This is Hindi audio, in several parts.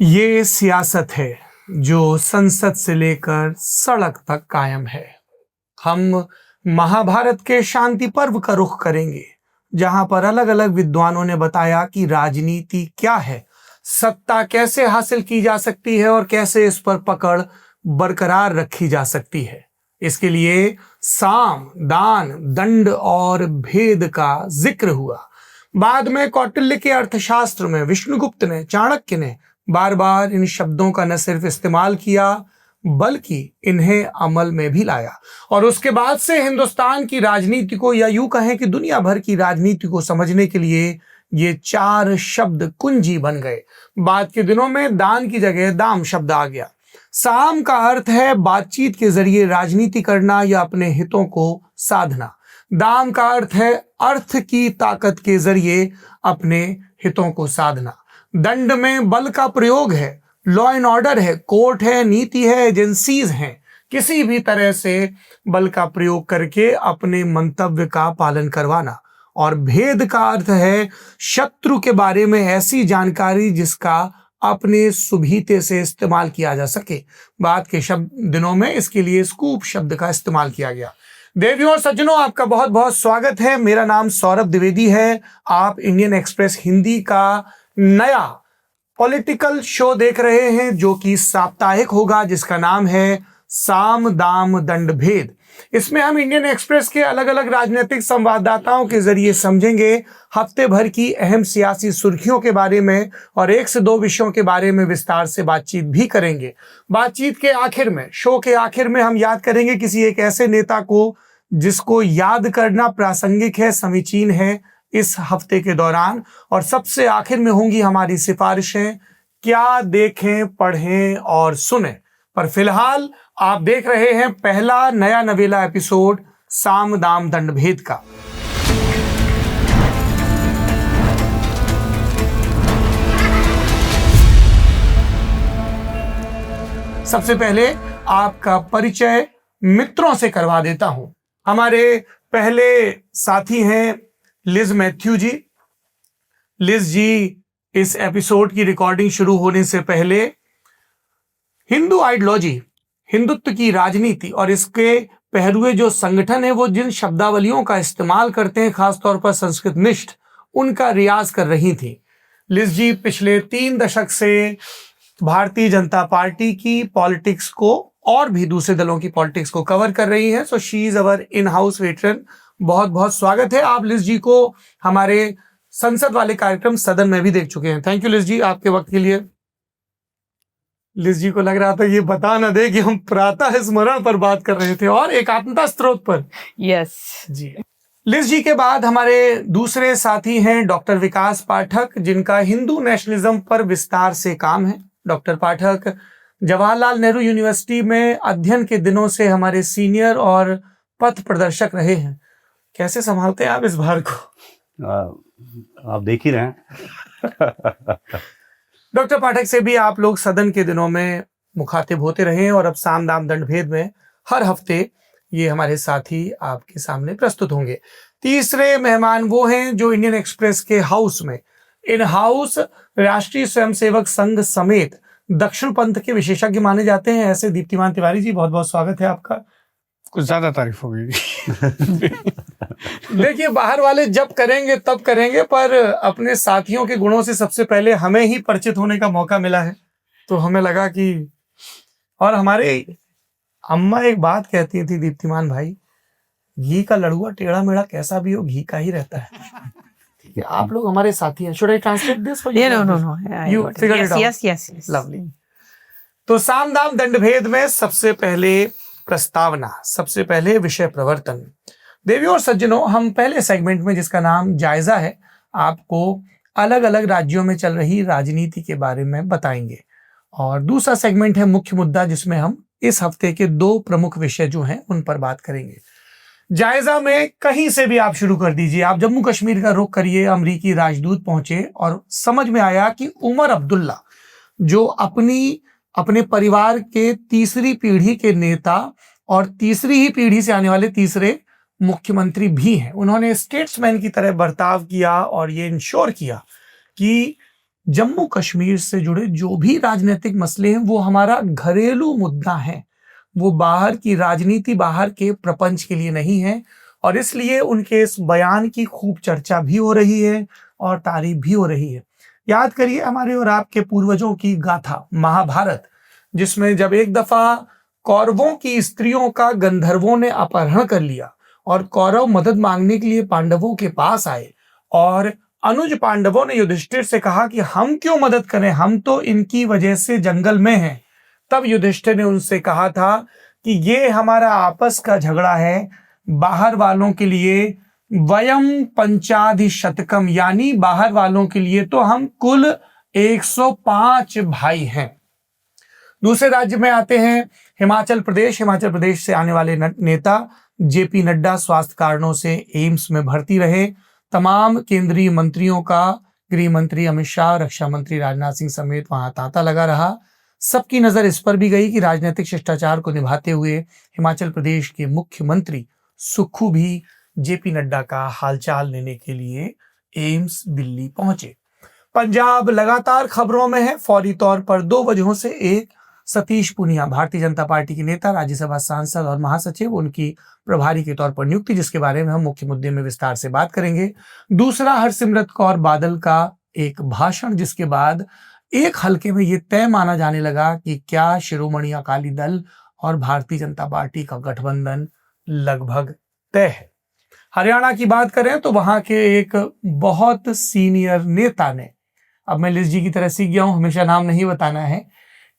ये सियासत है जो संसद से लेकर सड़क तक कायम है। हम महाभारत के शांति पर्व का रुख करेंगे, जहां पर अलग अलग विद्वानों ने बताया कि राजनीति क्या है, सत्ता कैसे हासिल की जा सकती है और कैसे इस पर पकड़ बरकरार रखी जा सकती है। इसके लिए साम, दान, दंड और भेद का जिक्र हुआ। बाद में कौटिल्य के अर्थशास्त्र में विष्णुगुप्त ने, चाणक्य ने बार बार इन शब्दों का न सिर्फ इस्तेमाल किया बल्कि इन्हें अमल में भी लाया। और उसके बाद से हिंदुस्तान की राजनीति को, या यूं कहें कि दुनिया भर की राजनीति को समझने के लिए ये चार शब्द कुंजी बन गए। बाद के दिनों में दान की जगह दाम शब्द आ गया। साम का अर्थ है बातचीत के जरिए राजनीति करना या अपने हितों को साधना। दाम का अर्थ है अर्थ की ताकत के जरिए अपने हितों को साधना। दंड में बल का प्रयोग है, लॉ एंड ऑर्डर है, कोर्ट है, नीति है, एजेंसीज हैं। किसी भी तरह से बल का प्रयोग करके अपने मंतव्य का पालन करवाना। और भेद का अर्थ है शत्रु के बारे में ऐसी जानकारी जिसका अपने सुभीते से इस्तेमाल किया जा सके। बाद के दिनों में इसके लिए स्कूप शब्द का इस्तेमाल किया गया। देवियों और सज्जनों, आपका बहुत बहुत स्वागत है। मेरा नाम सौरभ द्विवेदी है। आप इंडियन एक्सप्रेस हिंदी का नया पॉलिटिकल शो देख रहे हैं, जो कि साप्ताहिक होगा, जिसका नाम है साम, दाम, दंड, भेद। इसमें हम इंडियन एक्सप्रेस के अलग अलग राजनीतिक संवाददाताओं के जरिए समझेंगे हफ्ते भर की अहम सियासी सुर्खियों के बारे में और 1 से 2 विषयों के बारे में विस्तार से बातचीत भी करेंगे। बातचीत के आखिर में, शो के आखिर में हम याद करेंगे किसी एक ऐसे नेता को जिसको याद करना प्रासंगिक है, समीचीन है इस हफ्ते के दौरान। और सबसे आखिर में होंगी हमारी सिफारिशें, क्या देखें, पढ़ें और सुनें। पर फिलहाल आप देख रहे हैं पहला नया नवेला एपिसोड साम, दाम, दंड, भेद का। सबसे पहले आपका परिचय मित्रों से करवा देता हूं। हमारे पहले साथी हैं लिज मैथ्यू जी। लिज जी इस एपिसोड की रिकॉर्डिंग शुरू होने से पहले हिंदू आइडियोलॉजी, हिंदुत्व की राजनीति और इसके पहलुए जो संगठन है वो जिन शब्दावलियों का इस्तेमाल करते हैं, खासतौर पर संस्कृत निष्ठ, उनका रियाज कर रही थी। लिज जी पिछले 3 दशक से भारतीय जनता पार्टी की पॉलिटिक्स को और भी दूसरे दलों की पॉलिटिक्स को कवर कर रही हैं। So she is our in house veteran. बहुत बहुत स्वागत है। आप लिज जी को हमारे संसद वाले कार्यक्रम सदन में भी देख चुके हैं। थैंक यू लिज जी आपके वक्त के लिए। लिज जी को लग रहा था ये बता ना दे कि हम प्रातः स्मरण पर बात कर रहे थे और एकात्मता स्त्रोत पर। यस जी। लिज जी के बाद हमारे दूसरे साथी हैं डॉक्टर विकास पाठक, जिनका हिंदू नेशनलिज्म पर विस्तार से काम है। डॉक्टर पाठक जवाहरलाल नेहरू यूनिवर्सिटी में अध्ययन के दिनों से हमारे सीनियर और पथ प्रदर्शक रहे हैं। कैसे संभालते हैं आप इस भार को? आप देख ही रहे हैं। डॉक्टर पाठक से भी आप लोग सदन के दिनों में मुखातिब होते रहे और अब साम, दाम, दंड, भेद में हर हफ्ते ये हमारे साथी आपके सामने प्रस्तुत होंगे। तीसरे मेहमान वो हैं जो इंडियन एक्सप्रेस के हाउस में इन हाउस राष्ट्रीय स्वयंसेवक संघ समेत दक्षिण पंथ के विशेषज्ञ माने जाते हैं। ऐसे दीप्तिमान तिवारी जी, बहुत बहुत स्वागत है आपका। कुछ ज्यादा तारीफ हो गई। देखिए, बाहर वाले जब करेंगे तब करेंगे, पर अपने साथियों के गुणों से सबसे पहले हमें ही परिचित होने का मौका मिला है, तो हमें लगा कि, और हमारे अम्मा एक बात कहती थी दीप्तिमान भाई, घी का लड़ुआ टेढ़ा मेढ़ा कैसा भी हो घी का ही रहता है। आप लोग हमारे साथी हैं। Should I translate this for you? No. You figured it out. Yes. Lovely. तो साम, दाम, दंड, भेद में सबसे पहले प्रस्तावना, सबसे पहले विषय प्रवर्तन। देवियों और सज्जनों, हम पहले सेगमेंट में, जिसका नाम जायजा है, आपको अलग अलग राज्यों में चल रही राजनीति के बारे में बताएंगे। और दूसरा सेगमेंट है मुख्य मुद्दा, जिसमें हम इस हफ्ते के 2 प्रमुख विषय जो हैं उन पर बात करेंगे। जायजा में कहीं से भी आप शुरू कर दीजिए। आप जम्मू कश्मीर का रुख करिए। अमरीकी राजदूत पहुंचे और समझ में आया कि उमर अब्दुल्ला, जो अपने परिवार के तीसरी पीढ़ी के नेता और तीसरी ही पीढ़ी से आने वाले तीसरे मुख्यमंत्री भी हैं, उन्होंने स्टेट्समैन की तरह बर्ताव किया और ये इंश्योर किया कि जम्मू कश्मीर से जुड़े जो भी राजनीतिक मसले हैं वो हमारा घरेलू मुद्दा है, वो बाहर की राजनीति, बाहर के प्रपंच के लिए नहीं है। और इसलिए उनके इस बयान की खूब चर्चा भी हो रही है और तारीफ भी हो रही है। याद करिए हमारे और आपके पूर्वजों की गाथा महाभारत, जिसमें जब एक दफा कौरवों की स्त्रियों का गंधर्वों ने अपहरण कर लिया और कौरव मदद मांगने के लिए पांडवों के पास आए और अनुज पांडवों ने युधिष्ठिर से कहा कि हम क्यों मदद करें, हम तो इनकी वजह से जंगल में हैं। तब युधिष्ठिर ने उनसे कहा था कि ये हमारा आपस का झगड़ा है, बाहर वालों के लिए वयम पंचाधिशतकम, यानी बाहर वालों के लिए तो हम कुल 105 भाई हैं। दूसरे राज्य में आते हैं हिमाचल प्रदेश। हिमाचल प्रदेश से आने वाले नेता जेपी नड्डा स्वास्थ्य कारणों से एम्स में भर्ती रहे। तमाम केंद्रीय मंत्रियों का, गृह मंत्री अमित शाह, रक्षा मंत्री राजनाथ सिंह समेत वहां तांता लगा रहा। सबकी नजर इस पर भी गई कि राजनीतिक शिष्टाचार को निभाते हुए हिमाचल प्रदेश के मुख्यमंत्री सुक्खू भी जेपी नड्डा का हालचाल लेने के लिए एम्स दिल्ली पहुंचे। पंजाब लगातार खबरों में है, फौरी तौर पर 2 वजहों से। एक, सतीश पूनिया भारतीय जनता पार्टी के नेता, राज्यसभा सांसद और महासचिव, उनकी प्रभारी के तौर पर नियुक्ति, जिसके बारे में हम मुख्य मुद्दे में विस्तार से बात करेंगे। दूसरा, हरसिमरत कौर बादल का एक भाषण, जिसके बाद एक हलके में ये तय माना जाने लगा कि क्या शिरोमणि अकाली दल और भारतीय जनता पार्टी का गठबंधन लगभग तय है। हरियाणा की बात करें तो वहां के एक बहुत सीनियर नेता ने, अब मैं लिस्ट जी की तरह सीख गया हूं, हमेशा नाम नहीं बताना है,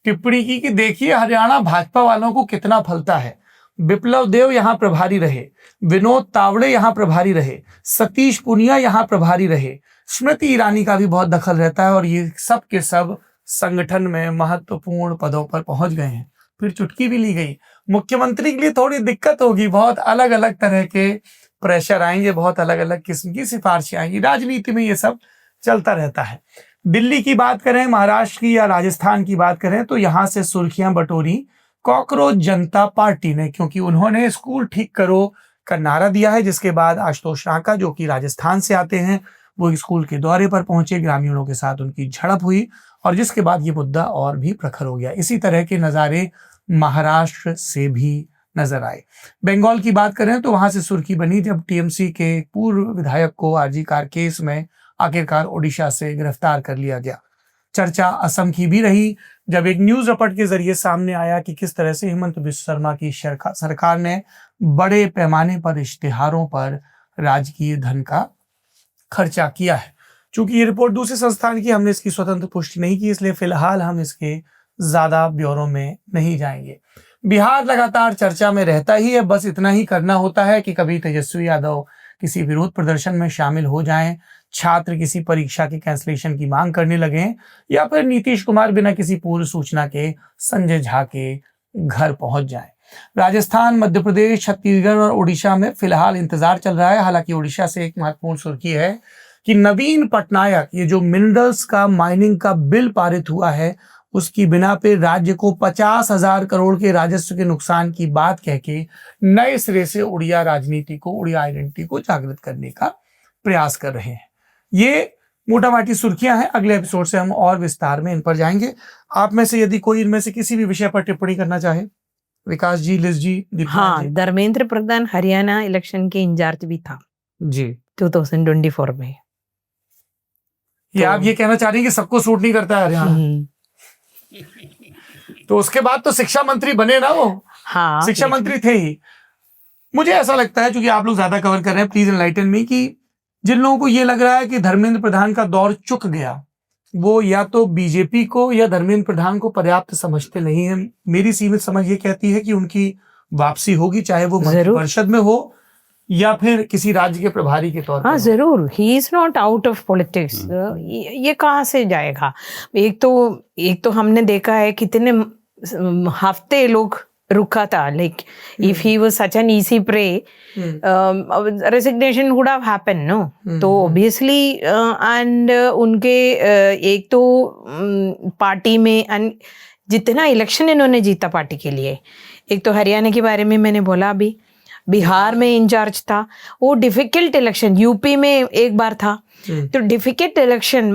टिप्पणी की कि देखिए हरियाणा भाजपा वालों को कितना फलता है। विप्लव देव यहां प्रभारी रहे, विनोद तावड़े यहां प्रभारी रहे, सतीश पूनिया यहां प्रभारी रहे, स्मृति ईरानी का भी बहुत दखल रहता है और ये सब के सब संगठन में महत्वपूर्ण पदों पर पहुंच गए हैं। फिर चुटकी भी ली गई। मुख्यमंत्री के लिए थोड़ी दिक्कत होगी, बहुत अलग अलग तरह के प्रेशर आएंगे, बहुत अलग अलग किस्म की सिफारिशें आएंगी। राजनीति में ये सब चलता रहता है। दिल्ली की बात करें, महाराष्ट्र की या राजस्थान की बात करें तो यहां से सुर्खियां बटोरी कॉकरोच जनता पार्टी ने, क्योंकि उन्होंने स्कूल ठीक करो का नारा दिया है, जिसके बाद आशुतोष रांका जो कि राजस्थान से आते हैं वो स्कूल के दौरे पर पहुंचे, ग्रामीणों के साथ उनकी झड़प हुई और जिसके बाद ये मुद्दा और भी प्रखर हो गया। इसी तरह के नज़ारे महाराष्ट्र से भी नजर आए। बंगाल की बात करें तो वहां से सुर्खी बनी जब टीएमसी के पूर्व विधायक को आरजी कार केस में आखिरकार ओडिशा से गिरफ्तार कर लिया गया। चर्चा असम की भी रही जब एक न्यूज रिपोर्ट के जरिए सामने आया कि किस तरह से हिमंत बिस्व शर्मा की सरकार ने बड़े पैमाने पर इश्तिहारों पर राजकीय धन का खर्चा किया है। चूंकि ये रिपोर्ट दूसरे संस्थान की, हमने इसकी स्वतंत्र पुष्टि नहीं की, इसलिए फिलहाल हम इसके ज्यादा ब्यौरों में नहीं जाएंगे। बिहार लगातार चर्चा में रहता ही है, बस इतना ही करना होता है कि कभी तेजस्वी यादव किसी विरोध प्रदर्शन में शामिल हो जाएं, छात्र किसी परीक्षा के कैंसलेशन की मांग करने लगें या फिर नीतीश कुमार बिना किसी पूर्व सूचना के संजय झा के घर पहुंच जाएं। राजस्थान, मध्य प्रदेश, छत्तीसगढ़ और ओडिशा में फिलहाल इंतजार चल रहा है। हालांकि ओडिशा से एक महत्वपूर्ण सुर्खी है कि नवीन पटनायक, ये जो मिनरल्स का माइनिंग का बिल पारित हुआ है उसकी बिना पे राज्य को 50,000 करोड़ के राजस्व के नुकसान की बात कह के नए सिरे से उड़िया राजनीति को, उड़िया आइडेंटिटी को जागृत करने का प्रयास कर रहे हैं। ये मोटामोटी सुर्खियां हैं। अगले एपिसोड से हम और विस्तार में इन पर जाएंगे। आप में से यदि कोई इनमें से किसी भी विषय पर टिप्पणी करना चाहे, विकास जी, लिज जी, हाँ, धर्मेंद्र प्रधान हरियाणा इलेक्शन के इंचार्ज भी था जी 2024 में। ये आप ये कहना चाह रहे हैं कि सबको सूट नहीं करता है हरियाणा? तो उसके बाद तो शिक्षा मंत्री बने ना वो। हाँ, शिक्षा मंत्री थे ही। मुझे ऐसा लगता है, क्योंकि आप लोग ज्यादा कवर कर रहे हैं, प्लीज एनलाइटन मी, कि जिन लोगों को ये लग रहा है कि धर्मेंद्र प्रधान का दौर चुक गया, वो या तो बीजेपी को या धर्मेंद्र प्रधान को पर्याप्त समझते नहीं है। मेरी सीमित समझ ये कहती है कि उनकी वापसी होगी, चाहे वो मंत्रिपरिषद में हो या फिर किसी राज्य के प्रभारी के तौर पर। हाँ, जरूर। He is not out of politics. ये कहाँ से जाएगा? एक तो हमने देखा है कितने हफ्ते लोग रुका था, like if he was such an easy prey resignation would have happen, no? तो ऑब्वियसली एंड उनके एक तो पार्टी में एंड जितना इलेक्शन इन्होंने जीता पार्टी के लिए, एक तो हरियाणा के बारे में मैंने बोला अभी, बिहार में इंचार्ज था। वो डिफिकल्ट इलेक्शन, यूपी में एक बार था, तो डिफिकल्ट इलेक्शन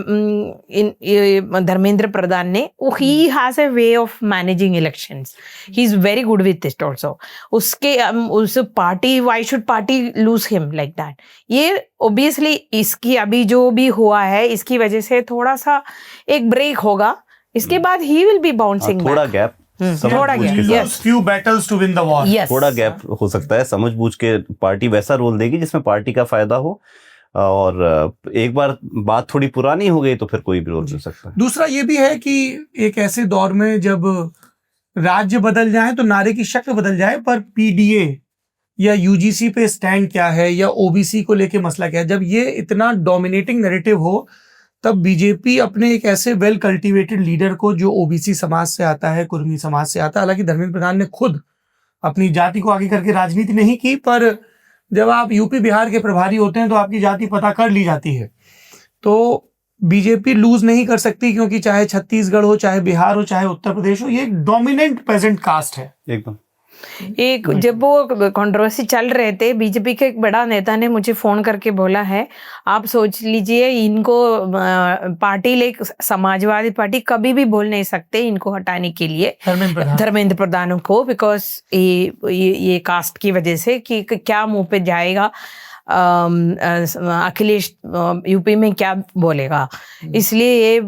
धर्मेंद्र प्रधान ने, he has a way of managing elections, he is very good with it also. उसके उस party, why should party lose him like that? ये ऑब्वियसली इसकी अभी जो भी हुआ है इसकी वजह से थोड़ा सा एक ब्रेक होगा, इसके बाद ही विल बी बाउंसिंग थोड़ा गैप, थोड़ा समझ के gap, साथ। yes. few battles to win the war. Yes. थोड़ा गैप हो सकता है, समझ बूझ के पार्टी वैसा रोल देगी जिसमें पार्टी का फायदा हो, और एक बार बात थोड़ी पुरानी हो गई तो फिर कोई भी रोल मिल सकता है। दूसरा ये भी है कि एक ऐसे दौर में जब राज्य बदल जाए तो नारे की शक्ल बदल जाए, पर पीडीए या यूजीसी पे स्टैंड क्या है या ओबीसी को लेके मसला क्या है, जब ये इतना डोमिनेटिंग नैरेटिव हो तब बीजेपी अपने एक ऐसे वेल कल्टीवेटेड लीडर को जो ओबीसी समाज से आता है, कुर्मी समाज से आता है, हालांकि धर्मेंद्र प्रधान ने खुद अपनी जाति को आगे करके राजनीति नहीं की, पर जब आप यूपी बिहार के प्रभारी होते हैं तो आपकी जाति पता कर ली जाती है। तो बीजेपी लूज नहीं कर सकती, क्योंकि चाहे छत्तीसगढ़ हो, चाहे बिहार हो, चाहे उत्तर प्रदेश हो, ये एक डोमिनेंट पेजेंट कास्ट है एकदम। एक जब वो कंट्रोवर्सी चल रहे थे, बीजेपी के एक बड़ा नेता ने मुझे फोन करके बोला है, आप सोच लीजिए इनको पार्टी लाइक समाजवादी पार्टी कभी भी बोल नहीं सकते इनको हटाने के लिए धर्मेंद्र प्रधान को, बिकॉज ये कास्ट की वजह से कि क्या मुंह पे जाएगा अखिलेश यूपी में क्या बोलेगा, इसलिए ये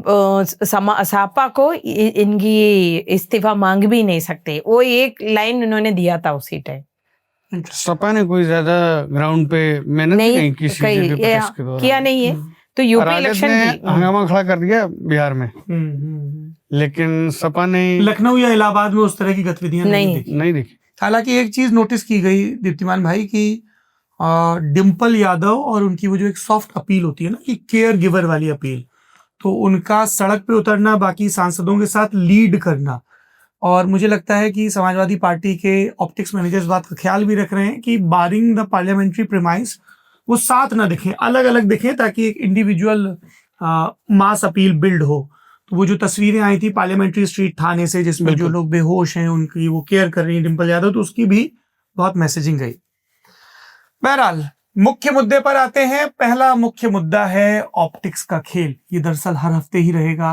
सापा को इनकी इस्तीफा मांग भी नहीं सकते। वो एक लाइन उन्होंने दिया था उसी टाइम। सपा ने कोई ज्यादा ग्राउंड पे मेहनत नहीं की किया नहीं है, तो यूपी इलेक्शन ने हंगामा खड़ा कर दिया बिहार में, लेकिन सपा ने लखनऊ या इलाहाबाद में उस तरह की गतिविधियां नहीं देखी। हालांकि एक चीज नोटिस की गई दीप्तिमान भाई की डिम्पल यादव और उनकी वो जो एक सॉफ्ट अपील होती है ना कि केयर गिवर वाली अपील, तो उनका सड़क पे उतरना, बाकी सांसदों के साथ लीड करना, और मुझे लगता है कि समाजवादी पार्टी के ऑप्टिक्स मैनेजर्स बात का ख्याल भी रख रहे हैं कि बारिंग द पार्लियामेंट्री प्रीमाइस वो साथ ना दिखें, अलग अलग दिखें, ताकि एक इंडिविजुअल मास अपील बिल्ड हो। तो वो जो तस्वीरें आई थी पार्लियामेंट्री स्ट्रीट थाने से जिसमें जो लोग बेहोश हैं उनकी वो केयर कर रही है डिम्पल यादव, तो उसकी भी बहुत मैसेजिंग गई। बहरहाल मुख्य मुद्दे पर आते हैं। पहला मुख्य मुद्दा है ऑप्टिक्स का खेल। ये दरअसल हर हफ्ते ही रहेगा।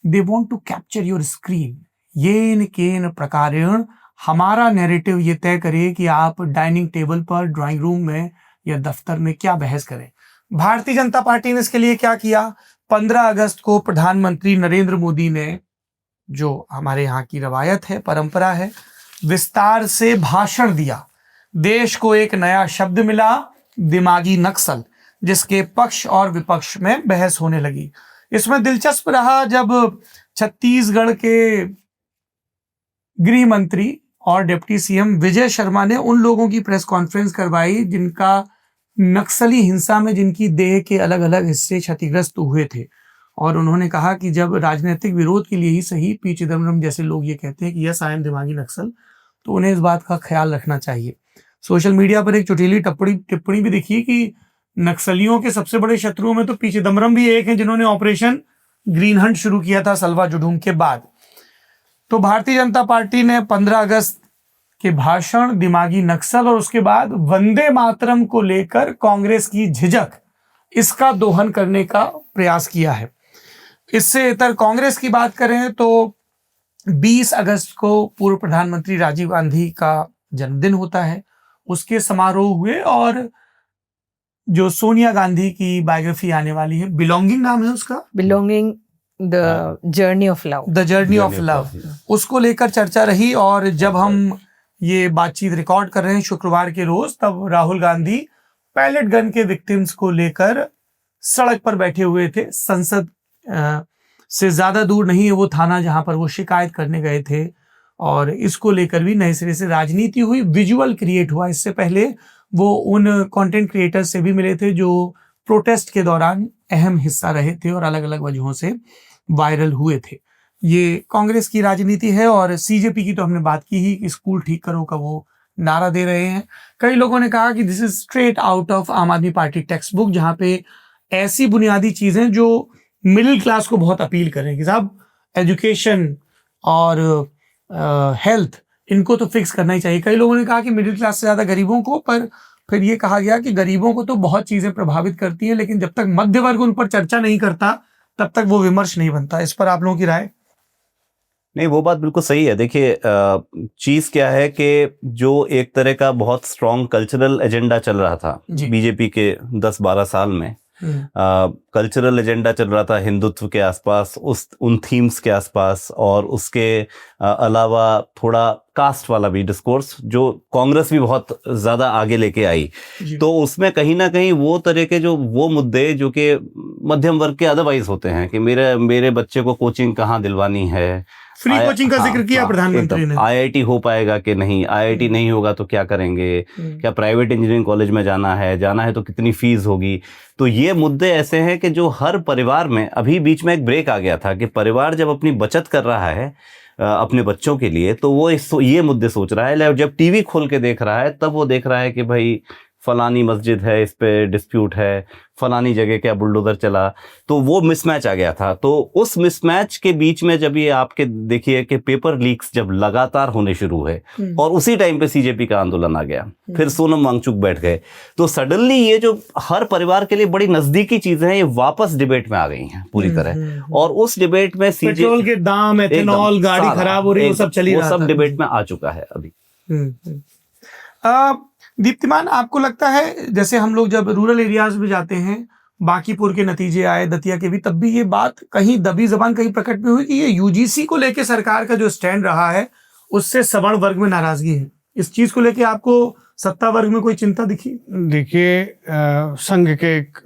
They want to capture your screen, येन केन प्रकारेण हमारा नैरेटिव ये तय करे कि आप डाइनिंग टेबल पर, ड्राइंग रूम में या दफ्तर में क्या बहस करें। भारतीय जनता पार्टी ने इसके लिए क्या किया? 15 अगस्त को प्रधानमंत्री नरेंद्र मोदी ने, जो हमारे यहाँ की रवायत है, परंपरा है, विस्तार से भाषण दिया। देश को एक नया शब्द मिला, दिमागी नक्सल, जिसके पक्ष और विपक्ष में बहस होने लगी। इसमें दिलचस्प रहा जब छत्तीसगढ़ के गृह मंत्री और डिप्टी सीएम विजय शर्मा ने उन लोगों की प्रेस कॉन्फ्रेंस करवाई जिनका नक्सली हिंसा में जिनकी देह के अलग अलग हिस्से क्षतिग्रस्त हुए थे, और उन्होंने कहा कि जब राजनीतिक विरोध के लिए ही सही पी चिदम्बरम जैसे लोग ये कहते हैं कि यस आई एम दिमागी नक्सल, तो उन्हें इस बात का ख्याल रखना चाहिए। सोशल मीडिया पर एक चुटीली टिप्पणी भी दिखी कि नक्सलियों के सबसे बड़े शत्रुओं में तो पी चिदम्बरम भी एक हैं, जिन्होंने ऑपरेशन ग्रीन हंट शुरू किया था सलवा जुडूम के बाद। तो भारतीय जनता पार्टी ने 15 अगस्त के भाषण, दिमागी नक्सल और उसके बाद वंदे मातरम को लेकर कांग्रेस की झिझक, इसका दोहन करने का प्रयास किया है। इससे इतर कांग्रेस की बात करें तो 20 अगस्त को पूर्व प्रधानमंत्री राजीव गांधी का जन्मदिन होता है, उसके समारोह हुए, और जो सोनिया गांधी की बायोग्राफी आने वाली है, बिलोंगिंग नाम है उसका, belonging the journey of love, the journey of love, उसको लेकर चर्चा रही। और जब हम ये बातचीत रिकॉर्ड कर रहे हैं शुक्रवार के रोज, तब राहुल गांधी पैलेट गन के विक्टिम्स को लेकर सड़क पर बैठे हुए थे। संसद से ज्यादा दूर नहीं है वो थाना जहां पर वो शिकायत करने गए थे, और इसको लेकर भी नए सिरे से राजनीति हुई, विजुअल क्रिएट हुआ। इससे पहले वो उन कंटेंट क्रिएटर्स से भी मिले थे जो प्रोटेस्ट के दौरान अहम हिस्सा रहे थे और अलग अलग वजहों से वायरल हुए थे। ये कांग्रेस की राजनीति है। और सीजेपी की तो हमने बात की ही कि स्कूल ठीक करो का वो नारा दे रहे हैं। कई लोगों ने कहा कि this is straight out of आम आदमी पार्टी टेक्स्ट बुक, जहां पे ऐसी बुनियादी चीजें जो मिडिल क्लास को बहुत अपील करें कि साहब एजुकेशन और हेल्थ इनको तो फिक्स करना ही चाहिए। कई लोगों ने कहा कि मिडिल क्लास से ज्यादा गरीबों को, पर फिर ये कहा गया कि गरीबों को तो बहुत चीजें प्रभावित करती हैं, लेकिन जब तक मध्य वर्ग उन पर चर्चा नहीं करता तब तक वो विमर्श नहीं बनता। इस पर आप लोगों की राय? नहीं, वो बात बिल्कुल सही है। देखिए, चीज क्या है कि जो एक तरह का बहुत स्ट्रॉन्ग कल्चरल एजेंडा चल रहा था जी। बीजेपी के 10-12 साल में, कल्चरल एजेंडा चल रहा था हिंदुत्व के आसपास, उन थीम्स के आसपास, और उसके अलावा थोड़ा कास्ट वाला भी डिस्कोर्स जो कांग्रेस भी बहुत ज्यादा आगे लेके आई। जी। तो उसमें कहीं ना कहीं वो तरह के वो मुद्दे जो कि मध्यम वर्ग के अदरवाइज होते हैं कि मेरे बच्चे को कोचिंग कहाँ दिलवानी है, फ्री कोचिंग का जिक्र किया प्रधानमंत्री ने। आईआईटी हो पाएगा कि नहीं, आईआईटी नहीं होगा तो क्या करेंगे, क्या प्राइवेट इंजीनियरिंग कॉलेज में जाना है तो कितनी फीस होगी। तो ये मुद्दे ऐसे हैं कि जो हर परिवार में, अभी बीच में एक ब्रेक आ गया था कि परिवार जब अपनी बचत कर रहा है अपने बच्चों के लिए, तो वो ये मुद्दे सोच रहा है। जब टीवी खोल के देख रहा है तब वो देख रहा है कि भाई फलानी मस्जिद है, इस पे डिस्प्यूट है, फलानी जगह क्या बुलडोजर चला, तो वो मिसमैच आ गया था। तो उस मिसमैच के बीच में जब ये आपके देखिए कि पेपर लीक्स जब लगातार होने शुरू हुए और उसी टाइम पे सीजेपी का आंदोलन आ गया, फिर सोनम वांगचुक बैठ गए, तो सडनली ये जो हर परिवार के लिए बड़ी नजदीकी चीजें हैं ये वापस डिबेट में आ गई हैं पूरी तरह। और उस डिबेट में पेट्रोल के दाम, एथेनॉल, गाड़ी खराब हो रही है, वो सब चल ही रहा था। सब डिबेट में आ चुका है अभी। दीप्तिमान, आपको लगता है जैसे हम लोग जब रूरल एरियाज में जाते हैं, बांकीपुर के नतीजे आए, दतिया के भी, तब भी ये बात कहीं दबी जबान कहीं प्रकट में हुई कि ये यूजीसी को लेके सरकार का जो स्टैंड रहा है उससे सवर्ण वर्ग में नाराजगी है। इस चीज को लेके आपको सत्ता वर्ग में कोई चिंता दिखी? देखिए, संघ के एक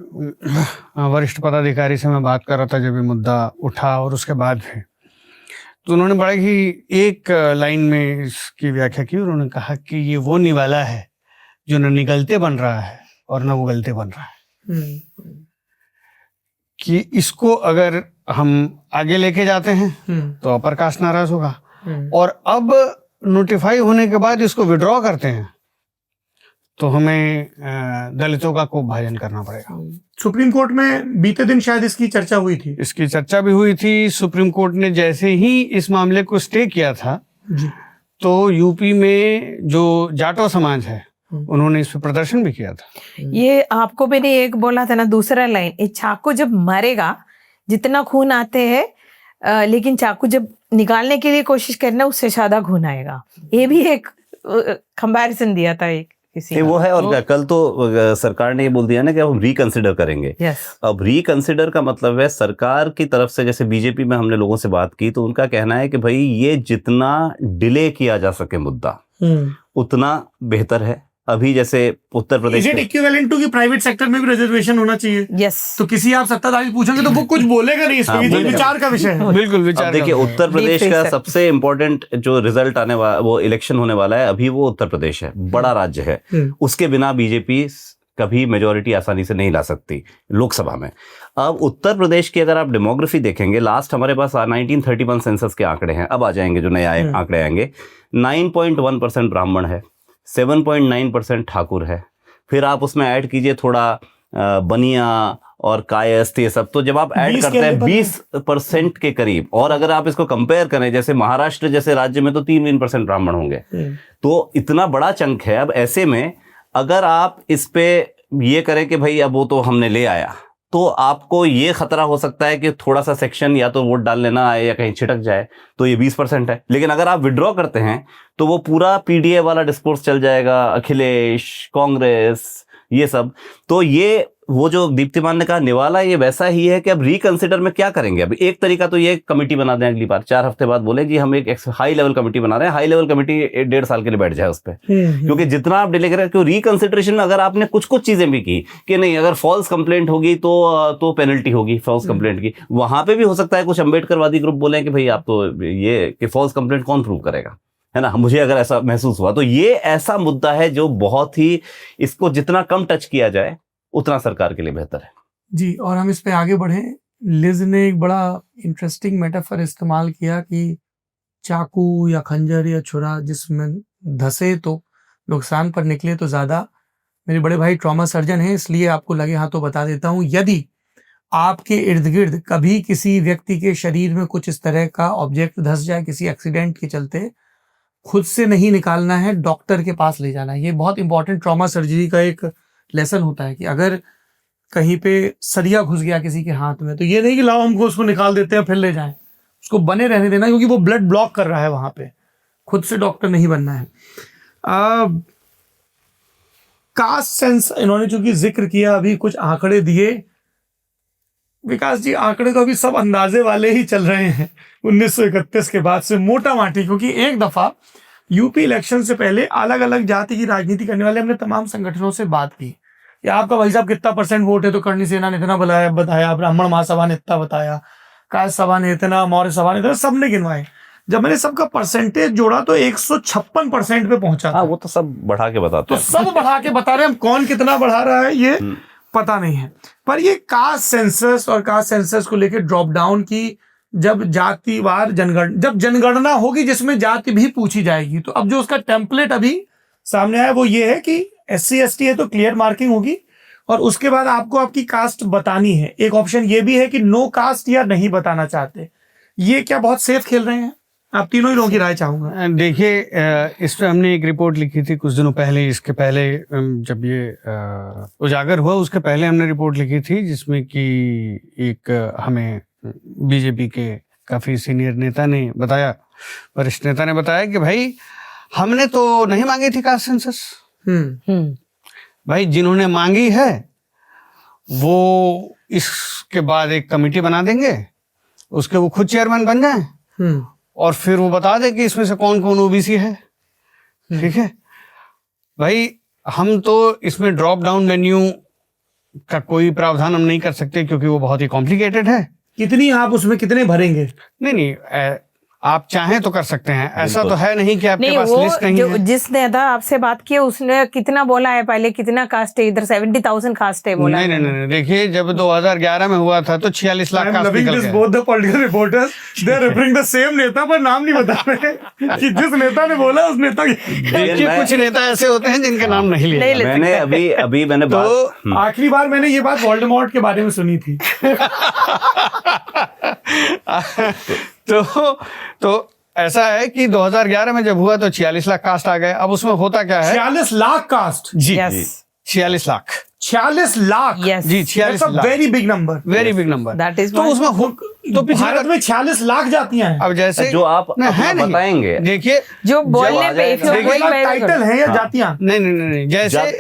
वरिष्ठ पदाधिकारी से मैं बात कर रहा था जब ये मुद्दा उठा और उसके बाद भी, तो उन्होंने बड़ा ही एक लाइन में इसकी व्याख्या की। उन्होंने कहा कि ये वो निवाला है जो न निगलते बन रहा है और न उगलते बन रहा है, कि इसको अगर हम आगे लेके जाते हैं तो अपर कास्ट नाराज होगा, और अब नोटिफाई होने के बाद इसको विड्रॉ करते हैं तो हमें दलितों का खूब भाजन करना पड़ेगा। सुप्रीम कोर्ट में बीते दिन शायद इसकी चर्चा हुई थी। इसकी चर्चा भी हुई थी। सुप्रीम कोर्ट ने जैसे ही इस मामले को स्टे किया था जी। तो यूपी में जो जाटो समाज है उन्होंने इस पर प्रदर्शन भी किया था। ये आपको मैंने एक बोला था ना, दूसरा लाइन, ये चाकू जब मारेगा जितना खून आते हैं, लेकिन चाकू जब निकालने के लिए कोशिश करना उससे ज्यादा खून आएगा। ये भी एक कंपैरिजन दिया था एक किसी वो है। और कल तो सरकार ने ये बोल दिया ना कि अब हम रिकंसिडर करेंगे। अब रिकंसिडर का मतलब है सरकार की तरफ से, जैसे बीजेपी में हमने लोगों से बात की तो उनका कहना है कि भाई ये जितना डिले किया जा सके मुद्दा उतना बेहतर है। अभी जैसे Uttar Pradesh is it equivalent to कि प्राइवेट सेक्टर में भी रिजर्वेशन होना चाहिए? यस। तो किसी आप सत्ताधारी पूछेंगे तो वो कुछ बोलेगा नहीं इस पे, ये विचार का विषय है। बिल्कुल विचार। देखिए, उत्तर प्रदेश का सबसे इम्पोर्टेंट जो रिजल्ट आने वाला, वो इलेक्शन होने वाला है अभी, वो उत्तर प्रदेश है, बड़ा राज्य है। उसके बिना बीजेपी कभी मेजोरिटी आसानी से नहीं ला सकती लोकसभा में। अब उत्तर प्रदेश की अगर आप डेमोग्राफी देखेंगे, लास्ट हमारे पास 1931 सेंसस के आंकड़े हैं, अब आ जाएंगे जो नए आंकड़े आएंगे। 9.1% ब्राह्मण है, 7.9% ठाकुर है, फिर आप उसमें ऐड कीजिए थोड़ा बनिया और कायस्थ, ये सब, तो जब आप ऐड करते हैं 20% के करीब। और अगर आप इसको कंपेयर करें जैसे महाराष्ट्र जैसे राज्य में तो 3% ब्राह्मण होंगे, तो इतना बड़ा चंक है। अब ऐसे में अगर आप इस पे ये करें कि भाई अब वो तो हमने ले आया, तो आपको ये खतरा हो सकता है कि थोड़ा सा सेक्शन या तो वोट डालने ना आए या कहीं छिटक जाए, तो ये 20% है। लेकिन अगर आप विड्रॉ करते हैं तो वो पूरा पीडीए वाला डिस्कोर्स चल जाएगा, अखिलेश, कांग्रेस, ये सब। तो ये वो जो दीप्तिमान ने कहा निवाला, ये वैसा ही है कि अब रिकंसिडर में क्या करेंगे। अब एक तरीका तो ये कमेटी बना दें, अगली बार 4 हफ्ते बाद बोले जी हम एक हाई लेवल कमेटी बना रहे हैं, हाई लेवल कमेटी 1.5 साल के लिए बैठ जाए उस पर, क्योंकि जितना आप डिले करें, क्योंकि रिकंसिडरेशन में अगर आपने कुछ चीजें भी की कि नहीं, अगर फॉल्स कंप्लेंट होगी तो पेनल्टी होगी फॉल्स कंप्लेंट की, वहां पे भी हो सकता है कुछ अम्बेडकरवादी ग्रुप बोले कि भाई आप तो ये कि फॉल्स कंप्लेंट कौन प्रूव करेगा, है ना, मुझे अगर ऐसा महसूस हुआ। तो ये ऐसा मुद्दा है जो बहुत ही, इसको जितना कम टच किया जाए उतना सरकार के लिए बेहतर है जी। और हम इस पे आगे बढ़ें, लिज ने एक बड़ा इंटरेस्टिंग मेटाफर इस्तेमाल किया कि चाकू या खंजर या छुरा जिसमें धसे तो नुकसान पर निकले तो ज्यादा। मेरे बड़े भाई ट्रॉमा सर्जन हैं, इसलिए आपको लगे हाँ तो बता देता हूँ, यदि आपके इर्द गिर्द कभी किसी व्यक्ति के शरीर में कुछ इस तरह का ऑब्जेक्ट धस जाए किसी एक्सीडेंट के चलते, खुद से नहीं निकालना है, डॉक्टर के पास ले जाना है। ये बहुत इंपॉर्टेंट ट्रॉमा सर्जरी का एक लेसन होता है कि अगर कहीं पे सरिया घुस गया किसी के हाथ में, तो ये नहीं कि लाओ हमको उसको निकाल देते हैं फिर ले जाएं, उसको बने रहने देना, क्योंकि वो ब्लड ब्लॉक कर रहा है वहां पे। खुद से डॉक्टर नहीं बनना है। कास्ट सेंस इन्होंने चूंकि जिक्र किया, अभी कुछ आंकड़े दिए विकास जी। आंकड़े तो अभी सब अंदाजे वाले ही चल रहे हैं 1931 के बाद से, मोटा माटी, क्योंकि एक दफा यूपी इलेक्शन से पहले अलग अलग जाति की राजनीति करने वाले हमने तमाम संगठनों से बात की कि आपका भाई साहब कितना % वोट है, तो करणी सेना ने इतना बताया, ब्राह्मण महासभा ने इतना बताया, कायस्थ सभा ने इतना, मौर्य सभा ने इतना, सबने गिनवाए। जब मैंने सबका परसेंटेज जोड़ा तो 156% पे पहुंचा था। वो तो सब बढ़ा के बताते तो हैं। सब बढ़ा के बता रहे हैं, हम कौन कितना बढ़ा रहा है ये पता नहीं है। पर ये कास्ट सेंसस और कास्ट सेंसस को लेकर ड्रॉप डाउन की जब जातिवार जब जनगणना होगी जिसमें जाति भी पूछी जाएगी, तो अब जो उसका टेम्पलेट अभी सामने आया वो ये है कि SC ST है तो क्लियर मार्किंग होगी, और उसके बाद आपको आपकी कास्ट बतानी है। एक ऑप्शन ये भी है कि नो कास्ट या नहीं बताना चाहते। ये क्या बहुत सेफ खेल रहे हैं? आप तीनों ही लोगों की राय चाहूंगा। देखिए, इस पे हमने एक रिपोर्ट लिखी थी कुछ दिनों पहले। इसके पहले जब ये उजागर हुआ उसके पहले हमने रिपोर्ट लिखी थी, जिसमें कि एक हमें बीजेपी के काफी सीनियर नेता ने बताया, वरिष्ठ नेता ने बताया कि भाई हमने तो नहीं मांगी थी कास्ट सेंसस। भाई जिन्होंने मांगी है वो इसके बाद एक कमेटी बना देंगे, उसके वो खुद चेयरमैन बन जाएं और फिर वो बता दें कि इसमें से कौन कौन ओबीसी है। ठीक है भाई, हम तो इसमें ड्रॉप डाउन मेन्यू का कोई प्रावधान हम नहीं कर सकते क्योंकि वो बहुत ही कॉम्प्लिकेटेड है। कितनी आप उसमें कितने भरेंगे? नहीं, आप चाहें तो कर सकते हैं, ऐसा तो है नहीं कि आपके पास वो लिस्ट नहीं है। जिस नेता आपसे बात की उसने कितना बोला है पहले, कितना कास्ट है? इधर 70,000 कास्ट है बोला। नहीं, देखिए जब 2011 में हुआ था तो 46 लाख कास्ट निकल गए। Both the political reporters they are referring the same नेता, पर नाम नहीं बता रहे कि जिस नेता ने बोला उस नेता की। कुछ नेता ऐसे होते हैं जिनके नाम नहीं लिए। मैंने अभी मैंने तो आखिरी बार मैंने ये बात वोल्डेमॉर्ट के बारे में सुनी थी। तो ऐसा है कि 2011 में जब हुआ तो 46 लाख कास्ट आ गए। अब उसमें होता क्या है? 46 लाख कास्ट? जी, Yes. 46 लाख। 46 लाख? Yes. जी, 46 lakh. Very big number, very big number. That is तो why- उसमें तो भारत में 46 लाख जातियां हैं। अब जैसे जो आप है नहीं, बताएंगे, देखिए जो बोलने पे if you are going by the- title है या जातियां? नहीं, जैसे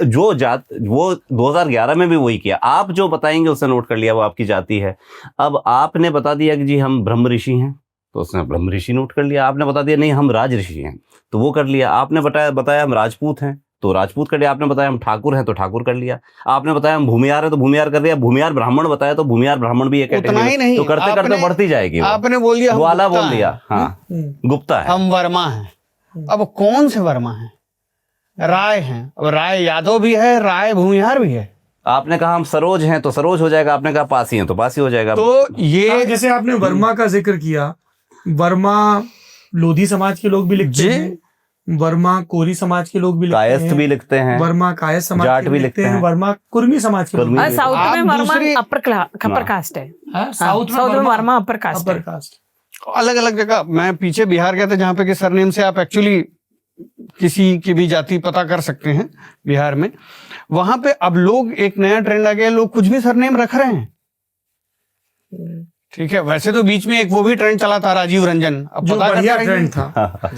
वो 2011 में भी वही किया। आप जो बताएंगे उसने नोट कर लिया, वो आपकी जाति है। अब आपने बता दिया कि जी हम ब्रह्म ऋषि हैं, तो उसने ब्रह्म ऋषि नोट कर लिया। आपने बता दिया नहीं हम राज ऋषि हैं, तो वो कर लिया। आपने बताया हम राजपूत हैं, तो राजपूत कर लिया। आपने बताया हम ठाकुर हैं, तो ठाकुर कर लिया। आपने बताया हम भूमियार है, तो भूमियार कर दिया। भूमियार ब्राह्मण बताया तो भूमियार ब्राह्मण भी एक उतना ही नहीं, तो करते करते बढ़ती जाएगी। आपने बोल दिया हम वाला गुप्ता बोल दिया, हैं। हाँ गुप्ता है, हम वर्मा हैं। अब कौन से वर्मा हैं? राय हैं। अब राय यादव भी है, राय भूमिहार भी है। आपने कहा हम सरोज हैं तो सरोज हो जाएगा, आपने कहा पासी हैं तो पासी हो जाएगा। तो ये जैसे आपने वर्मा का जिक्र किया, वर्मा लोधी समाज के लोग भी लिखते हैं, वर्मा कोरी समाज के लोग भी लिखते कायस्थ हैं, भी लिखते हैं, वर्मा कायस्थ समाज जाट के भी भी लिखते हैं, वर्मा कुर्मी समाज के लोग भी कुर्मी लिखते हैं। साउथ में आप वर्मा दूसरी- अपर कास्ट है। हाँ, साउथ में वर्मा अपर कास्ट अपर है। कास्ट। अलग अलग जगह, मैं पीछे बिहार गया था जहाँ पे कि सरनेम से आप एक्चुअली किसी की भी जाति पता कर सकते हैं बिहार में। वहां पे अब लोग, एक नया ट्रेंड आ गया, लोग कुछ भी सरनेम रख रहे हैं। ठीक है, वैसे तो बीच में एक वो भी ट्रेंड चला था, राजीव रंजन। अब जो पता बढ़िया करते ट्रेंड रहिए था।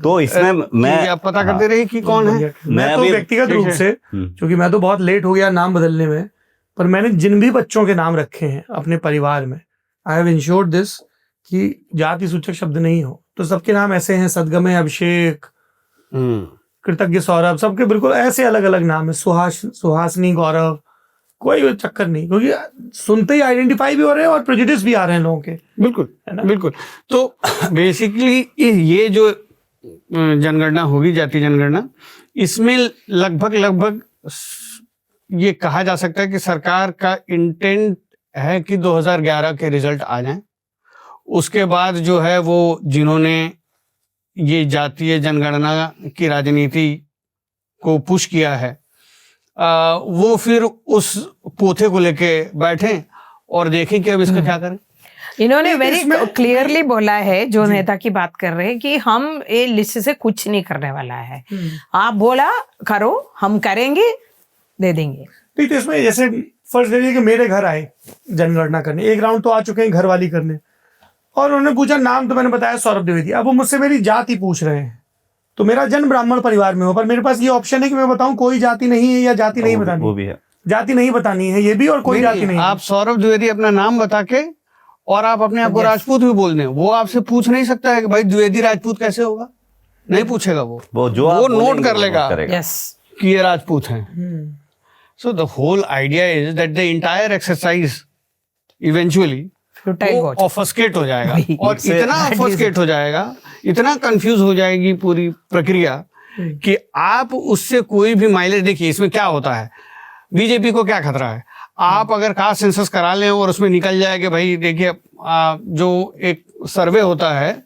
तो इसमें मैं आप पता करते रहिए कि कौन है। मैं तो भी- व्यक्तिगत रूप से, क्योंकि मैं तो बहुत लेट हो गया नाम बदलने में, पर मैंने जिन भी बच्चों के नाम रखे हैं अपने परिवार में, आई हैव इंश्योर्ड दिस कि जाति सूचक शब्द नहीं हो। तो सबके नाम ऐसे हैं, सदगमे अभिषेक, कृतज्ञ सौरभ, सबके बिल्कुल ऐसे अलग अलग नाम है। सुहासनी गौरव, कोई चक्कर नहीं, क्योंकि सुनते ही आइडेंटिफाई भी हो रहे हैं और प्रेजुडिस भी आ रहे हैं लोगों के। बिल्कुल है ना? बिल्कुल। तो बेसिकली ये जो जनगणना होगी, जाति जनगणना, इसमें लगभग ये कहा जा सकता है कि सरकार का इंटेंट है कि 2011 के रिजल्ट आ जाएं। उसके बाद जो है वो जिन्होंने ये जातीय जनगणना की राजनीति को पुश किया है, वो फिर उस पोथे को लेके बैठें और देखें कि अब इसका क्या करें। इन्होंने एक वेरी इसमें- क्लियरली बोला है, जो नेता की बात कर रहे हैं, कि हम ये लिस्ट से कुछ नहीं करने वाला है। आप बोला करो, हम करेंगे, दे देंगे। नहीं तो इसमें जैसे फर्स्ट ले लीजिए कि मेरे घर आए जनगणना करने, एक राउंड तो आ चुके हैं घर वाली करने, और उन्होंने पूछा नाम, तो मैंने बताया सौरभ द्विवेदी। अब वो मुझसे मेरी जाति पूछ रहे हैं, तो मेरा जन्म ब्राह्मण परिवार में हो, पर मेरे पास ये ऑप्शन है कि मैं बताऊं कोई जाति नहीं है या जाति नहीं वो बतानी, भी है। जाति नहीं बतानी है ये भी, और कोई जाति नहीं है। आप सौरभ द्विवेदी अपना नाम बता के और आप अपने आप को राजपूत भी बोल दें, वो आपसे पूछ नहीं सकता है कि भाई द्विवेदी राजपूत कैसे होगा, नहीं पूछेगा। वो जो आप वो नोट बोलेंगे, कर वो लेगा करेगा। यस, कि ये राजपूत हैं। So the whole idea is that the entire exercise eventually futile watch. Obfuscate हो जाएगा, वही। और इतना ऑफस्केट हो जाएगा, इतना कंफ्यूज हो जाएगी पूरी प्रक्रिया कि आप उससे कोई भी माइलेज, देखिए इसमें क्या होता है, बीजेपी को क्या खतरा है, आप अगर कास्ट सेंसस करा लें और उसमें निकल जाए कि भाई देखिए जो एक सर्वे होता है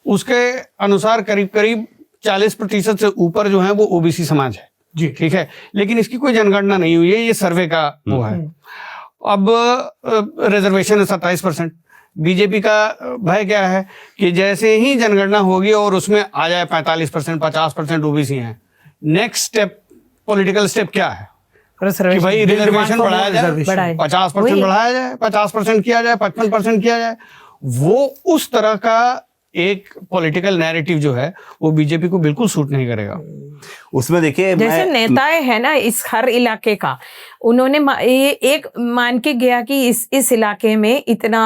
उसके अनुसार करीब करीब 40% से ऊपर जो है वो ओबीसी समाज है जी, ठीक है, लेकिन इसकी कोई जनगणना नहीं हुई है, ये सर्वे का वो है। अब रिजर्वेशन है 27%। बीजेपी का भय क्या है कि जैसे ही जनगणना होगी और उसमें आ जाए 45%, 50% ओबीसी हैं, नेक्स्ट स्टेप, पॉलिटिकल स्टेप क्या है कि भाई रिजर्वेशन बढ़ाया जाए, बढ़ाए। 50% बढ़ाया जाए, 50% किया जाए, 55% किया जाए। वो उस तरह का एक पॉलिटिकल नैरेटिव जो है वो बीजेपी को बिल्कुल सूट नहीं करेगा। उसमें देखिए जैसे नेताएं है ना इस हर इलाके का, उन्होंने ये एक मान के गया कि इस इलाके में इतना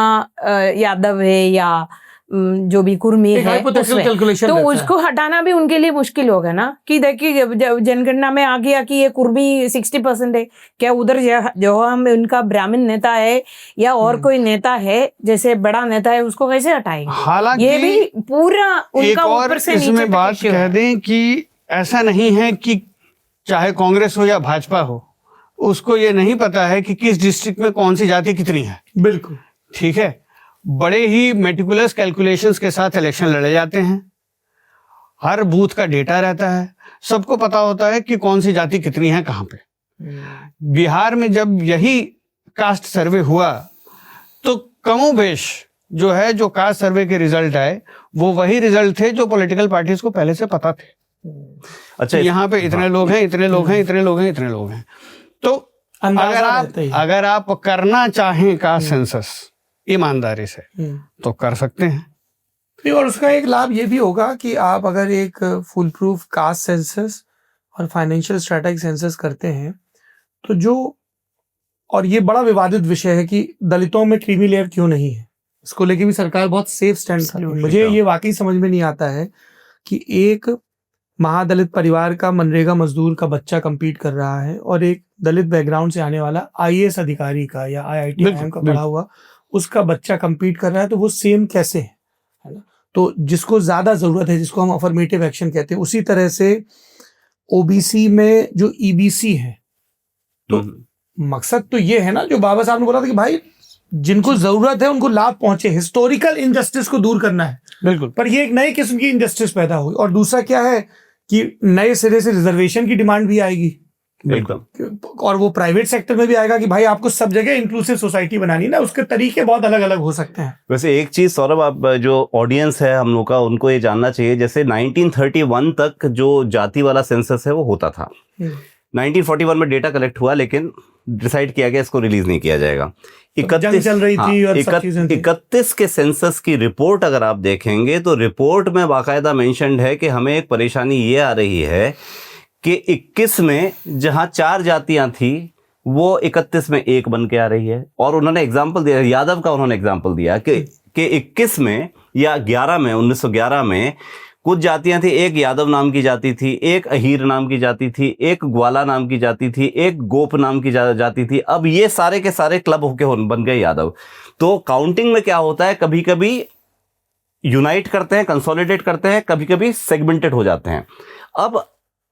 यादव है या जो भी कुर्मी एक है hypothetical उसमें, calculation तो रहता है। उसको हटाना भी उनके लिए मुश्किल होगा ना, कि देखिए जब जनगणना में आ गया कि ये कुर्मी 60% है, क्या उधर जो हम उनका ब्राह्मण नेता है या और कोई नेता है, जैसे बड़ा नेता है, उसको कैसे हटाएंगे? हालांकि ये भी पूरा एक उनका और ऊपर से नीचे इसमें तक बात issue कह है। दें कि ऐसा नहीं है कि चाहे कांग्रेस हो या भाजपा हो, उसको ये नहीं पता है कि किस डिस्ट्रिक्ट में कौन सी जाति कितनी है। बिल्कुल ठीक है, बड़े ही मेटिकुलस कैलकुलेशंस के साथ इलेक्शन लड़े जाते हैं, हर बूथ का डेटा रहता है, सबको पता होता है कि कौन सी जाति कितनी है कहाँ पे। बिहार में जब यही कास्ट सर्वे हुआ तो कमोबेश जो है, जो कास्ट सर्वे के रिजल्ट आए वो वही रिजल्ट थे जो पॉलिटिकल पार्टीज को पहले से पता थे। अच्छा, यहाँ पे इतने लोग हैं, इतने लोग हैं, इतने लोग हैं, इतने लोग हैं। तो अंदाजा रहता ही है। अगर आप करना चाहें कास्ट सेंसस ईमानदारी से तो कर सकते हैं। नहीं, और उसका एक लाभ ये भी होगा कि आप अगर एक फुल प्रूफ कास्ट सेंसस और फाइनेंशियल स्ट्रेटेजिक सेंसस करते हैं तो जो, और ये बड़ा विवादित विषय है कि दलितों में क्रीमी लेयर क्यों नहीं है, इसको लेके भी सरकार बहुत सेफ स्टैंड कर रही है। मुझे ये वाकई समझ में नहीं आता है कि एक महादलित परिवार का मनरेगा मजदूर का बच्चा compete कर रहा है और एक दलित बैकग्राउंड से आने वाला आईएएस अधिकारी का या आईआईटी IIM का पढ़ा हुआ उसका बच्चा compete कर रहा है, तो वो सेम कैसे है ना? तो जिसको ज्यादा जरूरत है, जिसको हम अफर्मेटिव एक्शन कहते हैं, उसी तरह से ओबीसी में जो ईबीसी है, तो मकसद तो ये है ना जो बाबा साहब ने बोला था कि भाई जिनको जरूरत है उनको लाभ पहुंचे, हिस्टोरिकल इनजस्टिस को दूर करना है। बिल्कुल, पर ये एक नई किस्म की इनजस्टिस पैदा हुई। और दूसरा क्या है कि नए सिरे से रिजर्वेशन की डिमांड भी आएगी, एकदम। और वो प्राइवेट सेक्टर में भी आएगा कि भाई आपको सब जगह इंक्लूसिव सोसाइटी बनानी है ना, उसके तरीके बहुत अलग अलग हो सकते हैं। वैसे एक चीज सौरभ, आप जो ऑडियंस है हम लोग का, उनको ये जानना चाहिए, जैसे 1931 तक जो जाति वाला सेंसस है वो होता था। 1941 में डेटा कलेक्ट हुआ, लेकिन डिसाइड किया गया इसको रिलीज नहीं किया जाएगा। जंग चल रही थी और सब चीजें थी। 31 के सेंसस की रिपोर्ट अगर आप देखेंगे तो रिपोर्ट में बाकायदा मेंशन्ड है कि हमें एक परेशानी ये आ रही है कि 21 में जहां 4 जातियां थी वो 31 में 1 बन के आ रही है। और उन्होंने एग्जाम्पल दिया, यादव का उन्होंने एग्जाम्पल दिया कि 21 में या 11 में, 1911 में कुछ जातियां थी, एक यादव नाम की जाति थी, एक अहीर नाम की जाति थी, एक ग्वाला नाम की जाति थी, एक गोप नाम की जाति थी। अब ये सारे के सारे क्लब होके बन गए यादव। तो काउंटिंग में क्या होता है, कभी कभी यूनाइट करते हैं, कंसोलिडेट करते हैं, कभी कभी सेगमेंटेड हो जाते हैं। अब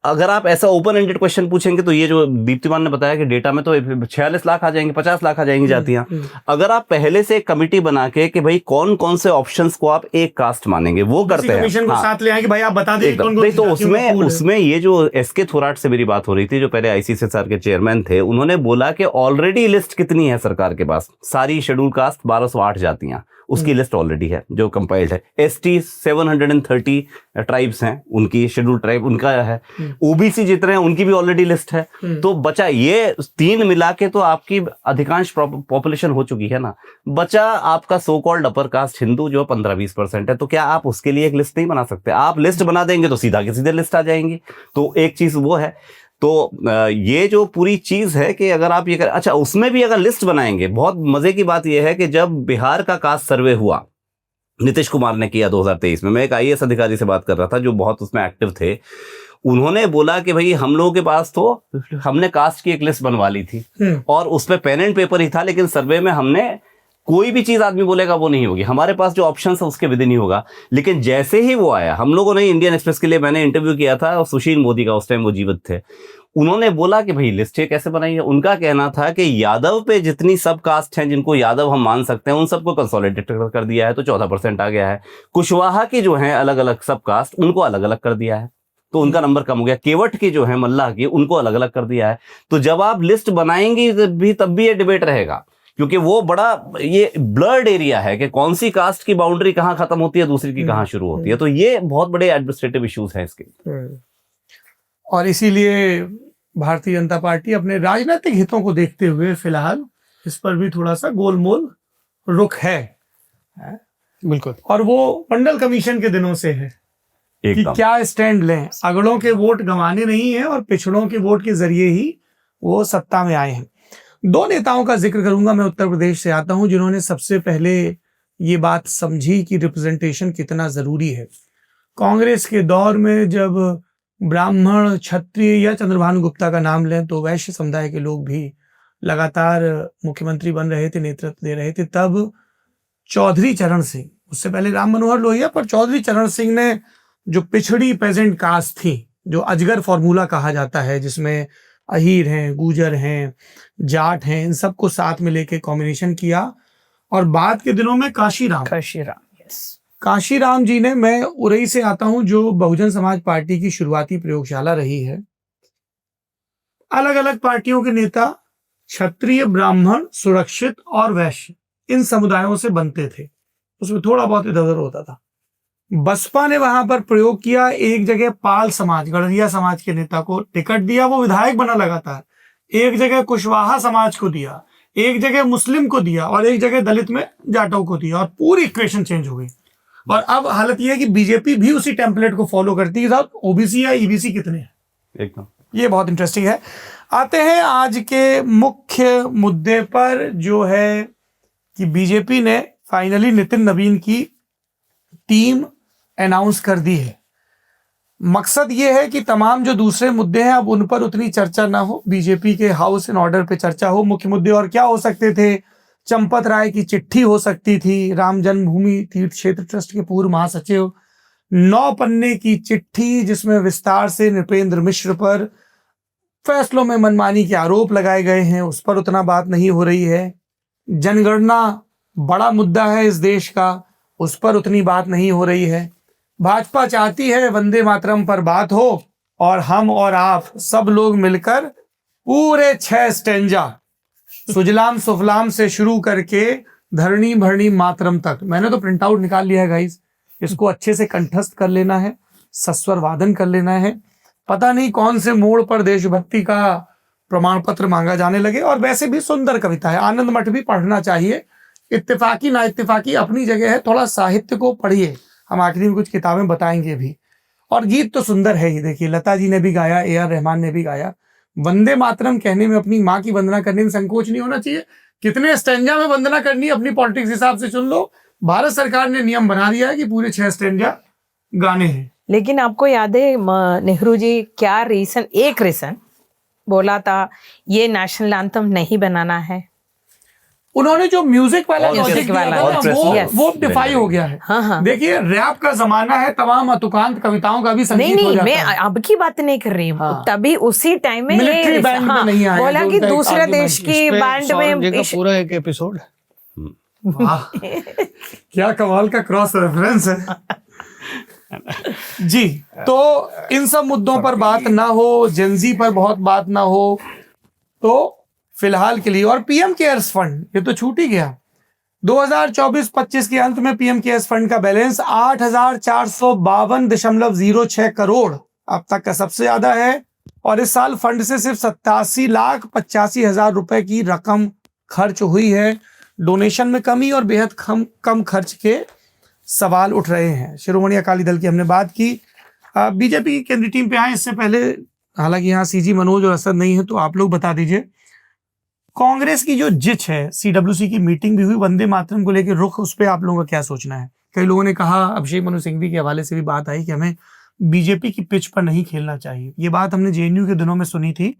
अगर आप ऐसा ओपन एंडेड क्वेश्चन पूछेंगे तो ये जो दीप्तिमान ने बताया कि डेटा में तो 46 लाख आ जाएंगे, 50 लाख आ जाएंगी जातियां। अगर आप पहले से एक कमिटी बना के कि भाई कौन कौन से ऑप्शंस को आप एक कास्ट मानेंगे, वो करते हैं, कमीशन को साथ ले आए कि भाई आप बता दें कौन नहीं, तो कौन सी जातियों का pool है। उसमें ये जो एसके थोराट से मेरी बात हो रही थी, जो पहले आईसीसीआर के चेयरमैन थे, उन्होंने बोला कि ऑलरेडी लिस्ट कितनी है सरकार के पास, सारी शेड्यूल कास्ट 1208 जातियां, उसकी लिस्ट ऑलरेडी है जो कंपाइल्ड है। एसटी 730 ट्राइब्स हैं, उनकी शेड्यूल्ड ट्राइब उनका है। ओबीसी जितने हैं उनकी भी ऑलरेडी लिस्ट है। तो बचा ये 3 मिला के तो आपकी अधिकांश पॉपुलेशन हो चुकी है ना। बचा आपका so called upper caste Hindu जो 15-20% है। तो क्या आप उसके लिए एक लिस्ट नहीं बना सकते? आप लिस्ट बना देंगे तो सीधा के सीधे लिस्ट आ जाएंगी। तो एक चीज वो है। तो ये जो पूरी चीज है कि अगर आप ये अच्छा उसमें भी अगर लिस्ट बनाएंगे, बहुत मजे की बात यह है कि जब बिहार का कास्ट सर्वे हुआ, नीतीश कुमार ने किया 2023 में, मैं एक आईएएस अधिकारी से बात कर रहा था जो बहुत उसमें एक्टिव थे। उन्होंने बोला कि भाई हम लोगों के पास तो हमने कास्ट की एक लिस्ट बनवा ली थी और उसमें पेन एंड पेपर ही था, लेकिन सर्वे में हमने कोई भी चीज आदमी बोलेगा वो नहीं होगी, हमारे पास जो ऑप्शन है उसके विद नहीं होगा। लेकिन जैसे ही वो आया, हम लोगों ने इंडियन एक्सप्रेस के लिए मैंने इंटरव्यू किया था और सुशील मोदी का, उस टाइम वो जीवित थे, उन्होंने बोला कि भाई लिस्ट कैसे बनाई है। उनका कहना था कि यादव पे जितनी सब कास्ट हैं जिनको यादव हम मान सकते हैं उन सबको कंसोलिडेट कर दिया है, तो 14% आ गया है। कुशवाहा की जो है अलग अलग सब कास्ट उनको अलग अलग कर दिया है, तो उनका नंबर कम हो गया। केवट की जो है मल्लाह की उनको अलग अलग कर दिया है। तो जब आप लिस्ट बनाएंगे तब भी ये डिबेट रहेगा, क्योंकि वो बड़ा ये ब्लर्ड एरिया है कि कौन सी कास्ट की बाउंड्री कहाँ खत्म होती है, दूसरी की कहाँ शुरू होती है। तो ये बहुत बड़े एडमिनिस्ट्रेटिव इश्यूज हैं इसके। और इसीलिए भारतीय जनता पार्टी अपने राजनीतिक हितों को देखते हुए फिलहाल इस पर भी थोड़ा सा गोलमोल रुख है। बिल्कुल। और वो मंडल कमीशन के दिनों से है कि क्या स्टैंड लें। अगड़ों के वोट गंवाने नहीं है और पिछड़ों के वोट के जरिए ही वो सत्ता में आए हैं। 2 नेताओं का जिक्र करूंगा। मैं उत्तर प्रदेश से आता हूं जिन्होंने सबसे पहले ये बात समझी कि रिप्रेजेंटेशन कितना जरूरी है। कांग्रेस के दौर में जब ब्राह्मण, क्षत्रिय या चंद्रभानु गुप्ता का नाम लें तो वैश्य समुदाय के लोग भी लगातार मुख्यमंत्री बन रहे थे, नेतृत्व दे रहे थे, तब चौधरी चरण सिंह, उससे पहले राम मनोहर लोहिया, पर चौधरी चरण सिंह ने जो पिछड़ी पेजेंट कास्ट थी, जो अजगर फॉर्मूला कहा जाता है, जिसमें अहीर हैं, गुजर हैं, जाट हैं, इन सबको साथ में लेके कॉम्बिनेशन किया। और बाद के दिनों में काशीराम जी ने, मैं उरई से आता हूं जो बहुजन समाज पार्टी की शुरुआती प्रयोगशाला रही है। अलग अलग पार्टियों के नेता क्षत्रिय, ब्राह्मण, सुरक्षित और वैश्य इन समुदायों से बनते थे, उसमें थोड़ा बहुत इधर उधर होता था। बसपा ने वहां पर प्रयोग किया, एक जगह पाल समाज, गड़रिया समाज के नेता को टिकट दिया, वो विधायक बना लगातार। एक जगह कुशवाहा समाज को दिया, एक जगह मुस्लिम को दिया और एक जगह दलित में जाटों को दिया, और पूरी इक्वेशन चेंज हो गई। और अब हालत यह है कि बीजेपी भी उसी टेम्पलेट को फॉलो करती है। साहब ओबीसी या ईबीसी कितने हैं, एकदम ये बहुत इंटरेस्टिंग है। आते हैं आज के मुख्य मुद्दे पर, जो है कि बीजेपी ने फाइनली नितिन नवीन की टीम अनाउंस कर दी है। मकसद ये है कि तमाम जो दूसरे मुद्दे हैं अब उन पर उतनी चर्चा ना हो, बीजेपी के हाउस इन ऑर्डर पे चर्चा हो। मुख्य मुद्दे और क्या हो सकते थे? चंपत राय की चिट्ठी हो सकती थी, राम जन्मभूमि तीर्थ क्षेत्र ट्रस्ट के पूर्व महासचिव, 9 पन्ने की चिट्ठी जिसमें विस्तार से नृपेंद्र मिश्र पर फैसलों में मनमानी के आरोप लगाए गए हैं, उस पर उतना बात नहीं हो रही है। जनगणना बड़ा मुद्दा है इस देश का, उस पर उतनी बात नहीं हो रही है। भाजपा चाहती है वंदे मातरम पर बात हो और हम और आप सब लोग मिलकर पूरे 6 स्टेंजा सुजलाम सुफलाम से शुरू करके धरणी भरणी मातरम तक, मैंने तो प्रिंट आउट निकाल लिया है गाइस, इसको अच्छे से कंठस्थ कर लेना है, सस्वर वादन कर लेना है। पता नहीं कौन से मोड़ पर देशभक्ति का प्रमाण पत्र मांगा जाने लगे। और वैसे भी सुंदर कविता है, आनंद मठ भी पढ़ना चाहिए। इत्तेफाकी ना इत्तेफाकी अपनी जगह है, थोड़ा साहित्य को पढ़िए, हम आखिरी में कुछ किताबें बताएंगे भी। और गीत तो सुंदर है ही, देखिए लता जी ने भी गाया, AR रहमान ने भी गाया। वंदे मातरम कहने में, अपनी माँ की वंदना करने में संकोच नहीं होना चाहिए। कितने स्टेंजा में वंदना करनी, अपनी पॉलिटिक्स हिसाब से चुन लो। भारत सरकार ने नियम बना दिया है कि पूरे 6 स्टेंजा गाने हैं। लेकिन आपको याद है नेहरू जी क्या एक रीजन बोला था, ये नेशनल एंथम नहीं बनाना है? उन्होंने जो म्यूजिक वाला म्यूजिक वाला वो डिफाई हो गया है। हाँ। देखिए रैप का जमाना है, तमाम अतुकांत कविताओं का भी संगीत नहीं हो जाता मैं है। अब की बात नहीं कर रही हूँ। हाँ। तभी उसी टाइम में मिलिट्री बैंड में नहीं आया, बोला कि दूसरे देश की बैंड में पूरा एक एपिसोड। क्या कमाल का क्रॉस रेफरेंस है जी। तो इन सब मुद्दों पर बात ना हो, जेनजी पर बहुत बात ना हो, तो फिलहाल के लिए। और PM केयर्स फंड ये तो छूट ही गया। 2024-25 के अंत में पीएम केयर्स फंड का बैलेंस 8,452.06 करोड़ अब तक का सबसे ज्यादा है, और इस साल फंड से सिर्फ 87,85,000 रुपए की रकम खर्च हुई है। डोनेशन में कमी और बेहद कम खर्च के सवाल उठ रहे हैं। शिरोमणि अकाली दल की हमने बात की। बीजेपी की केंद्रीय टीम पे आए इससे पहले, हालांकि यहाँ सीजी मनोज और असद नहीं है, तो आप लोग बता दीजिए, कांग्रेस की जो जिच है, सीडब्ल्यूसी की मीटिंग भी हुई, वंदे मातरम को लेकर रुख, उस पर आप लोगों का क्या सोचना है? कई लोगों ने कहा, अभिषेक मनु सिंघवी के हवाले से भी बात आई कि हमें बीजेपी की पिच पर नहीं खेलना चाहिए। ये बात हमने जेएनयू के दिनों में सुनी थी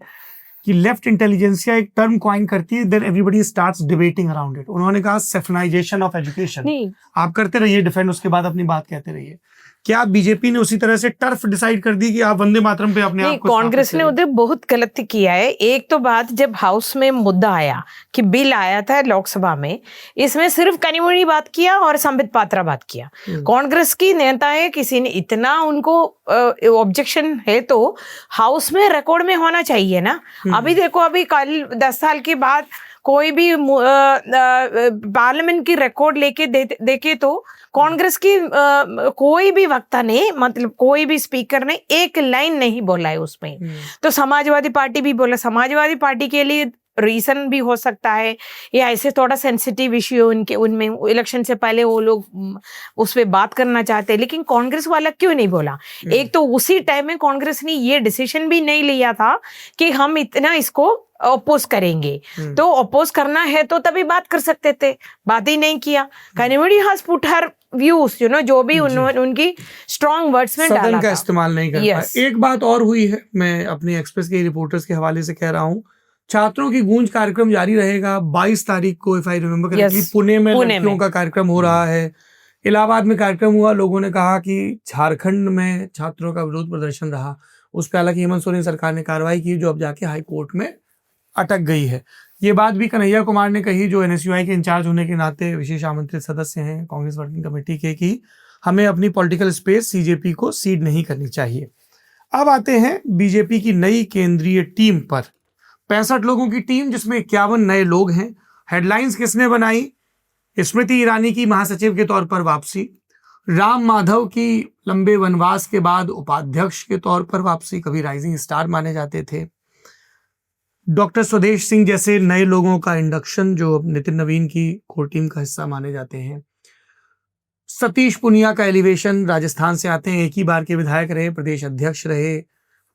कि लेफ्ट इंटेलिजेंसिया एक टर्म कॉइन करती है, then everybody starts debating around it. उन्होंने कहा सेफनाइजेशन ऑफ एजुकेशन। आप करते रहिए डिफेंड, उसके बाद अपनी बात कहते रहिए। क्या बीजेपी ने उसी तरह से टर्फ डिसाइड कर दी कि आप वंदे मातरम पे अपने आप को? कांग्रेस ने उधर बहुत गलती किया है। एक तो बात, जब हाउस में मुद्दा आया कि बिल आया था लोकसभा में, इसमें सिर्फ कनिमोझी बात किया और संबित पात्रा बात किया। कांग्रेस की नेता है, किसी ने इतना उनको ऑब्जेक्शन है तो हाउस में रिकॉर्ड में होना चाहिए ना। अभी देखो, अभी कल 10 साल के बाद कोई भी पार्लियामेंट की रिकॉर्ड लेके देखे तो कांग्रेस की कोई भी वक्ता ने, मतलब कोई भी स्पीकर ने एक लाइन नहीं बोला है उसमें। तो समाजवादी पार्टी भी बोला, समाजवादी पार्टी के लिए रीजन भी हो सकता है या ऐसे थोड़ा सेंसिटिव इश्यू उनके, उनमें इलेक्शन से पहले वो लोग उस पर बात करना चाहते हैं, लेकिन कांग्रेस वाला क्यों नहीं बोला? एक तो उसी टाइम में कांग्रेस ने ये डिसीजन भी नहीं लिया था कि हम इतना इसको अपोज करेंगे, तो अपोज करना है तो तभी बात कर सकते थे, बात ही नहीं किया। Kanimozhi has put her views, जो भी उनकी स्ट्रॉन्ग वर्ड्स में डाला सदन का इस्तेमाल नहीं कर पाए। एक बात और हुई है, मैं अपनी एक्सप्रेस के रिपोर्टर्स के हवाले से कह रहा हूँ, छात्रों की गूंज कार्यक्रम जारी रहेगा। 22 तारीख को, if I remember correctly, Pune में लड़कियों का कार्यक्रम हो रहा है। इलाहाबाद में कार्यक्रम हुआ, लोगों ने कहा कि झारखंड में छात्रों का विरोध प्रदर्शन रहा, उस पर हालांकि हेमंत सोरेन सरकार ने कार्रवाई की, जो अब जाके हाई कोर्ट में अटक गई है। ये बात भी कन्हैया कुमार ने कही, जो एनएसयूआई के इंचार्ज होने के नाते विशेष आमंत्रित सदस्य हैं कांग्रेस वर्किंग कमेटी के, कि हमें अपनी पॉलिटिकल स्पेस सीजेपी को सीड नहीं करनी चाहिए। अब आते हैं बीजेपी की नई केंद्रीय टीम पर। 65 लोगों की टीम, जिसमें 51 नए लोग हैं। हेडलाइंस किसने बनाई? स्मृति ईरानी की महासचिव के तौर पर वापसी, राम माधव की लंबे वनवास के बाद उपाध्यक्ष के तौर पर वापसी, कभी राइजिंग स्टार माने जाते थे। डॉक्टर स्वदेश सिंह जैसे नए लोगों का इंडक्शन, जो अब नितिन नवीन की कोर टीम का हिस्सा माने जाते हैं। सतीश पुनिया का एलिवेशन, राजस्थान से आते हैं, एक ही बार के विधायक रहे, प्रदेश अध्यक्ष रहे,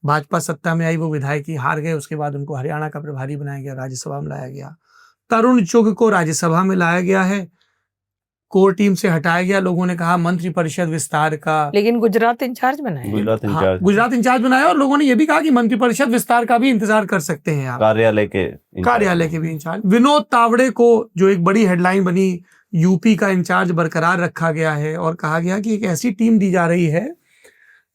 भाजपा सत्ता में आई, वो विधायक ही हार गए, उसके बाद उनको हरियाणा का प्रभारी बनाया गया, राज्यसभा में लाया गया। तरुण चुग को राज्यसभा में लाया गया है, कोर टीम से हटाया गया। लोगों ने कहा मंत्रिपरिषद विस्तार का, लेकिन गुजरात इंचार्ज बनाया, गुजरात इंचार्ज बनाया, और लोगों ने यह भी कहा कि मंत्रिपरिषद विस्तार का भी इंतजार कर सकते हैं आप, कार्यालय के भी इंचार्ज। विनोद तावड़े को, जो एक बड़ी हेडलाइन बनी, यूपी का इंचार्ज बरकरार रखा गया है, और कहा गया कि एक ऐसी टीम दी जा रही है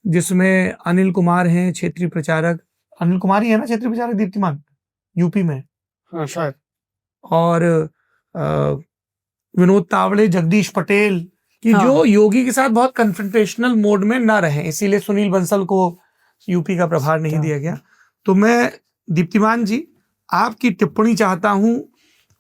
जिसमें अनिल कुमार हैं, क्षेत्रीय प्रचारक, अनिल कुमार ही है ना क्षेत्रीय प्रचारक दीप्तिमान यूपी में, शायद, और विनोद तावड़े, जगदीश पटेल की, जो योगी के साथ बहुत कन्फ्रंटेशनल मोड में ना रहे, इसीलिए सुनील बंसल को यूपी का प्रभार नहीं दिया गया। तो मैं दीप्तिमान जी आपकी टिप्पणी चाहता हूं,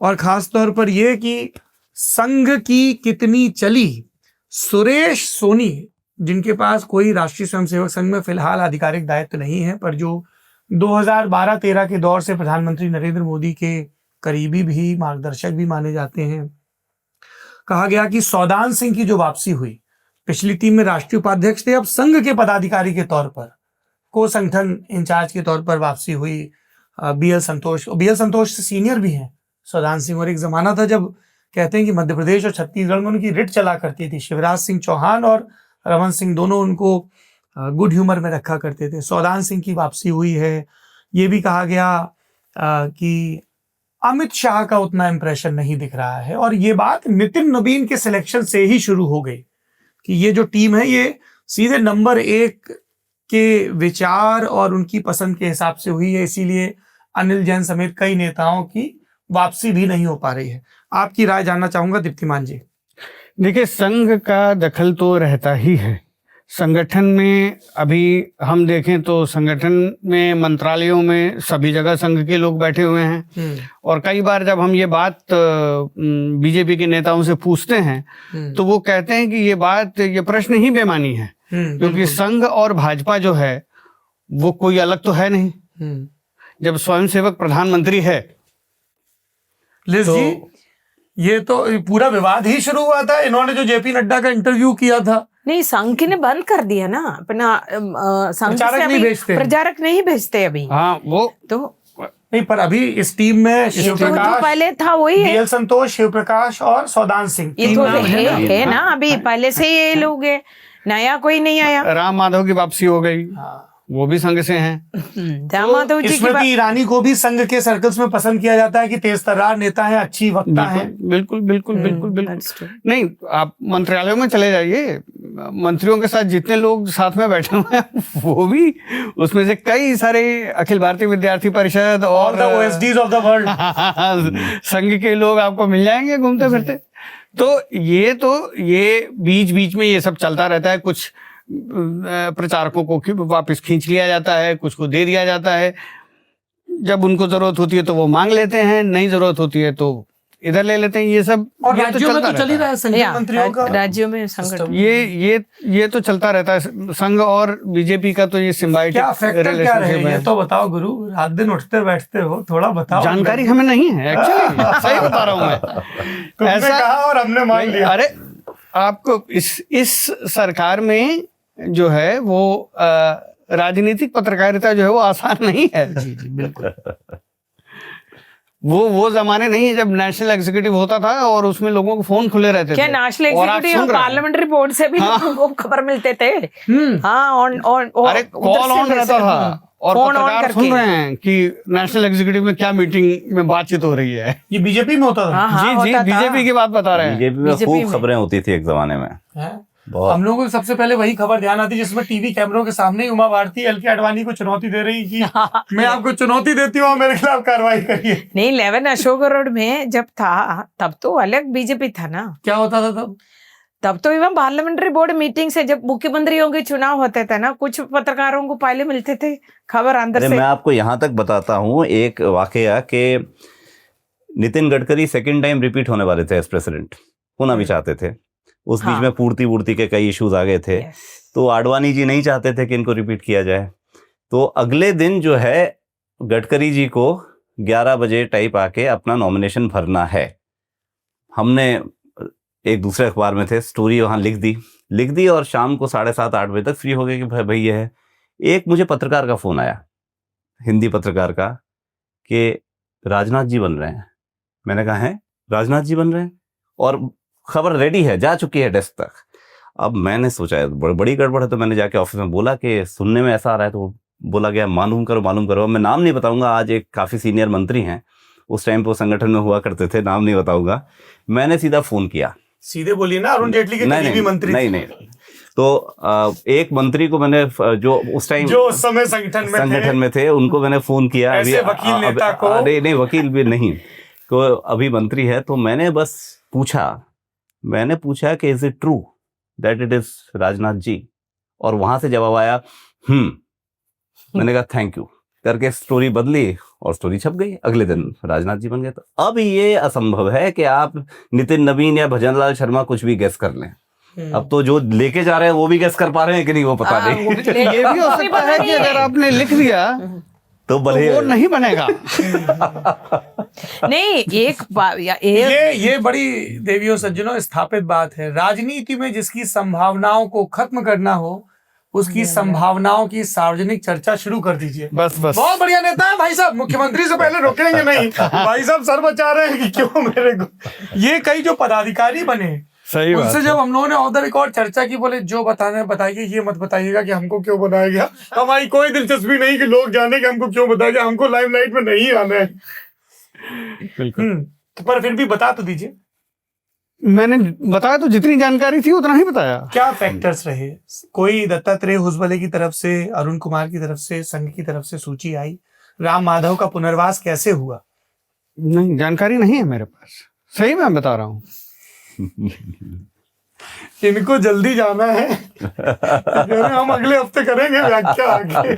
और खास तौर पर यह कि संघ की कितनी चली। सुरेश सोनी, जिनके पास कोई राष्ट्रीय स्वयंसेवक संघ में फिलहाल आधिकारिक दायित्व नहीं है, पर जो 2012-13 के दौर से प्रधानमंत्री नरेंद्र मोदी के करीबी भी, मार्गदर्शक भी माने जाते हैं। कहा गया कि सौदान सिंह की जो वापसी हुई, पिछली टीम में राष्ट्रीय उपाध्यक्ष थे, अब संघ के पदाधिकारी के तौर पर, को संगठन इंचार्ज के तौर पर वापसी हुई। बीएल संतोष से सीनियर भी हैं सौदान सिंह, और एक जमाना था जब कहते हैं कि मध्य प्रदेश और छत्तीसगढ़ में उनकी रिट चला करती थी। शिवराज सिंह चौहान और रमन सिंह दोनों उनको गुड ह्यूमर में रखा करते थे। सौदान सिंह की वापसी हुई है। ये भी कहा गया कि अमित शाह का उतना इंप्रेशन नहीं दिख रहा है, और ये बात नितिन नवीन के सिलेक्शन से ही शुरू हो गई कि ये जो टीम है ये सीधे नंबर 1 के विचार और उनकी पसंद के हिसाब से हुई है, इसीलिए अनिल जैन समेत कई नेताओं की वापसी भी नहीं हो पा रही है। आपकी राय जानना चाहूंगा दीप्तिमान जी। देखिए, संघ का दखल तो रहता ही है। संगठन में अभी हम देखें तो संगठन में मंत्रालयों में सभी जगह संघ के लोग बैठे हुए हैं। और कई बार जब हम ये बात बीजेपी के नेताओं से पूछते हैं तो वो कहते हैं कि ये प्रश्न ही बेमानी है, क्योंकि संघ और भाजपा जो है वो कोई अलग तो है नहीं। जब स्वयंसेवक प्रधानमंत्री है लिज तो जी, ये तो पूरा विवाद ही शुरू हुआ था। इन्होंने जो जेपी नड्डा का इंटरव्यू किया था, नहीं, संघ ने बंद कर दिया ना अपना, संघ से प्रचारक नहीं अभी भेजते। प्रचारक नहीं भेजते अभी। हाँ वो तो नहीं, पर अभी इस टीम में शिव जो प्रकाश, पहले था वही है, डीएल संतोष, शिव प्रकाश और सौदान सिंह ये तीन तो नाम है ना। है ना, अभी पहले से ये लोग है, नया कोई नहीं आया। राम माधव की वापसी हो गई, वो भी संघ से हैं। राम माधव जी की बात, स्मृति ईरानी को भी संघ के सर्कल्स में पसंद किया जाता है कि तेज तर्रार नेता है, अच्छी वक्ता है। बिल्कुल बिल्कुल बिल्कुल बिल्कुल that's true. नहीं, आप मंत्रालयों में चले जाइए, मंत्रियों के साथ जितने लोग साथ में बैठे हुए हैं वो भी, उसमें से कई सारे अखिल भारतीय विद्यार्थी परिषद और द ओएसडीज ऑफ द वर्ल्ड संघ के लोग आपको मिल जाएंगे घूमते फिरते। तो ये बीच बीच में ये सब चलता रहता है। कुछ प्रचारकों को वापस खींच लिया जाता है, कुछ को दे दिया जाता है। जब उनको जरूरत होती है तो वो मांग लेते हैं, नहीं जरूरत होती है तो इधर ले लेते हैं। ये सब और ये राज्यों में तो चल ही रहा है संघ या, मंत्रियों का राज्यों में संगठन, ये तो चलता रहता है। संघ और बीजेपी का तो ये सिम्बायोटिक क्या फैक्टर क्या रहे, रिलेशनशिप ये है। तो बताओ गुरु, रात दिन उठते बैठते हो, थोड़ा बताओ। जानकारी हमें नहीं है एक्चुअली, सही बता रहा हूँ मैं। तुमने कहा और हमने मान लिया। अरे आपको इस सरकार में जो है वो राजनीतिक पत्रकारिता जो है वो आसान नहीं है। जी जी बिल्कुल। वो जमाने नहीं है जब नेशनल एग्जीक्यूटिव होता था और उसमें लोगों को फोन खुले रहते क्या थे। नेशनल और आप एग्जीक्यूटिव सुन रहे हैं। पार्लियामेंट्री बोर्ड से भी लोगों को खबर मिलते थे। हाँ, ऑन अरे कॉल ऑन रहता था और फोन ऑन पत्रकार सुन रहे हैं कि नेशनल एग्जीक्यूटिव में क्या मीटिंग में बातचीत हो रही है। ये बीजेपी में होता था। हाँ, जी होता था। बीजेपी की बात बता रहे हैं। बीजेपी में बीजेपी खूब में। खबरें होती थी एक जमाने में, हैं? बहुत। हम लोगों को सबसे पहले वही खबर ध्यान आती जिसमें टीवी कैमरों के सामने ही उमा भारती एल के आडवाणी को चुनौती दे रही कि मैं आपको चुनौती देती हूँ, मेरे खिलाफ कार्रवाई करिए। नहीं, 11 अशोक रोड में जब था तब तो अलग बीजेपी था ना। क्या होता था तब तो इवन पार्लियामेंट्री बोर्ड मीटिंग से जब मुख्यमंत्रियों के चुनाव होते थे ना, कुछ पत्रकारों को पहले मिलते थे खबर अंदर अरे से। मैं आपको यहाँ तक बताता हूँ एक वाकया कि Nitin Gadkari second time repeat होने वाले थे एज प्रेसिडेंट, होना भी चाहते थे। उस बीच हाँ। में पूर्ति के कई इश्यूज आ गए थे। Yes. तो आडवाणी जी नहीं चाहते थे कि इनको रिपीट किया जाए। तो अगले दिन जो है गडकरी जी को 11 बजे टाइप आके अपना नॉमिनेशन भरना है। हमने एक दूसरे अखबार में थे, स्टोरी वहाँ लिख दी और शाम को 7:30-8 बजे तक फ्री हो गए कि भाई ये है। एक मुझे पत्रकार का फोन आया, हिंदी पत्रकार का, कि राजनाथ जी बन रहे हैं। मैंने कहा है राजनाथ जी बन रहे हैं और खबर रेडी है, जा चुकी है डेस्क तक। अब मैंने सोचा बड़ी गड़बड़ है, तो मैंने जाके ऑफिस में बोला कि सुनने में ऐसा आ रहा है। तो बोला गया मालूम करो। मैं नाम नहीं बताऊंगा, आज एक काफी सीनियर मंत्री हैं, उस टाइम पे वो संगठन में हुआ करते थे, नाम नहीं बताऊंगा। मैंने सीधा फोन किया, सीधे बोलिए ना, अरुण जेटली के करीबी मंत्री। नहीं। तो एक मंत्री को मैंने, जो उस टाइम जो उस समय संगठन में थे, उनको मैंने फोन किया। ऐसे वकील नेता को, अरे नहीं, वकील भी नहीं, तो अभी मंत्री है। तो मैंने बस पूछा कि is it true that it is Rajnath ji? और वहां से जवाब आया मैंने कहा थैंक यू करके स्टोरी बदली और स्टोरी छप गई। अगले दिन राजनाथ जी बन गए। तो अब ये असंभव है कि आप नितिन नवीन या भजनलाल शर्मा कुछ भी गेस कर लें। अब तो जो लेके जा रहे हैं वो भी गेस कर पा रहे हैं कि नहीं, वो पता नहीं। ये भी हो सकता है कि अगर आपने लिख दिया तो भले वो नहीं बनेगा। नहीं, ये बड़ी देवियों सज्जनों स्थापित बात है। राजनीति में जिसकी संभावनाओं को खत्म करना हो, उसकी संभावनाओं की सार्वजनिक चर्चा शुरू कर दीजिए। बस बहुत बढ़िया नेता है भाई साहब, मुख्यमंत्री से पहले रोकेंगे नहीं। भाई साहब सर बचा रहे हैं कि क्यों मेरे को। ये कई जो पदाधिकारी बने, सही बात उनसे जब हम लोगों ने ऑफ द रिकॉर्ड चर्चा की, बोले जो बताना है बताइए, ये मत बताइएगा कि हमको क्यों बताया गया। हमारी कोई दिलचस्पी नहीं कि लोग जाने कि हमको क्यों बताया गया, हमको लाइमलाइट में नहीं आना है। बिल्कुल। तो पर फिर भी बता तो दीजिए। मैंने बताया तो जितनी जानकारी थी उतना ही बताया। क्या फैक्टर्स रहे? कोई दत्तात्रेय हुसबले की तरफ से, अरुण कुमार की तरफ से, संघ की तरफ से सूची आई? राम माधव का पुनर्वास कैसे हुआ? नहीं, जानकारी नहीं है मेरे पास, सही मैं बता रहा हूँ। इनको जल्दी जाना है। हम अगले हफ्ते करेंगे व्याख्या आगे।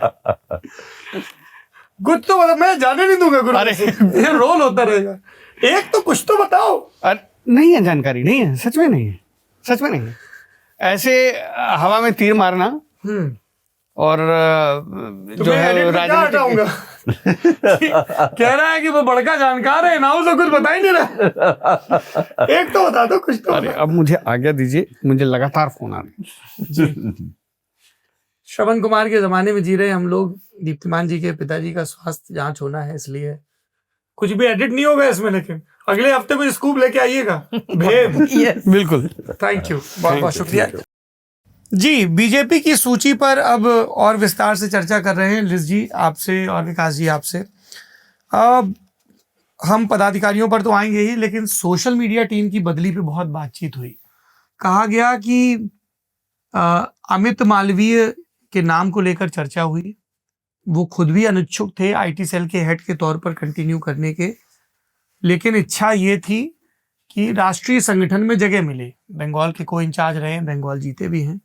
कुछ तो बता, मैं जाने नहीं दूंगा गुरु। अरे ये रोल होता रहेगा। एक तो कुछ तो बताओ। अरे नहीं है, जानकारी नहीं है, सच में नहीं है, सच में नहीं है। ऐसे हवा में तीर मारना और जो है राजनीतिक कह रहा है कि वो बड़का जानकार है ना, उसे कुछ बता ही नहीं रहा। एक तो बता दो, कुछ तो। अरे अब मुझे आज्ञा दीजिए, मुझे लगातार फोन आ रहे हैं। श्रवण कुमार के जमाने में जी रहे हम लोग। दीप्तिमान जी के पिताजी का स्वास्थ्य जांच होना है, इसलिए कुछ भी एडिट नहीं होगा इसमें, लेकिन अगले हफ्ते कोई स्कूप लेके आइएगा, भेद। बिल्कुल। थैंक यू, बहुत बहुत शुक्रिया जी। बीजेपी की सूची पर अब और विस्तार से चर्चा कर रहे हैं लिज जी आपसे और विकास जी आपसे। अब हम पदाधिकारियों पर तो आएंगे ही, लेकिन सोशल मीडिया टीम की बदली पे बहुत बातचीत हुई। कहा गया कि अमित मालवीय के नाम को लेकर चर्चा हुई। वो खुद भी अनिच्छुक थे आईटी सेल के हेड के तौर पर कंटिन्यू करने के, लेकिन इच्छा ये थी कि राष्ट्रीय संगठन में जगह मिले। बंगाल के को इंचार्ज रहे, बंगाल जीते भी हैं,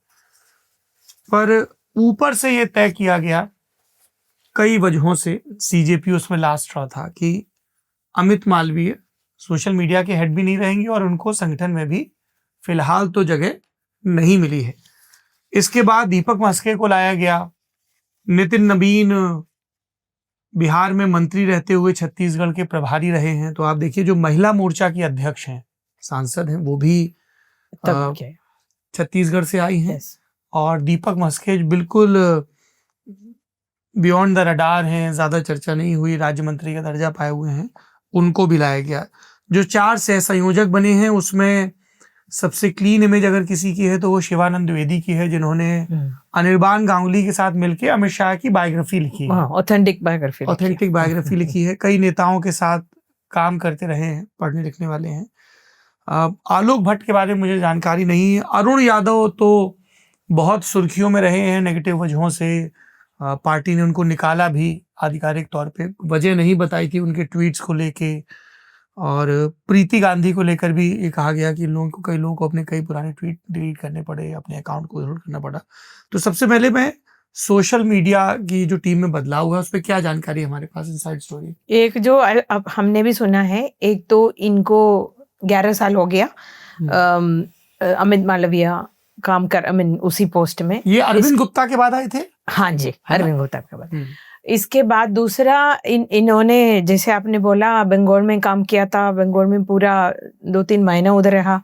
पर ऊपर से ये तय किया गया कई वजहों से, सीजेपी उसमें लास्ट रहा था, कि अमित मालवीय सोशल मीडिया के हेड भी नहीं रहेंगे और उनको संगठन में भी फिलहाल तो जगह नहीं मिली है। इसके बाद दीपक मस्के को लाया गया। नितिन नबीन बिहार में मंत्री रहते हुए छत्तीसगढ़ के प्रभारी रहे हैं, तो आप देखिए जो महिला मोर्चा की अध्यक्ष हैं, सांसद हैं, वो भी छत्तीसगढ़ से आई हैं। और दीपक मस्के बिल्कुल बियॉन्ड द रडार हैं, ज्यादा चर्चा नहीं हुई, राज्य मंत्री का दर्जा पाए हुए हैं, उनको भी लाया गया। जो 4 सह संयोजक बने हैं उसमें सबसे क्लीन इमेज अगर किसी की है तो वो शिवानंद द्विवेदी की है, जिन्होंने अनिर्बान गांगुली के साथ मिलकर अमित शाह की बायोग्राफी लिखी है। ऑथेंटिक बायोग्राफी लिखी है। कई नेताओं के साथ काम करते रहे हैं, पढ़ने लिखने वाले हैं। आलोक भट्ट के बारे में मुझे जानकारी नहीं है। अरुण यादव तो बहुत सुर्खियों में रहे हैं नेगेटिव वजहों से। पार्टी ने उनको निकाला भी आधिकारिक तौर पे, वजह नहीं बताई थी उनके ट्वीट्स को लेके। और प्रीति गांधी को लेकर भी ये कहा गया कि कई लोगों को अपने कई पुराने ट्वीट डिलीट करने पड़े, अपने अकाउंट को डिलीट करना पड़ा। तो सबसे पहले मैं सोशल मीडिया की जो टीम में बदलाव हुआ उस पर क्या जानकारी हमारे पास, इनसाइड स्टोरी। एक जो अब हमने भी सुना है, एक तो इनको 11 साल हो गया अमित मालवीय काम कर, उसी पोस्ट में। ये अरविंद गुप्ता के बाद आए थे। हाँ जी, अरविंद गुप्ता के बाद। इसके बाद दूसरा इन्होंने, जैसे आपने बोला, बंगाल में काम किया था। बंगाल में पूरा 2-3 महीना उधर रहा।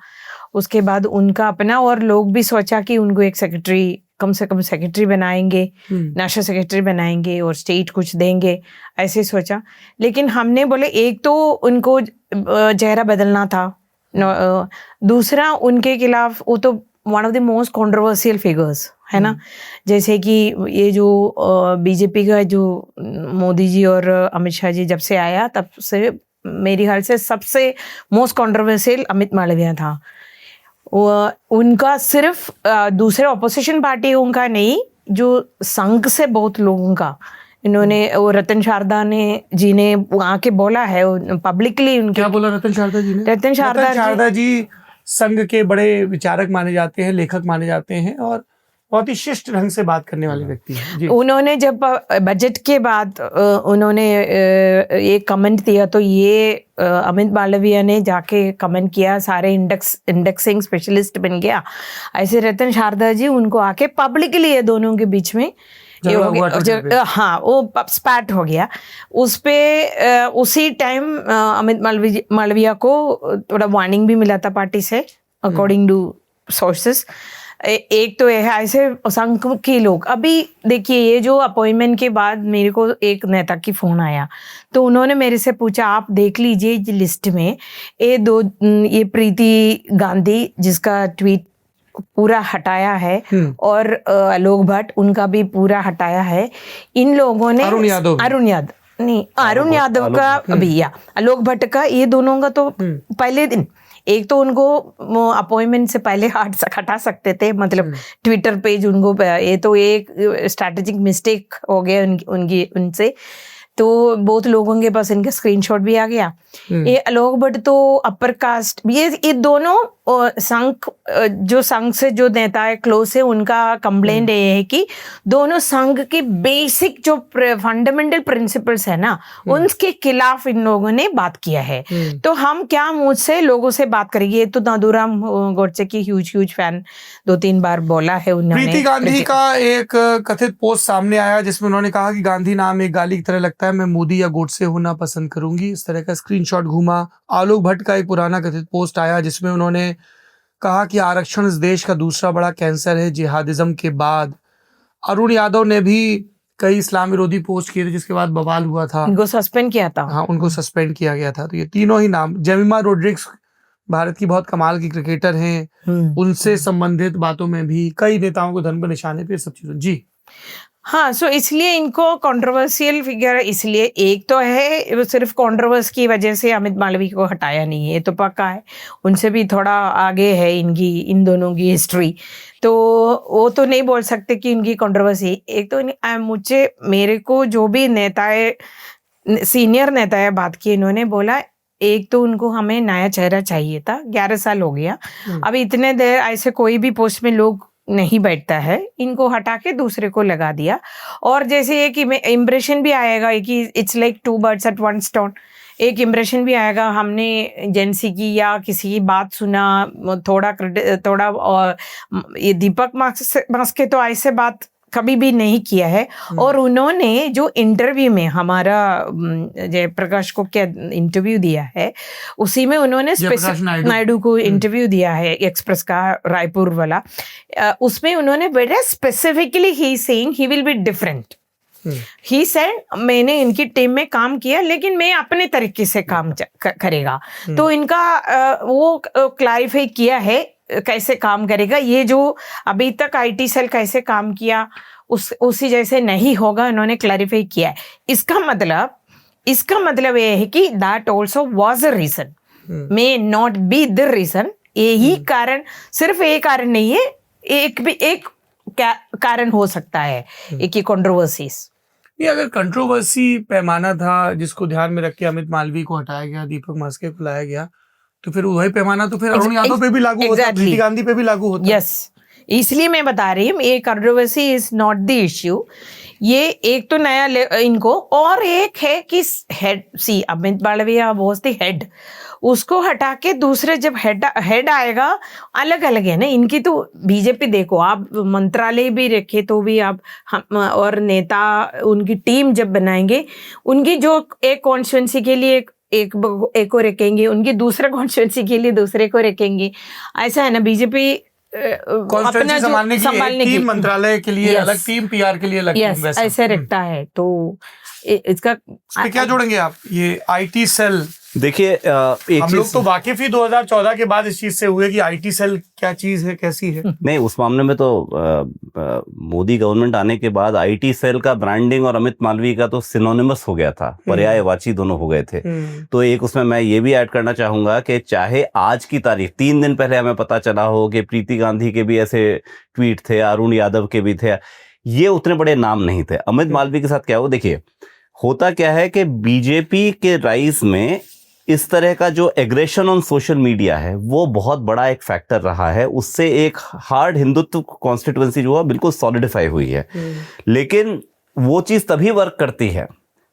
उसके बाद उनका अपना, और लोग भी सोचा कि उनको एक सेक्रेटरी, कम से कम सेक्रेटरी बनाएंगे, नेशनल सेक्रेटरी बनाएंगे और स्टेट कुछ देंगे, ऐसे सोचा। लेकिन हमने बोले एक तो उनको चेहरा बदलना था, दूसरा उनके खिलाफ वो तो one of the most controversial figures है ना। जैसे कि ये जो बीजेपी का जो मोदी जी और अमित शाह जी जब से आया तब से मेरे ख्याल से सबसे मोस्ट कॉन्ट्रोवर्शियल अमित मालवीय था। उनका सिर्फ दूसरे ऑपोजिशन पार्टियों का नहीं, जो संघ से बहुत लोगों का, इन्होंने वो रतन शारदा जी ने वहाँ के बोला है पब्लिकली। उनके क्या बोला रतन शारदा जी ने? रतन शारदा जी संघ के बड़े विचारक माने जाते हैं, लेखक माने जाते हैं और बहुत ही शिष्ट ढंग से बात करने वाले व्यक्ति हैं। उन्होंने जब बजट के बाद उन्होंने एक कमेंट दिया, तो ये अमित मालवीय ने जाके कमेंट किया, सारे इंडेक्सिंग स्पेशलिस्ट बन गया। ऐसे रतन शारदा जी उनको आके पब्लिकली ये दोनों के बीच में ये हो गया, हाँ वो स्पैट हो गया। उस पे उसी टाइम अमित मालवीय को थोड़ा वार्निंग भी मिला था पार्टी से, अकॉर्डिंग टू सोर्सेस। एक तो यह ऐसे संघ के लोग, अभी देखिए ये जो अपॉइंटमेंट के बाद मेरे को एक नेता की फोन आया, तो उन्होंने मेरे से पूछा आप देख लीजिए लिस्ट में ये प्रीति गांधी जिसका ट्वीट पूरा हटाया है, और आलोक भट्ट उनका भी पूरा हटाया है। इन लोगों ने अरुण यादव का भैया, आलोक भट्ट का, ये दोनों का तो पहले दिन, एक तो उनको अपॉइंटमेंट से पहले हटा सकते थे, मतलब ट्विटर पेज उनको, ये तो एक स्ट्रैटेजिक मिस्टेक हो गया उनसे। तो बहुत लोगों के पास इनका स्क्रीनशॉट भी आ गया। ये आलोक भट्ट तो अपर कास्ट, ये दोनों संघ, जो संघ से जो नेता है क्लोज है, उनका कंप्लेंट ये है कि दोनों संघ के बेसिक जो फंडामेंटल प्रिंसिपल्स है ना, उनके खिलाफ इन लोगों ने बात किया है। तो हम क्या मुझ से लोगों से बात करेंगे? ये तो नादूराम गोडसे की ह्यूज फैन 2-3 बार बोला है उन्होंने। प्रीति गांधी का एक कथित पोस्ट सामने आया जिसमें उन्होंने कहा कि गांधी नाम एक गाली की तरह लगता है, मैं मोदी या गोडसे होना पसंद करूंगी। इस तरह का स्क्रीनशॉट घूमा। आलोक भट्ट का एक पुराना कथित पोस्ट आया जिसमें उन्होंने कहा कि आरक्षण इस देश का दूसरा बड़ा कैंसर है जिहादिज्म के बाद। अरुण यादव ने भी कई इस्लाम विरोधी पोस्ट किए थे जिसके बाद बवाल हुआ था, इनको सस्पेंड किया था। हाँ, उनको सस्पेंड किया गया था। तो ये तीनों ही नाम, जेमिमा रोड्रिग्स भारत की बहुत कमाल की क्रिकेटर हैं, उनसे संबंधित बातों में भी कई नेताओं को धर्म पर निशाने पे सब चीजों। जी हाँ, सो इसलिए इनको कंट्रोवर्शियल फिगर, इसलिए एक तो है वो सिर्फ कंट्रोवर्स की वजह से अमित मालवीय को हटाया नहीं है, ये तो पक्का है। उनसे भी थोड़ा आगे है इन दोनों की हिस्ट्री, तो वो तो नहीं बोल सकते कि इनकी कंट्रोवर्सी। एक तो मेरे को जो भी नेताएं, सीनियर नेताएं बात की, इन्होंने बोला एक तो उनको हमें नया चेहरा चाहिए था, 11 साल हो गया, अभी इतने देर ऐसे कोई भी पोस्ट में लोग नहीं बैठता है, इनको हटा के दूसरे को लगा दिया। और जैसे एक इम्प्रेशन भी आएगा कि it's like 2 birds at one stone, एक इम्प्रेशन भी आएगा। हमने एजेंसी की या किसी की बात सुना, थोड़ा और ये दीपक मास्के तो ऐसे बात कभी भी नहीं किया है। और उन्होंने जो इंटरव्यू में हमारा जयप्रकाश को क्या इंटरव्यू दिया है, उसी में उन्होंने नायडू को इंटरव्यू दिया है, एक्सप्रेस का रायपुर वाला, उसमें उन्होंने very specifically he saying he will be different. He said मैंने इनकी टीम में काम किया लेकिन मैं अपने तरीके से काम करेगा। तो इनका वो क्लैरिफाई किया है कैसे काम करेगा। ये जो अभी तक आईटी सेल कैसे काम किया उसी जैसे नहीं होगा, उन्होंने क्लैरिफाई किया है। इसका मतलब ये है कि that also was a reason, may not be the reason. यही कारण, सिर्फ एक कारण नहीं है, एक कारण हो सकता है एक ही कंट्रोवर्सीज। ये अगर कंट्रोवर्सी पैमाना था जिसको ध्यान में रख के अमित मालवीय को हटाया गया, दीपक मास्के को लाया गया, तो फिर वही पैमाना तो फिर अरुण यादव पे भी लागू होता है, प्रीति गांधी पे भी लागू होता है। यस, इसलिए मैं बता रही हूँ ये controversy is not the issue. ये एक तो नया इनको, और एक है कि head, see Amit Malviya was the head, उसको हटा के दूसरे जब हेड आएगा, अलग अलग है ना इनकी। तो बीजेपी देखो, आप मंत्रालय भी रखे तो भी आप और नेता उनकी टीम जब बनाएंगे, उनकी जो एक कॉन्स्टिट्यूएंसी के लिए एक को रखेंगे, उनकी दूसरे कॉन्स्टिट्यूएंसी के लिए दूसरे को रखेंगे। ऐसा है ना, बीजेपी अपना संभालने की मंत्रालय के लिए अलग टीम, पीआर के लिए अलग टीम, ऐसे रखता है। तो इसका क्या जोड़ेंगे आप? ये आईटी सेल, देखिए हम लोग तो वाकिफ ही 2014 के बाद इस चीज से हुए कि आईटी सेल क्या चीज है, कैसी है। नहीं, उस मामले में तो मोदी गवर्नमेंट आने के बाद आईटी सेल का ब्रांडिंग और अमित मालवीय का तो सिनोनिमस हो गया था, पर्यायवाची दोनों हो गए थे। तो एक उसमें मैं ये भी ऐड करना चाहूंगा कि चाहे आज की तारीख 3 दिन पहले हमें पता चला हो कि प्रीति गांधी के भी ऐसे ट्वीट थे, अरुण यादव के भी थे, ये उतने बड़े नाम नहीं थे। अमित मालवीय के साथ क्या हो, देखिए होता क्या है कि बीजेपी के राइज में इस तरह का जो एग्रेशन ऑन सोशल मीडिया है वो बहुत बड़ा एक फैक्टर रहा है। उससे एक हार्ड हिंदुत्व कॉन्स्टिट्यूएंसी जो है बिल्कुल सॉलिडिफाई हुई है। लेकिन वो चीज तभी वर्क करती है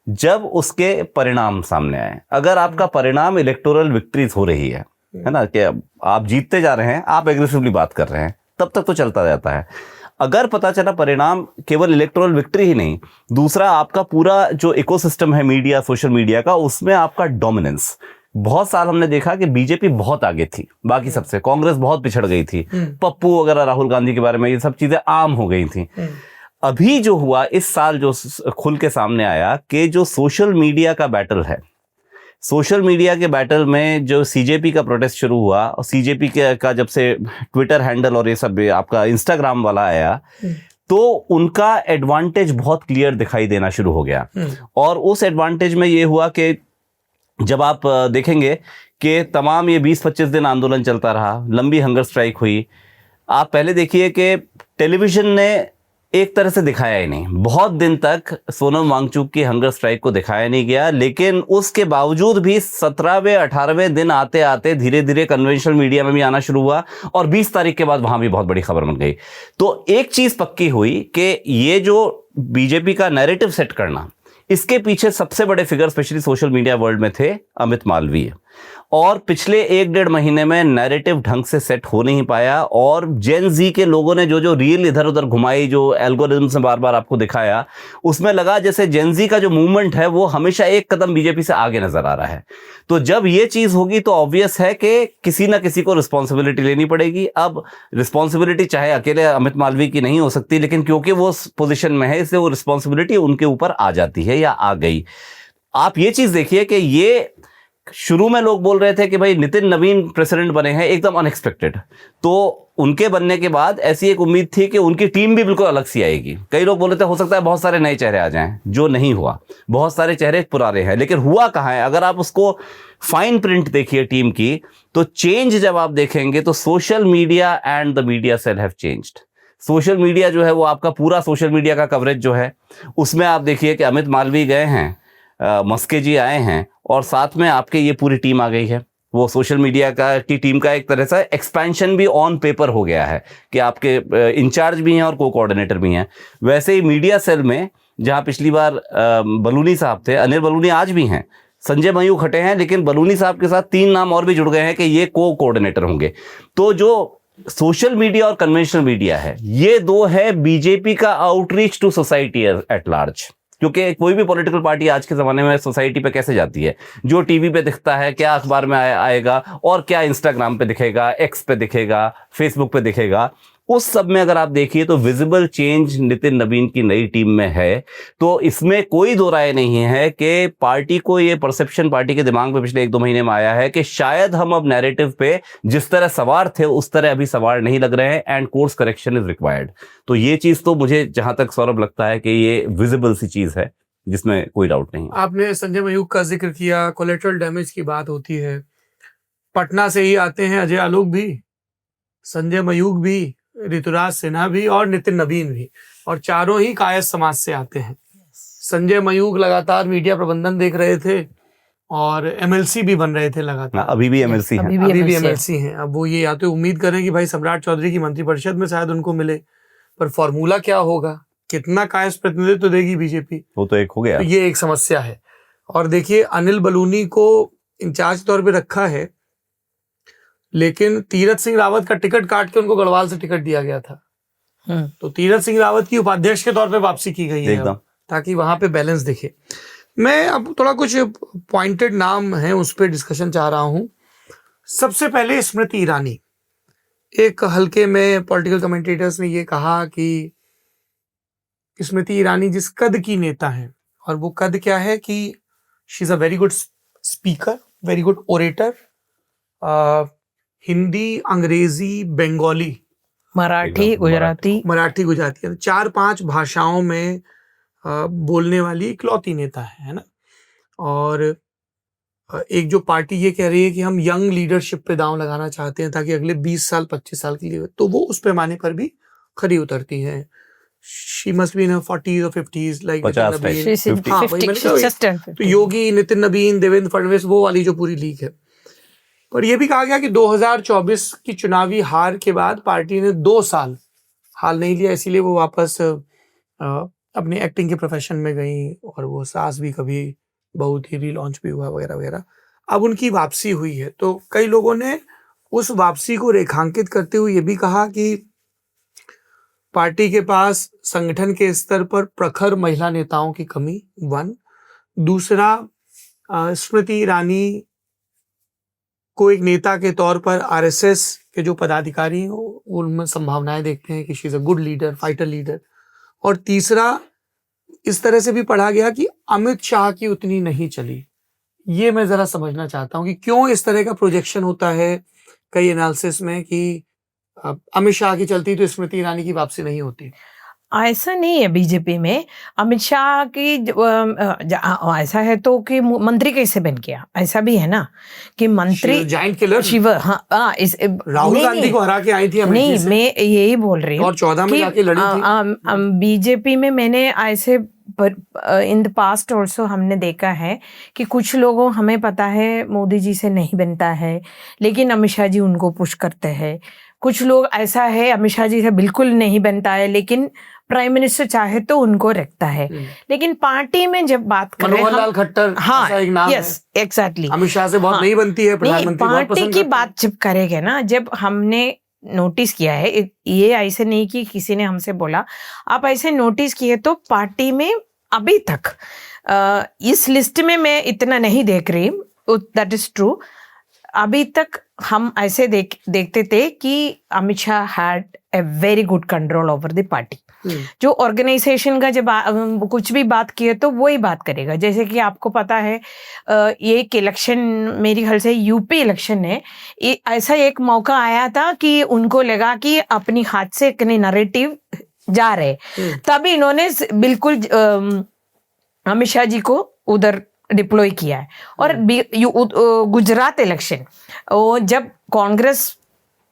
जब उसके परिणाम सामने आए। अगर आपका परिणाम इलेक्टोरल विक्ट्रीज हो रही है ना, कि आप जीतते जा रहे हैं, आप एग्रेसिवली बात कर रहे हैं, तब तक तो चलता जाता है। अगर पता चला परिणाम केवल इलेक्टोरल विक्ट्री ही नहीं, दूसरा आपका पूरा जो इकोसिस्टम है मीडिया, सोशल मीडिया का, उसमें आपका डोमिनेंस। बहुत साल हमने देखा कि बीजेपी बहुत आगे थी बाकी सबसे, कांग्रेस बहुत पिछड़ गई थी, पप्पू वगैरह राहुल गांधी के बारे में ये सब चीजें आम हो गई थी। अभी जो हुआ इस साल, जो खुल के सामने आया कि जो सोशल मीडिया का बैटल है, सोशल मीडिया के बैटल में जो सीजेपी का प्रोटेस्ट शुरू हुआ, और सीजेपी का जब से ट्विटर हैंडल और ये सब आपका इंस्टाग्राम वाला आया, तो उनका एडवांटेज बहुत क्लियर दिखाई देना शुरू हो गया। और उस एडवांटेज में ये हुआ कि जब आप देखेंगे कि तमाम ये 20-25 दिन आंदोलन चलता रहा, लंबी हंगर स्ट्राइक हुई। आप पहले देखिए कि टेलीविजन ने एक तरह से दिखाया ही नहीं। बहुत दिन तक सोनम वांगचुक की हंगर स्ट्राइक को दिखाया नहीं गया, लेकिन उसके बावजूद भी 17वें 18वें दिन आते आते धीरे धीरे कन्वेंशनल मीडिया में भी आना शुरू हुआ और 20 तारीख के बाद वहां भी बहुत बड़ी खबर बन गई। तो एक चीज पक्की हुई कि ये जो बीजेपी का नैरेटिव सेट करना, इसके पीछे सबसे बड़े figure specially social media world में थे अमित मालवीय, और पिछले 1-1.5 महीने में नैरेटिव ढंग से सेट हो नहीं पाया। और जेन जी के लोगों ने जो रील इधर उधर घुमाई, जो एल्गोरिथम्स ने बार बार आपको दिखाया, उसमें लगा जैसे जेन जी का जो मूवमेंट है वो हमेशा एक कदम बीजेपी से आगे नजर आ रहा है। तो जब ये चीज होगी तो ऑब्वियस है कि किसी ना किसी को रिस्पॉन्सिबिलिटी लेनी पड़ेगी। अब रिस्पॉन्सिबिलिटी चाहे अकेले अमित मालवीय की नहीं हो सकती, लेकिन क्योंकि वो पोजिशन में है इसलिए वो रिस्पॉन्सिबिलिटी उनके ऊपर आ जाती है या आ गई। आप ये चीज देखिए कि ये शुरू में लोग बोल रहे थे कि भाई नितिन नवीन प्रेसिडेंट बने हैं, एकदम अनएक्सपेक्टेड। तो उनके बनने के बाद ऐसी एक उम्मीद थी कि उनकी टीम भी बिल्कुल अलग सी आएगी। कई लोग बोल रहे थे हो सकता है बहुत सारे नए चेहरे आ जाएं, जो नहीं हुआ। बहुत सारे चेहरे पुराने हैं, लेकिन हुआ कहाँ है? अगर आप उसको फाइन प्रिंट देखिए टीम की, तो चेंज जब आप देखेंगे तो social media and the media cell have changed. Social media जो है वो आपका पूरा सोशल मीडिया का कवरेज जो है उसमें आप देखिए कि अमित मालवीय गए हैं, मस्के जी आए हैं, और साथ में आपके ये पूरी टीम आ गई है। वो सोशल मीडिया की टीम का एक तरह से एक्सपेंशन भी ऑन पेपर हो गया है कि आपके इंचार्ज भी हैं और को कोऑर्डिनेटर भी हैं। वैसे ही मीडिया सेल में जहां पिछली बार बलूनी साहब थे, अनिल बलूनी आज भी हैं, संजय मयूख हटे हैं, लेकिन बलूनी साहब के साथ 3 नाम और भी जुड़ गए हैं कि ये को कोऑर्डिनेटर होंगे। तो जो सोशल मीडिया और कन्वेंशनल मीडिया है, ये दो है बीजेपी का outreach to society at large. क्योंकि कोई भी पॉलिटिकल पार्टी आज के ज़माने में सोसाइटी पे कैसे जाती है? जो टीवी पे दिखता है, क्या अखबार में आएगा, और क्या इंस्टाग्राम पे दिखेगा, एक्स पे दिखेगा, फेसबुक पे दिखेगा, उस सब में अगर आप देखिए तो विजिबल चेंज नितिन नवीन की नई टीम में है। तो इसमें कोई दो राय नहीं है कि पार्टी को ये परसेप्शन पार्टी के दिमाग में पिछले 1-2 महीने में आया है कि शायद हम अब नैरेटिव पे जिस तरह सवार थे उस तरह अभी सवार नहीं लग रहे हैं, and course correction is required. तो ये चीज तो मुझे जहां तक सौरभ लगता है कि ये विजिबल सी चीज है जिसमें कोई डाउट नहीं। आपने संजय मयूख का जिक्र किया, कोलेटरल डैमेज की बात होती है। पटना से ही आते हैं अजय आलोक भी, संजय मयूख भी, ऋतुराज सिन्हा भी और नितिन नवीन भी, और चारों ही कायस्थ समाज से आते हैं। संजय मयूख लगातार मीडिया प्रबंधन देख रहे थे और एमएलसी भी बन रहे थे लगातार। अभी भी एमएलसी हैं। अभी भी एमएलसी हैं। अब वो ये या तो उम्मीद करें कि भाई सम्राट चौधरी की मंत्रिपरिषद में शायद उनको मिले, पर फॉर्मूला क्या होगा, कितना कायस्थ प्रतिनिधित्व देगी बीजेपी, वो तो एक हो गया। तो ये एक समस्या है। और देखिए अनिल बलूनी को इंचार्ज तौर पे रखा है, लेकिन तीरथ सिंह रावत का टिकट काट के उनको गढ़वाल से टिकट दिया गया था। तो तीरथ सिंह रावत की उपाध्यक्ष के तौर पे वापसी की गई है एकदम, ताकि वहां पे बैलेंस दिखे। मैं अब थोड़ा कुछ पॉइंटेड नाम है उस पर डिस्कशन चाह रहा हूं। सबसे पहले स्मृति ईरानी। एक हल्के में पॉलिटिकल कमेंटेटर्स ने ये कहा कि स्मृति ईरानी जिस कद की नेता है, और वो कद क्या है कि she is a very good speaker, very good orator, Hindi, अंग्रेजी, बंगाली, मराठी, गुजराती, 4-5 भाषाओं में बोलने वाली इकलौती नेता है ना। और एक जो पार्टी ये कह रही है कि हम यंग लीडरशिप पे दांव लगाना चाहते हैं ताकि अगले 20 साल 25 साल के लिए, तो वो उस पैमाने पर भी खरी उतरती हैं। She must be in her 40s or 50s, like 50 Naveen. She's in 50. हाँ, 50, वही मैंने she's कहा, just turned 50. तो योगी, नितिन नवीन, देवेंद्र फडणवीस, वो वाली जो पूरी लीग है। पर यह भी कहा गया कि 2024 की चुनावी हार के बाद पार्टी ने 2 साल हाल नहीं लिया, इसीलिए वो वापस अपने एक्टिंग के प्रोफेशन में गई, और वो सास भी कभी बहू थी रीलॉन्च भी हुआ वगैरह वगैरह। अब उनकी वापसी हुई है, तो कई लोगों ने उस वापसी को रेखांकित करते हुए ये भी कहा कि पार्टी के पास संगठन के स्तर पर प्रखर महिला नेताओं की कमी, 1। दूसरा, स्मृति ईरानी को एक नेता के तौर पर आरएसएस के जो पदाधिकारी हैं उनमें संभावनाएं देखते हैं कि she is a good leader, fighter leader. और तीसरा, इस तरह से भी पढ़ा गया कि अमित शाह की उतनी नहीं चली। ये मैं जरा समझना चाहता हूं कि क्यों इस तरह का प्रोजेक्शन होता है कई एनालिसिस में कि अमित शाह की चलती तो स्मृति ईरानी की वापसी नहीं होती। ऐसा नहीं है बीजेपी में। अमित शाह की ऐसा है तो कि मंत्री कैसे बन गया, ऐसा भी है ना कि मंत्री जाइंट किलर शिव। हाँ इस राहुल गांधी को हरा के आई थी अमेठी नहीं, से। मैं यही बोल रही हूँ और 14 में जाके लड़ी थी। बीजेपी में मैंने ऐसे इन द पास्ट ऑल्सो हमने देखा है कि कुछ लोगों, हमें पता है मोदी जी से नहीं बनता है लेकिन अमित शाह जी उनको पुश करते हैं। कुछ लोग ऐसा है अमित शाह जी से बिल्कुल नहीं बनता है लेकिन प्राइम मिनिस्टर चाहे तो उनको रखता है। लेकिन पार्टी में जब बात करें, मनोहर लाल खट्टर ऐसा एक नाम है। Yes exactly. अमित शाह से बहुत नहीं बनती है, प्रधानमंत्री बहुत पार्टी पसंद की करते बात जब करेंगे ना, जब हमने नोटिस किया है, ये ऐसे नहीं कि किसी ने हमसे बोला, आप ऐसे नोटिस किए तो पार्टी में अभी तक इस लिस्ट में मैं इतना नहीं देख रही, दैट इज ट्रू। अभी तक हम ऐसे देखते थे कि Amit Shah had a very good control over the party. जो ऑर्गेनाइजेशन का जब कुछ भी बात किए तो वही बात करेगा। जैसे कि आपको पता है ये एक इलेक्शन, मेरी ख्याल से यूपी इलेक्शन है, ऐसा एक मौका आया था कि उनको लगा कि अपनी हाथ से एक नैरेटिव जा रहे, तभी इन्होंने बिल्कुल अमित शाह जी को उधर डिप्लॉय किया है। और गुजरात इलेक्शन जब कांग्रेस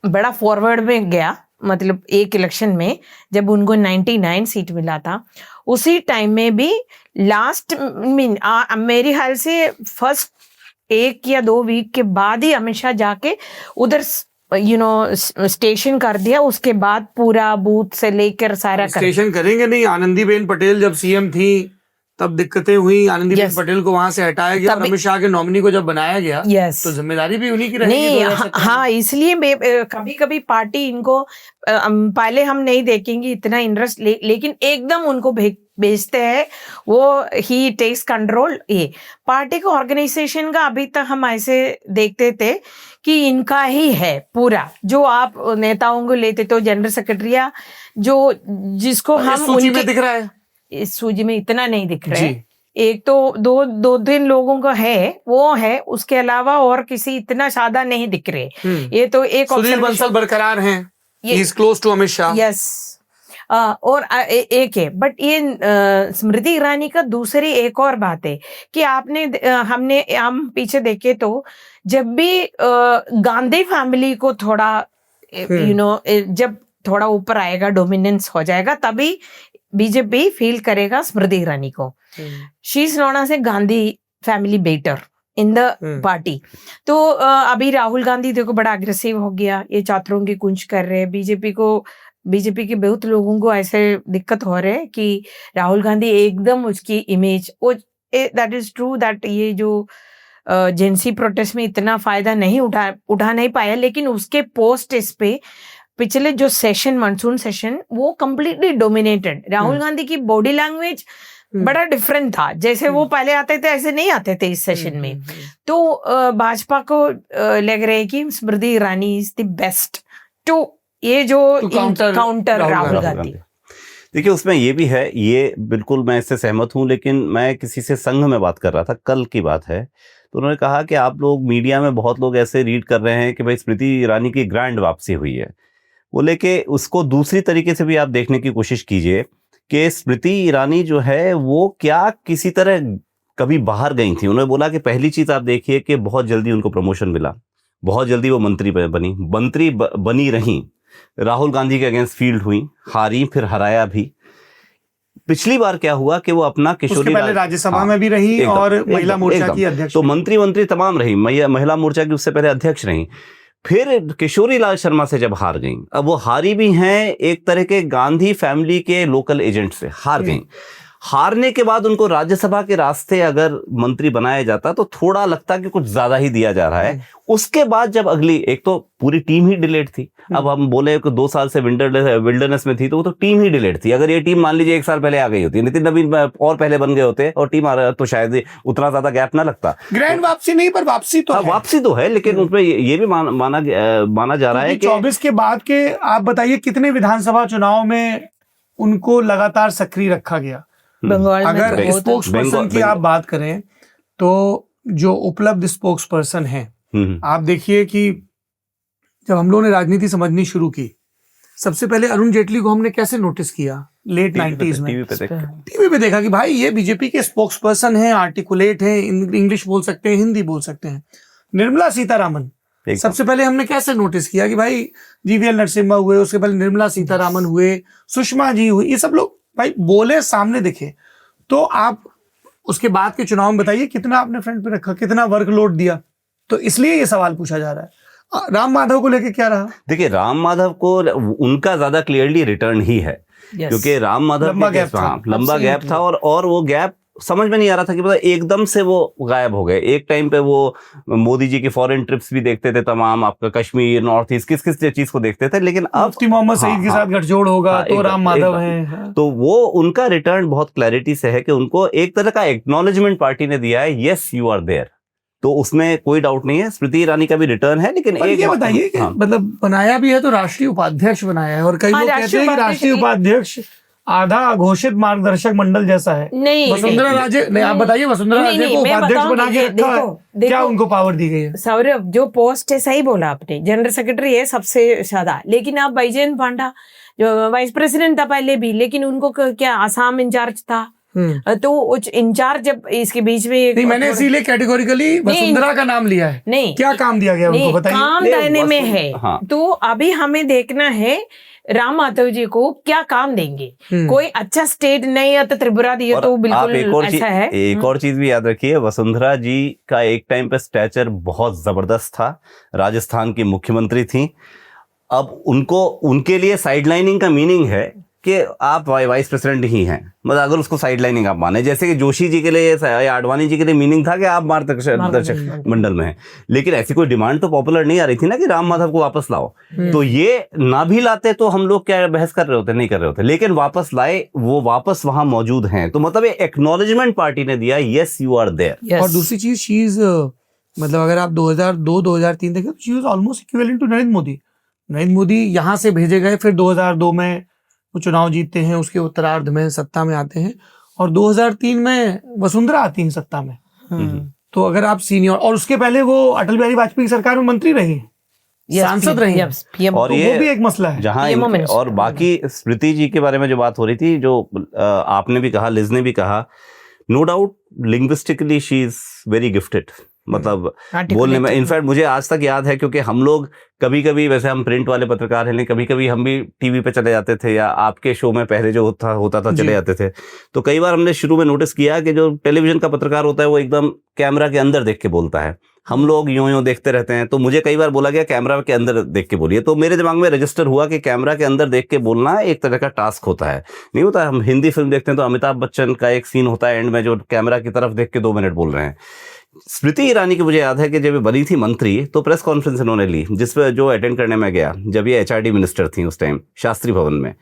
बड़ा फॉरवर्ड में गया, मतलब एक इलेक्शन में जब उनको 99 सीट मिला था, उसी टाइम में भी लास्ट मेरी ख्याल से फर्स्ट 1 या 2 वीक के बाद ही अमित शाह जाके उधर स्टेशन कर दिया। उसके बाद पूरा बूथ से लेकर सारा स्टेशन करेंगे नहीं। आनंदीबेन पटेल जब सीएम थी तब दिक्कतें हुई, आनंदीबेन पटेल को वहां से हटाया गया और अमित शाह के नॉमिनी को जब बनाया गया तो जिम्मेदारी भी उन्हीं की रहेगी। हाँ, इसलिए कभी कभी पार्टी इनको पहले हम नहीं देखेंगे इतना इंटरेस्ट, लेकिन एकदम उनको भेजते हैं, वो ही टेक्स कंट्रोल। ये पार्टी का ऑर्गेनाइजेशन का अभी तक हम ऐसे देखते थे कि इनका ही है पूरा। जो आप नेताओं को लेते तो जनरल सेक्रेटरी जो जिसको हम सूची में दिख रहा है, इस सूची में इतना नहीं दिख रहा है। एक तो 2-3 लोगों का है, वो है, उसके अलावा और किसी इतना ज्यादा नहीं दिख रहे। ये तो एक सुनील बंसल बरकरार हैं, he is close to Amit Shah. Yes, और एक है, बट ये स्मृति ईरानी का दूसरी एक और बात है कि हम पीछे देखे तो जब भी गांधी फैमिली को थोड़ा जब थोड़ा ऊपर आएगा, डोमिनेंस हो जाएगा, तभी बीजेपी फील करेगा स्मृति ईरानी को। She is known as a Gandhi family better in the party. तो अभी राहुल गांधी देखो बड़ा अग्रेसिव हो गया, ये छात्रों की कुंज कर रहे हैं। बीजेपी के बहुत लोगों को ऐसे दिक्कत हो रहे हैं कि राहुल गांधी एकदम उसकी image, that is true that ये जो जेंसी प्रोटेस्ट में इतना फायदा नहीं उठा नहीं पाया, लेकिन उसके पोस्ट इस पे पिछले जो सेशन, मानसून सेशन, वो कंप्लीटली डोमिनेटेड। राहुल गांधी की बॉडी लैंग्वेज बड़ा डिफरेंट था, जैसे वो पहले आते थे ऐसे नहीं आते थे इस सेशन में। तो भाजपा को लग रहा है कि Smriti Irani is the best to ये जो काउंटर राहुल गांधी। देखिए उसमें ये भी है, ये बिल्कुल मैं इससे सहमत हूं, लेकिन मैं किसी से संघ में बात कर रहा था, कल की बात है, तो उन्होंने कहा कि आप लोग मीडिया में बहुत लोग ऐसे रीड कर रहे हैं कि भाई स्मृति ईरानी की ग्रैंड वापसी हुई है। बोले कि उसको दूसरी तरीके से भी आप देखने की कोशिश कीजिए कि स्मृति ईरानी जो है वो क्या किसी तरह कभी बाहर गई थी। उन्होंने बोला कि पहली चीज आप देखिए कि बहुत जल्दी उनको प्रमोशन मिला, बहुत जल्दी वो मंत्री बनी रही, राहुल गांधी के अगेंस्ट फील्ड हुई, हारी, फिर हराया भी। पिछली बार क्या हुआ कि वो अपना किशोरी पहले राज्यसभा में भी रही और महिला मोर्चा की अध्यक्ष, तो मंत्री तमाम रही, महिला मोर्चा की उससे पहले अध्यक्ष रही। फिर किशोरी लाल शर्मा से जब हार गई, अब वो हारी भी हैं एक तरह के गांधी फैमिली के लोकल एजेंट से हार गई। हारने के बाद उनको राज्यसभा के रास्ते अगर मंत्री बनाया जाता तो थोड़ा लगता कि कुछ ज्यादा ही दिया जा रहा है। उसके बाद जब अगली, एक तो पूरी टीम ही डिलेट थी, अब हम बोले कि 2 साल से विल्डरनेस में थी, तो वो तो टीम ही डिलेट थी। अगर ये टीम मान लीजिए 1 साल पहले आ गई होती, नितिन नवीन और पहले बन गए होते और टीम आ रहा, तो शायद उतना ज्यादा गैप ना लगता। ग्रैंड वापसी नहीं, पर वापसी तो है। वापसी तो है, लेकिन उसमें ये भी माना जा रहा है कि 24 के बाद के आप बताइए कितने विधानसभा चुनाव में उनको लगातार सक्रिय रखा गया। बंगाल में अगर स्पोक्स पर्सन की आप बात करें तो जो उपलब्ध स्पोक्स पर्सन हैं, आप देखिए कि जब हम लोगों ने राजनीति समझनी शुरू की, सबसे पहले अरुण जेटली को हमने कैसे नोटिस किया लेट 90s में टीवी पे देखते टीवी पे देखा कि भाई ये बीजेपी के स्पोक्स पर्सन हैं, आर्टिकुलेट हैं, इंग्लिश बोल सकते हैं, हिंदी बोल सकते हैं। निर्मला सीतारामन एकदम। सबसे पहले हमने कैसे नोटिस किया कि भाई जीवीएल नरसिम्हा हुए, उसके पहले निर्मला सीतारामन हुए, सुषमा जी हुई, ये सब लोग भाई बोले, सामने दिखे। तो आप उसके बाद के चुनाव में बताइए कितना आपने फ्रंट पे रखा, कितना वर्कलोड दिया। तो इसलिए ये सवाल पूछा जा रहा है। राम माधव को लेके क्या रहा? देखिए, राम माधव को उनका ज्यादा क्लियरली रिटर्न ही है, क्योंकि राम माधव लंबा के गैप था। लंबा गैप था और वो गैप समझ में नहीं आ रहा था कि मतलब एकदम से वो गायब हो गए। एक टाइम पे वो मोदी जी की फॉरेन ट्रिप्स भी देखते थे, तमाम आपका कश्मीर, नॉर्थ ईस्ट, किस किस चीज को देखते थे, लेकिन अब मुफ्ती मोहम्मद सईद के साथ गठजोड़ होगा तो राम माधव एकदम। हैं। तो वो उनका रिटर्न बहुत क्लैरिटी से है कि उनको एक तरह का एक्नॉलेजमेंट पार्टी ने दिया है, यस यू आर देयर। तो उसमें कोई डाउट नहीं है, स्मृति ईरानी का भी रिटर्न है, लेकिन पर एक ये बताइए कि मतलब बनाया भी है तो राष्ट्रीय उपाध्यक्ष बनाया है, और कई लोग कहते हैं कि राष्ट्रीय उपाध्यक्ष आधा घोषित मार्गदर्शक मंडल जैसा है। नहीं, वसुंधरा राजे नहीं, आप बताइए, वसुंधरा नहीं, राजे नहीं, को मैं उपाध्यक्ष बताऊंगी, बना के रखा है, देखो, क्या उनको पावर दी गई है? सौरभ, जो पोस्ट है सही बोला आपने, जनरल सेक्रेटरी है सबसे ज्यादा, लेकिन आप बैजयंत पांडा जो वाइस प्रेसिडेंट था पहले भी, लेकिन उनको क्या आसाम इंचार्ज था, तो इंचार्ज जब इसके बीच में नहीं, मैंने इसीलिए कैटेगोरिकली वसुंधरा का नाम लिया है। नहीं, क्या काम दिया गया उनको बताइए? काम देने में है। हाँ। तो अभी हमें देखना है राम माधव जी को क्या काम देंगे। कोई अच्छा स्टेट नहीं है तो त्रिपुरा दिए और तो आप बिल्कुल ऐसा है। एक और चीज भी याद रखिए, वसुंधरा जी का एक टाइम पे स्टैचर बहुत जबरदस्त था, राजस्थान की मुख्यमंत्री थी। अब उनको, उनके लिए साइडलाइनिंग का मीनिंग है कि आप वाइस प्रेसिडेंट ही हैं, मतलब अगर उसको साइडलाइनिंग आप माने, जैसे कि जोशी जी के लिए या आडवाणी जी के लिए मीनिंग था कि आप मार्गदर्शक मंडल में हैं, लेकिन ऐसी कोई डिमांड तो पॉपुलर नहीं आ रही थी ना कि राम माधव को वापस लाओ। तो ये ना भी लाते तो हम लोग क्या बहस कर रहे होते, नहीं कर रहे होते, लेकिन वापस लाए, वो वापस वहां मौजूद हैं, तो मतलब एक्नॉलेजमेंट पार्टी ने दिया, यस यू आर देयर। और दूसरी चीज, शी इज मतलब अगर आप 2002-2003 देखें तो she was almost equivalent to Narendra Modi. Narendra Modi यहाँ से भेजे गए, फिर 2002 में वो चुनाव जीतते हैं, उसके उत्तरार्ध में सत्ता में आते हैं, और 2003 में वसुंधरा आती है सत्ता में। तो अगर आप सीनियर, और उसके पहले वो अटल बिहारी वाजपेयी की सरकार में मंत्री रही हैं, सांसद रही हैं, और तो ये वो भी एक मसला है जहां और बाकी स्मृति जी के बारे में जो बात हो रही थी, जो आपने भी कहा, लिज ने भी कहा, no doubt linguistically she is very gifted, मतलब बोलने में। इनफैक्ट मुझे आज तक याद है, क्योंकि हम लोग कभी कभी, वैसे हम प्रिंट वाले पत्रकार हैं, लेकिन कभी कभी हम भी टीवी पे चले जाते थे, या आपके शो में पहले जो होता था चले जाते थे, तो कई बार हमने शुरू में नोटिस किया कि जो टेलीविजन का पत्रकार होता है वो एकदम कैमरा के अंदर देख के बोलता है, हम लोग यूं देखते रहते हैं। तो मुझे कई बार बोला गया कैमरा के अंदर देख के बोलिए, तो मेरे दिमाग में रजिस्टर हुआ कि कैमरा के अंदर देख के बोलना एक तरह का टास्क होता है, नहीं होता। हम हिंदी फिल्म देखते हैं तो अमिताभ बच्चन का एक सीन होता है एंड में, जो कैमरा की तरफ देख के 2 मिनट बोल रहे हैं। स्मृति ईरानी की मुझे याद है कि जब ये बनी थी मंत्री, तो प्रेस कॉन्फ्रेंस इन्होंने ली, जिसपे जो अटेंड करने में गया, जब ये एचआरडी मिनिस्टर थी उस टाइम, शास्त्री भवन में।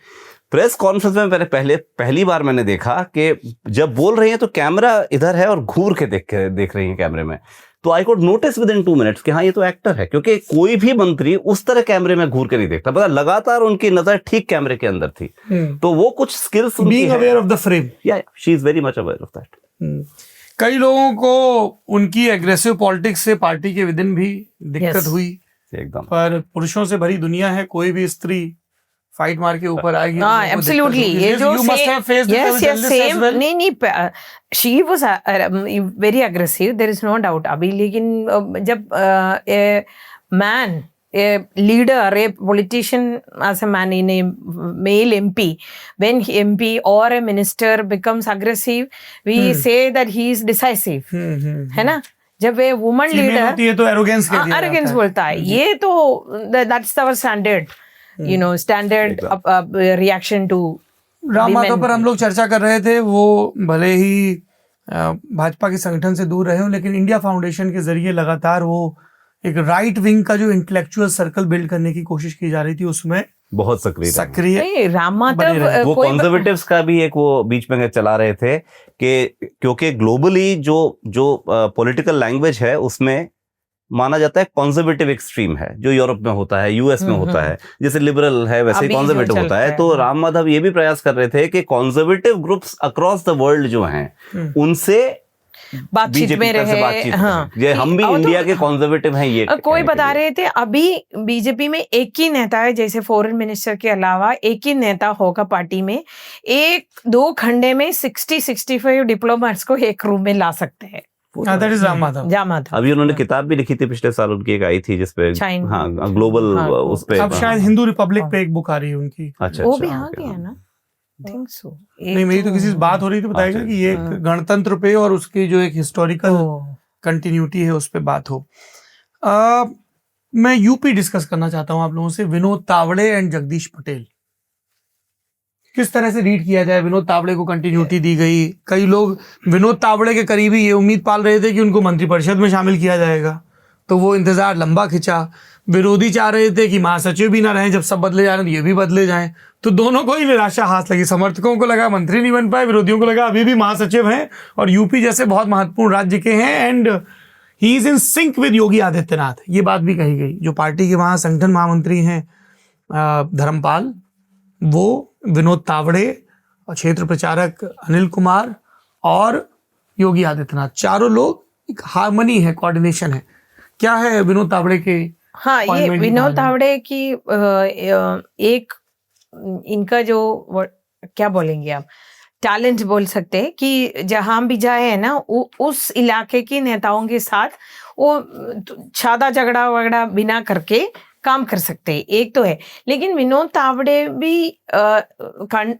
प्रेस कॉन्फ्रेंस में पहली बार मैंने देखा कि जब बोल रही हैं तो कैमरा इधर है और घूर के देख रही हैं कैमरे में। तो I could notice with in 2 minutes कि हाँ ये तो एक्टर है, क्योंकि कोई भी मंत्री उस तरह कैमरे में घूर के नहीं देखता, पता लगातार उनकी नजर ठीक कैमरे के अंदर थी। तो वो कुछ skills, being aware of the frame, या she is very much aware of that. कई लोगों को उनकी एग्रेसिव पॉलिटिक्स से पार्टी के विदिन भी दिक्कत हुई एकदम, पर पुरुषों से भरी दुनिया है, कोई भी स्त्री फाइट मार के ऊपर आएगी। एब्सोल्युटली, ये जो नहीं, she was very aggressive, there is no doubt. अभी लेकिन जब man, a leader, a politician, as a man in a male MP, when MP or a minister becomes aggressive, we say that he is decisive, है ना? जब वे वुमन लीडर ये तो एरोगेंस कह दिया एरोगेंस बोलता है, ये तो that's our standard, you know, standard reaction to. Ram Madhav पर हम लोग चर्चा कर रहे थे, वो भले ही भाजपा के संगठन से दूर रहे हो, लेकिन इंडिया फाउंडेशन के जरिए लगातार वो एक राइट विंग का जो इंटेलेक्चुअल सर्कल बिल्ड करने की कोशिश की जा रही थी, उसमें बहुत सक्रिय राम माधव। वो कंजर्वेटिव्स का भी एक वो बीच में चला रहे थे कि क्योंकि ग्लोबली जो पॉलिटिकल लैंग्वेज है उसमें माना जाता है कंजर्वेटिव एक्सट्रीम है, जो यूरोप में होता है, यूएस में होता है, जैसे लिबरल है वैसे कंजर्वेटिव होता है। तो राम माधव ये भी प्रयास कर रहे थे कि conservative groups across the world जो हैं उनसे बातचीत बीजेपी में तरफ से रहे। बातचीत हाँ, ये हम भी और तो- इंडिया के कंजर्वेटिव हैं, ये कोई कहने के बता लिए। रहे थे अभी बीजेपी में एक ही नेता है, जैसे फॉरेन मिनिस्टर के अलावा एक ही नेता होगा पार्टी में, एक दो खंडे में 60-65 डिप्लोमेट्स को एक रूम में ला सकते हैं। That is Ram Madhav. जामा था अभी उन्होंने किताब भी लिखी थी पिछले साल, उनकी एक आई थी जिसपे China- हाँ ग्लोबल हाँ, उस पे अब शायद हिंदू रिपब्लिक पे एक बुक आ रही है उनकी। अच्छा वो अच्छा, भी आ ओके, गया हाँ। ना, थिंक सो। नहीं, मेरी तो किसी से बात हो रही थी, बताएगा अच्छा, कि ये एक गणतंत्र पे और उसकी जो एक हिस्टोरिकल कंटिन्यूटी है उस पे बात हो। मैं यूपी डिस्कस करना चाहता हूं आप लोगों से, विनोद तावड़े एंड जगदीश पटेल। किस तरह से रीड किया जाए? विनोद तावड़े को कंटिन्यूटी दी गई, कई लोग विनोद तावड़े के करीबी ये उम्मीद पाल रहे थे कि उनको मंत्रिपरिषद में शामिल किया जाएगा, तो वो इंतजार लंबा खिंचा। विरोधी चाह रहे थे कि महासचिव भी ना रहें, जब सब बदले जा रहे हैं तो ये भी बदले जाएं, तो दोनों को ही निराशा हाथ लगी। समर्थकों को लगा मंत्री नहीं बन पाए, विरोधियों को लगा अभी भी महासचिव हैं और यूपी जैसे बहुत महत्वपूर्ण राज्य के हैं, and he is in sync with Yogi Adityanath. ये बात भी कही गई। जो पार्टी के वहाँ संगठन महामंत्री हैं धर्मपाल, वो विनोद तावड़े और क्षेत्र प्रचारक अनिल कुमार और योगी आदित्यनाथ, चारों लोग, एक हार्मनी है, कोऑर्डिनेशन है। क्या है विनोद तावड़े के? हाँ, ये appointment की विनोद कहानी? तावड़े की एक इनका जो क्या बोलेंगे आप, टैलेंट बोल सकते हैं कि जहां भी जाए है ना, उस इलाके के नेताओं के साथ वो छादा झगड़ा वगड़ा बिना करके काम कर सकते हैं, एक तो है। लेकिन विनोद तावड़े भी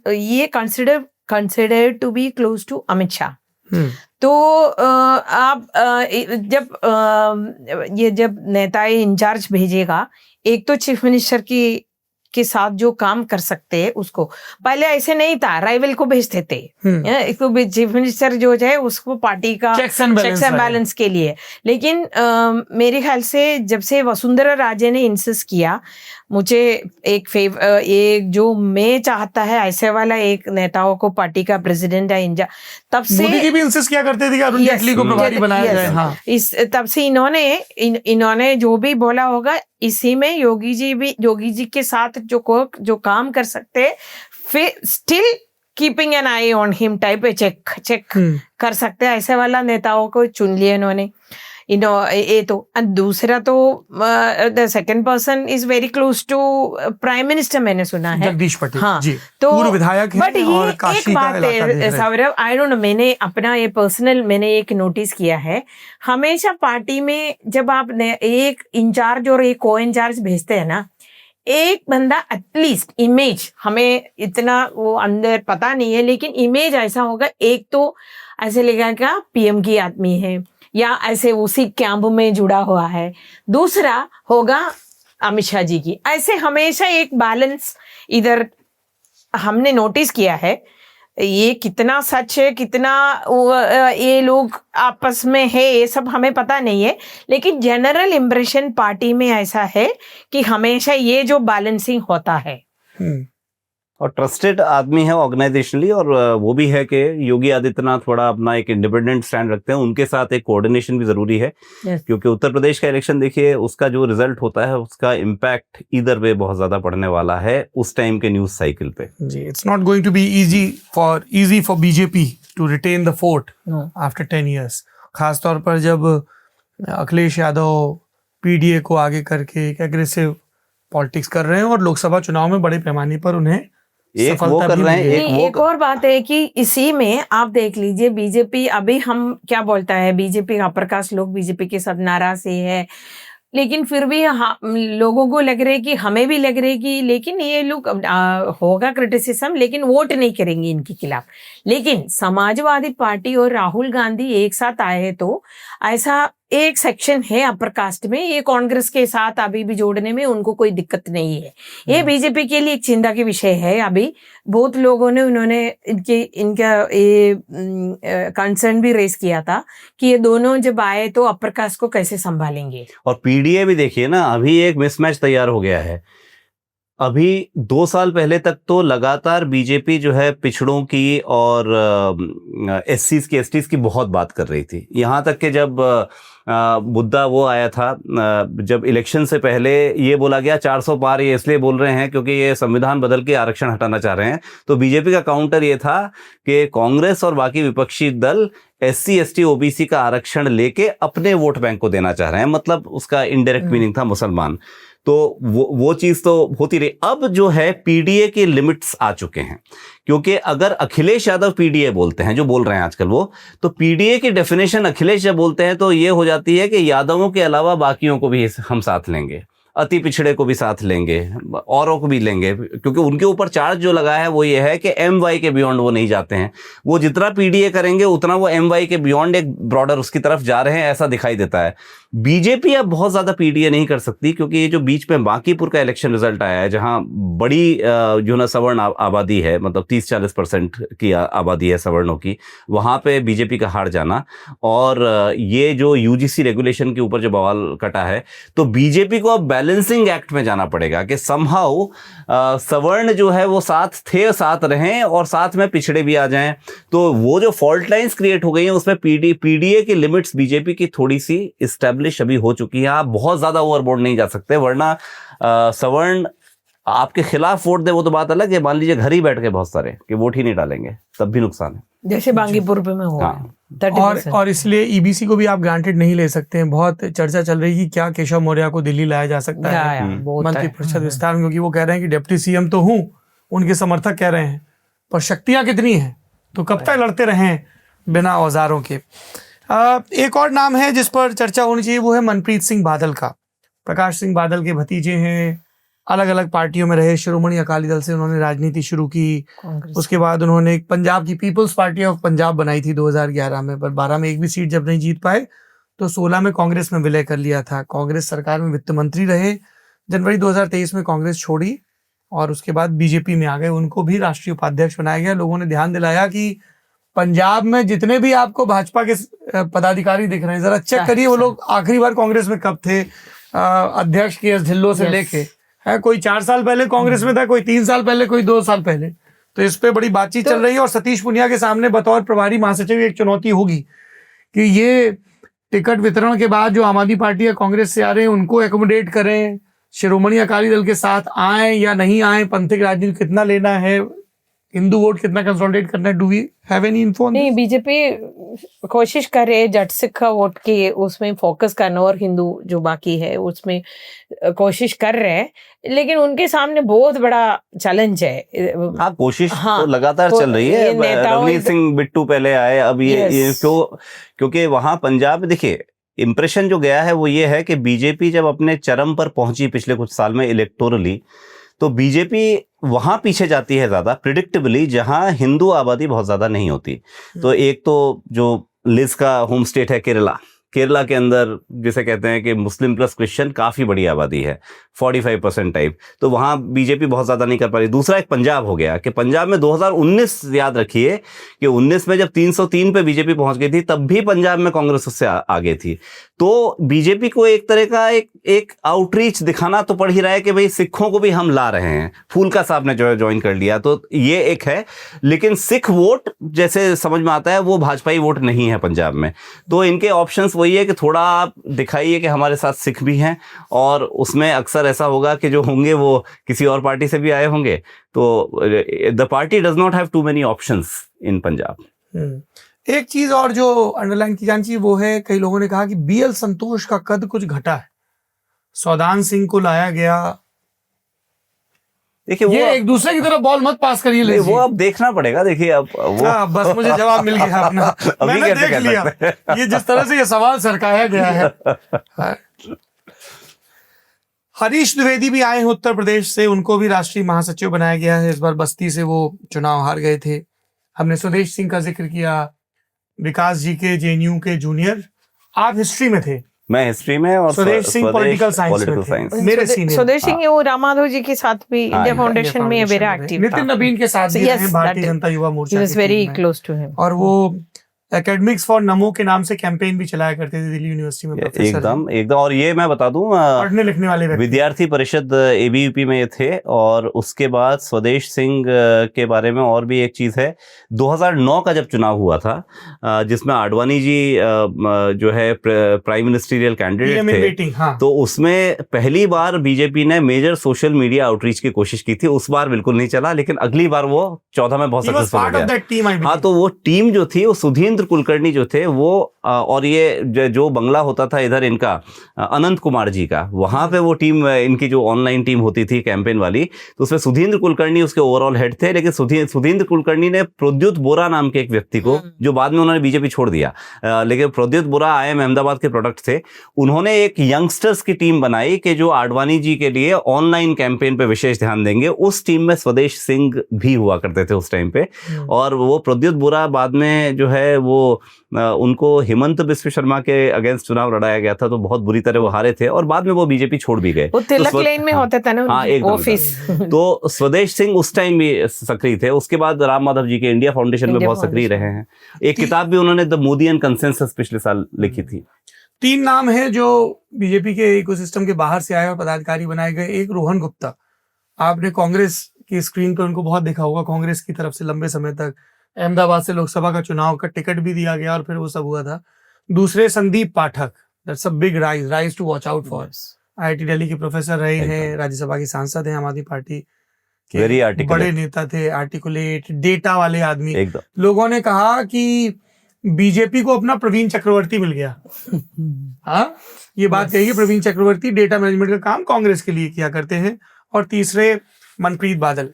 ये consider to be close to Amit Shah. तो आप जब नेता इंचार्ज भेजेगा, एक तो चीफ मिनिस्टर के साथ जो काम कर सकते हैं उसको, पहले ऐसे नहीं था, राइवल को भेजते थे। इसको चीफ मिनिस्टर जो है उसको पार्टी का चेक्स एंड बैलेंस के लिए। लेकिन मेरे ख्याल से जब से वसुंधरा राजे ने इंसिस्ट किया, मुझे एक जो मैं चाहता है ऐसे वाला एक नेताओं को पार्टी का प्रेसिडेंट या इंजा, तब से मोदी की भी इंसिस्ट किया करते थे कि अरुण जेटली को प्रभारी बनाया जाए। हाँ, तब से इन्होंने जो भी बोला होगा, इसी में योगी जी के साथ जो काम कर सकते हैं, फिर still keeping an eye on him type check कर सकते हैं, ऐसे वाला नेताओं को चुन लिया इन्होंने। ये तो दूसरा तो the second person is very close to prime minister, मैंने सुना है, जगदीश पटेल। हाँ, जी, तो पूर्व विधायक हैं बट और ये काशी एक का बात इलाका देख रहे है हैं। सौरभ, आई डोंट नो, मैंने अपना ये पर्सनल मैंने एक नोटिस किया है, हमेशा पार्टी में जब आप एक इंचार्ज और एक को इंचार्ज भेजते हैं ना, एक बंदा एटलीस्ट इमेज, हमें इतना वो अंदर पता नहीं है, लेकिन इमेज ऐसा होगा, एक तो ऐसे लगेगा पीएम की आदमी है या ऐसे उसी कैंप में जुड़ा हुआ है, दूसरा होगा अमित शाह जी की, ऐसे हमेशा एक बैलेंस इधर हमने नोटिस किया है। ये कितना सच है, कितना ये लोग आपस में है, ये सब हमें पता नहीं है, लेकिन जनरल इम्प्रेशन पार्टी में ऐसा है कि हमेशा ये जो बैलेंसिंग होता है। और ट्रस्टेड आदमी है ऑर्गेनाइजेशनली, और वो भी है कि योगी आदित्यनाथ थोड़ा अपना एक इंडिपेंडेंट स्टैंड रखते हैं, उनके साथ एक कोऑर्डिनेशन भी जरूरी है। क्योंकि उत्तर प्रदेश का इलेक्शन देखिए, उसका जो रिजल्ट होता है उसका इम्पैक्ट इधर पे बहुत ज्यादा पड़ने वाला है उस टाइम के न्यूज साइकिल पे। जी, it's not going to be easy for BJP to retain the fort after 10 years, खासतौर पर जब अखिलेश यादव पीडीए को आगे करके एक एग्रेसिव पॉलिटिक्स कर रहे हैं और लोकसभा चुनाव में बड़े पैमाने पर उन्हें एक वो कर रहे हैं, एक और बात है कि इसी में आप देख लीजिए, बीजेपी अभी हम क्या बोलता है, बीजेपी अपर कास्ट लोग बीजेपी के साथ नाराज ही है, लेकिन फिर भी लोगों को लग रहा है कि हमें भी लग रहा है कि, लेकिन ये लोग होगा क्रिटिसिज्म, लेकिन वोट नहीं करेंगे इनके खिलाफ। लेकिन समाजवादी पार्टी और राहुल गांधी एक साथ आए तो ऐसा एक सेक्शन है अपर कास्ट में, ये कांग्रेस के साथ अभी भी जोड़ने में उनको कोई दिक्कत नहीं है। ये बीजेपी के लिए एक चिंता की विषय है। अभी बहुत लोगों ने उन्होंने इनका ये कंसर्न भी रेस किया था कि ये दोनों जब आए तो अपर कास्ट को कैसे संभालेंगे। और पीडीए भी देखिए ना, अभी एक मिसमैच तैयार हो गया है। अभी 2 साल पहले तक तो लगातार बीजेपी जो है पिछड़ों की और एससीज की एसटीज की बहुत बात कर रही थी। यहाँ तक कि जब मुद्दा वो आया था, जब इलेक्शन से पहले ये बोला गया 400 पार, ये इसलिए बोल रहे हैं क्योंकि ये संविधान बदल के आरक्षण हटाना चाह रहे हैं, तो बीजेपी का काउंटर ये था कि कांग्रेस और बाकी विपक्षी दल एससी एसटी ओबीसी का आरक्षण लेके अपने वोट बैंक को देना चाह रहे हैं, मतलब उसका इनडायरेक्ट मीनिंग था मुसलमान। तो वो चीज तो होती रही। अब जो है पीडीए के लिमिट्स आ चुके हैं, क्योंकि अगर अखिलेश यादव पीडीए बोलते हैं, जो बोल रहे हैं आजकल वो, तो पीडीए की डेफिनेशन अखिलेश जब बोलते हैं तो ये हो जाती है कि यादवों के अलावा बाकियों को भी हम साथ लेंगे, अति पिछड़े को भी साथ लेंगे, औरों को भी लेंगे, क्योंकि उनके ऊपर चार्ज जो लगा है वो ये है कि एमवाई के बियॉन्ड वो नहीं जाते हैं। वो जितना पीडीए करेंगे उतना वो एमवाई के बियॉन्ड एक ब्रॉडर उसकी तरफ जा रहे हैं, ऐसा दिखाई देता है। बीजेपी अब बहुत ज्यादा पीडीए नहीं कर सकती, क्योंकि ये जो बीच में बांकीपुर का इलेक्शन रिजल्ट आया है, जहां बड़ी जो ना सवर्ण आबादी है, मतलब 30-40% की आबादी है सवर्णों की, वहां पे बीजेपी का हार जाना, और ये जो यूजीसी रेगुलेशन के ऊपर जो बवाल कटा है, तो बीजेपी को अब बैलेंसिंग एक्ट में जाना पड़ेगा कि समहाउ सवर्ण जो है वो साथ रहें और साथ में पिछड़े भी आ जाएं। तो वो जो फॉल्ट लाइंस क्रिएट हो गई हैं उसमें पीडीए की लिमिट्स बीजेपी की थोड़ी सी इस्टेब्लिश अभी हो चुकी है। आप बहुत ज्यादा ओवरबोर्ड नहीं जा सकते, वरना सवर्ण आपके खिलाफ वोट दे वो तो बात अलग है, मान लीजिए घर ही बैठ के बहुत सारे कि वोट ही नहीं डालेंगे, तब भी नुकसान है, जैसे बांकीपुर पे में हुआ। हाँ। 30%। और इसलिए ईबीसी को भी आप ग्रांटेड नहीं ले सकते हैं। बहुत चर्चा चल रही है कि क्या केशव मौर्य को दिल्ली लाया जा सकता है मंत्रिपरिषद विस्तार में, क्योंकि वो कह रहे हैं कि डिप्टी सीएम तो हूं, उनके समर्थक कह रहे हैं, पर शक्तियां कितनी हैं, तो कब तक लड़ते रहें बिना औजारों के। एक और नाम है जिस पर चर्चा होनी चाहिए, वो है मनप्रीत सिंह बादल का। प्रकाश सिंह बादल के भतीजे हैं, अलग अलग पार्टियों में रहे, शिरोमणि अकाली दल से उन्होंने राजनीति शुरू की, उसके बाद उन्होंने एक पंजाब की पीपल्स पार्टी ऑफ पंजाब बनाई थी 2011 में, पर 12 में एक भी सीट जब नहीं जीत पाए तो 16 में कांग्रेस में विलय कर लिया था। कांग्रेस सरकार में वित्त मंत्री रहे, जनवरी 2023 में कांग्रेस छोड़ी और उसके बाद बीजेपी में आ गए, उनको भी राष्ट्रीय उपाध्यक्ष बनाया गया। लोगों ने ध्यान दिलाया कि पंजाब में जितने भी आपको भाजपा के पदाधिकारी दिख रहे हैं, जरा चेक करिए वो लोग आखिरी बार कांग्रेस में कब थे। अध्यक्ष के ढिल्लो से लेके है, कोई 4 साल पहले कांग्रेस में था, कोई 3 साल पहले, कोई 2 साल पहले। तो इस पे बड़ी बातचीत चल रही है और सतीश पुनिया के सामने बतौर प्रभारी महासचिव एक चुनौती होगी कि ये टिकट वितरण के बाद जो आम आदमी पार्टी या कांग्रेस से आ रहे हैं उनको एकोमोडेट करें, शिरोमणि अकाली दल के साथ आए या नहीं आए, पंथिक राजनीति कितना लेना है, हिंदू वोट कितना कंसोलिडेट करना है, do we have any info? नहीं, बीजेपी कोशिश कर रहे जट सिख वोट के उसमें फोकस करना और हिंदू जो बाकी है उसमें कोशिश कर रहे हैं, लेकिन उनके सामने बहुत बड़ा चैलेंज है। हाँ, कोशिश हाँ, तो लगातार तो चल रही है। रवनीत सिंह बिट्टू पहले आए, अब ये क्योंकि वहां पंजाब में देखिए इंप्रेशन जो गया है वो ये है कि बीजेपी जब अपने चरम पर पहुंची पिछले कुछ साल में इलेक्टोरली, तो बीजेपी वहां पीछे जाती है ज्यादा प्रिडिक्टेबली, जहां हिंदू आबादी बहुत ज्यादा नहीं होती। तो एक तो जो लिज का होम स्टेट है केरला के अंदर जिसे कहते हैं कि मुस्लिम प्लस क्रिश्चियन काफी बड़ी आबादी है, 45% टाइप, तो वहां बीजेपी बहुत ज्यादा नहीं कर पा रही। दूसरा एक पंजाब हो गया कि पंजाब में 2019 याद रखिए कि 19 में जब 303 पे बीजेपी पहुंच गई थी, तब भी पंजाब में कांग्रेस उससे आगे थी। तो बीजेपी को एक तरह का एक आउटरीच दिखाना तो पड़ ही रहा है कि भाई सिखों को भी हम ला रहे हैं। फूलका साहब ने जो है ज्वाइन कर लिया, तो ये एक है, लेकिन सिख वोट जैसे समझ में आता है वो भाजपाई वोट नहीं है पंजाब में। तो इनके ऑप्शंस वही है कि थोड़ा आप दिखाइए कि हमारे साथ सिख भी हैं, और उसमें अक्सर ऐसा होगा कि जो होंगे वो किसी और पार्टी से भी आए होंगे। तो the party does not have too many options in Punjab. एक चीज और जो अंडरलाइन की जानी चाहिए वो है, कई लोगों ने कहा कि बीएल संतोष का कद कुछ घटा है, सौदान सिंह को लाया गया। देखिए ये एक दूसरे की तरफ बॉल मत पास करिए, वो अब देखना पड़ेगा। देखिए अब वो बस मुझे जवाब मिल गया अपना, मैंने देख लिया ये जिस तरह से ये सवाल सरकाया गया है। हरीश द्विवेदी भी आए हैं उत्तर प्रदेश से, उनको भी राष्ट्रीय महासचिव बनाया गया है। इस बार बस्ती से वो चुनाव हार गए थे। हमने स्वदेश सिंह का जिक्र किया, विकास जी के जेएनयू के जूनियर। आप हिस्ट्री में थे, मैं हिस्ट्री में, और स्वदेश सिंह पॉलिटिकल साइंस में मेरे सीनियर। स्वदेश सिंह वो रामाधव जी के साथ भी इंडिया फाउंडेशन में वेरी एक्टिव, नितिन नवीन के साथ भी रहे Bharatiya Janata Yuva Morcha, he was very close to him. और वो एकेडमिक्स फॉर नमो के नाम से कैंपेन भी चलाया करते थे दिल्ली यूनिवर्सिटी में, प्रोफेसर एकदम एकदम। और ये मैं बता दूं, पढ़ने लिखने वाले व्यक्ति। विद्यार्थी परिषद एबीवीपी में ये थे। और उसके बाद स्वदेश सिंह के बारे में और भी एक चीज़ है, 2009 का जब चुनाव हुआ था, जिसमें आडवाणी जी जो है प्राइम मिनिस्टरियल कैंडिडेट थे, हाँ। तो उसमें पहली बार बीजेपी ने मेजर सोशल मीडिया आउटरीच की कोशिश की थी। उस बार बिल्कुल नहीं चला, लेकिन अगली बार वो 14 में बहुत सक्सेसफुल हो गया। हाँ, तो वो टीम जो थी, वो सुधींद्र कुलकर्णी जो थे वो, और ये जो बंगला होता था इधर इनका अनंत कुमार जी का, वहां पे वो टीम, इनकी जो ऑनलाइन टीम होती थी कैंपेन वाली, तो उसमें सुधींद्र कुलकर्णी उसके ओवरऑल हेड थे। लेकिन सुधींद्र कुलकर्णी ने प्रद्युत बोरा नाम के एक व्यक्ति को, जो बाद में उन्होंने बीजेपी छोड़ दिया, लेकिन प्रद्युत बोरा IIM अहमदाबाद के प्रोडक्ट थे, उन्होंने एक यंगस्टर्स की टीम बनाई कि जो आडवाणी जी के लिए ऑनलाइन कैंपेन पे विशेष ध्यान देंगे। उस टीम में स्वदेश सिंह भी हुआ करते थे उस टाइम पे। और वो प्रद्युत बोरा बाद में जो है वो उनको हिमंत बिस्व शर्मा के अगेंस्ट चुनाव लड़ाया गया था, तो बहुत बुरी तरह वो हारे थे और बाद में वो बीजेपी छोड़ भी गए। वो तिलक लेन में होता था ना ऑफिस। तो स्वदेश सिंह उस टाइम भी सक्रिय थे। उसके बाद राम माधव जी के इंडिया फाउंडेशन में बहुत सक्रिय रहे हैं। एक किताब भी उन्होंने द मोदी एंड कंसेंसस पिछले साल लिखी थी। 3 नाम है जो बीजेपी के इकोसिस्टम के बाहर से आए और पदाधिकारी बनाए गए। एक रोहन गुप्ता, आपने कांग्रेस की स्क्रीन पर उनको बहुत देखा होगा, कांग्रेस की तरफ से लंबे समय तक अहमदाबाद से लोकसभा का चुनाव का टिकट भी दिया गया और फिर वो सब हुआ था। दूसरे Sandeep Pathak, that's a big rise to watch out for. IIT Delhi के प्रोफेसर रहे हैं, राज्यसभा के सांसद हैं, आम आदमी पार्टी के बड़े नेता थे, आर्टिकुलेट, डेटा वाले आदमी। लोगों ने कहा कि बीजेपी को अपना प्रवीण चक्रवर्ती मिल गया। हाँ, ये बात कही, प्रवीण चक्रवर्ती डेटा मैनेजमेंट का काम कांग्रेस के लिए किया करते हैं। और तीसरे मनप्रीत बादल।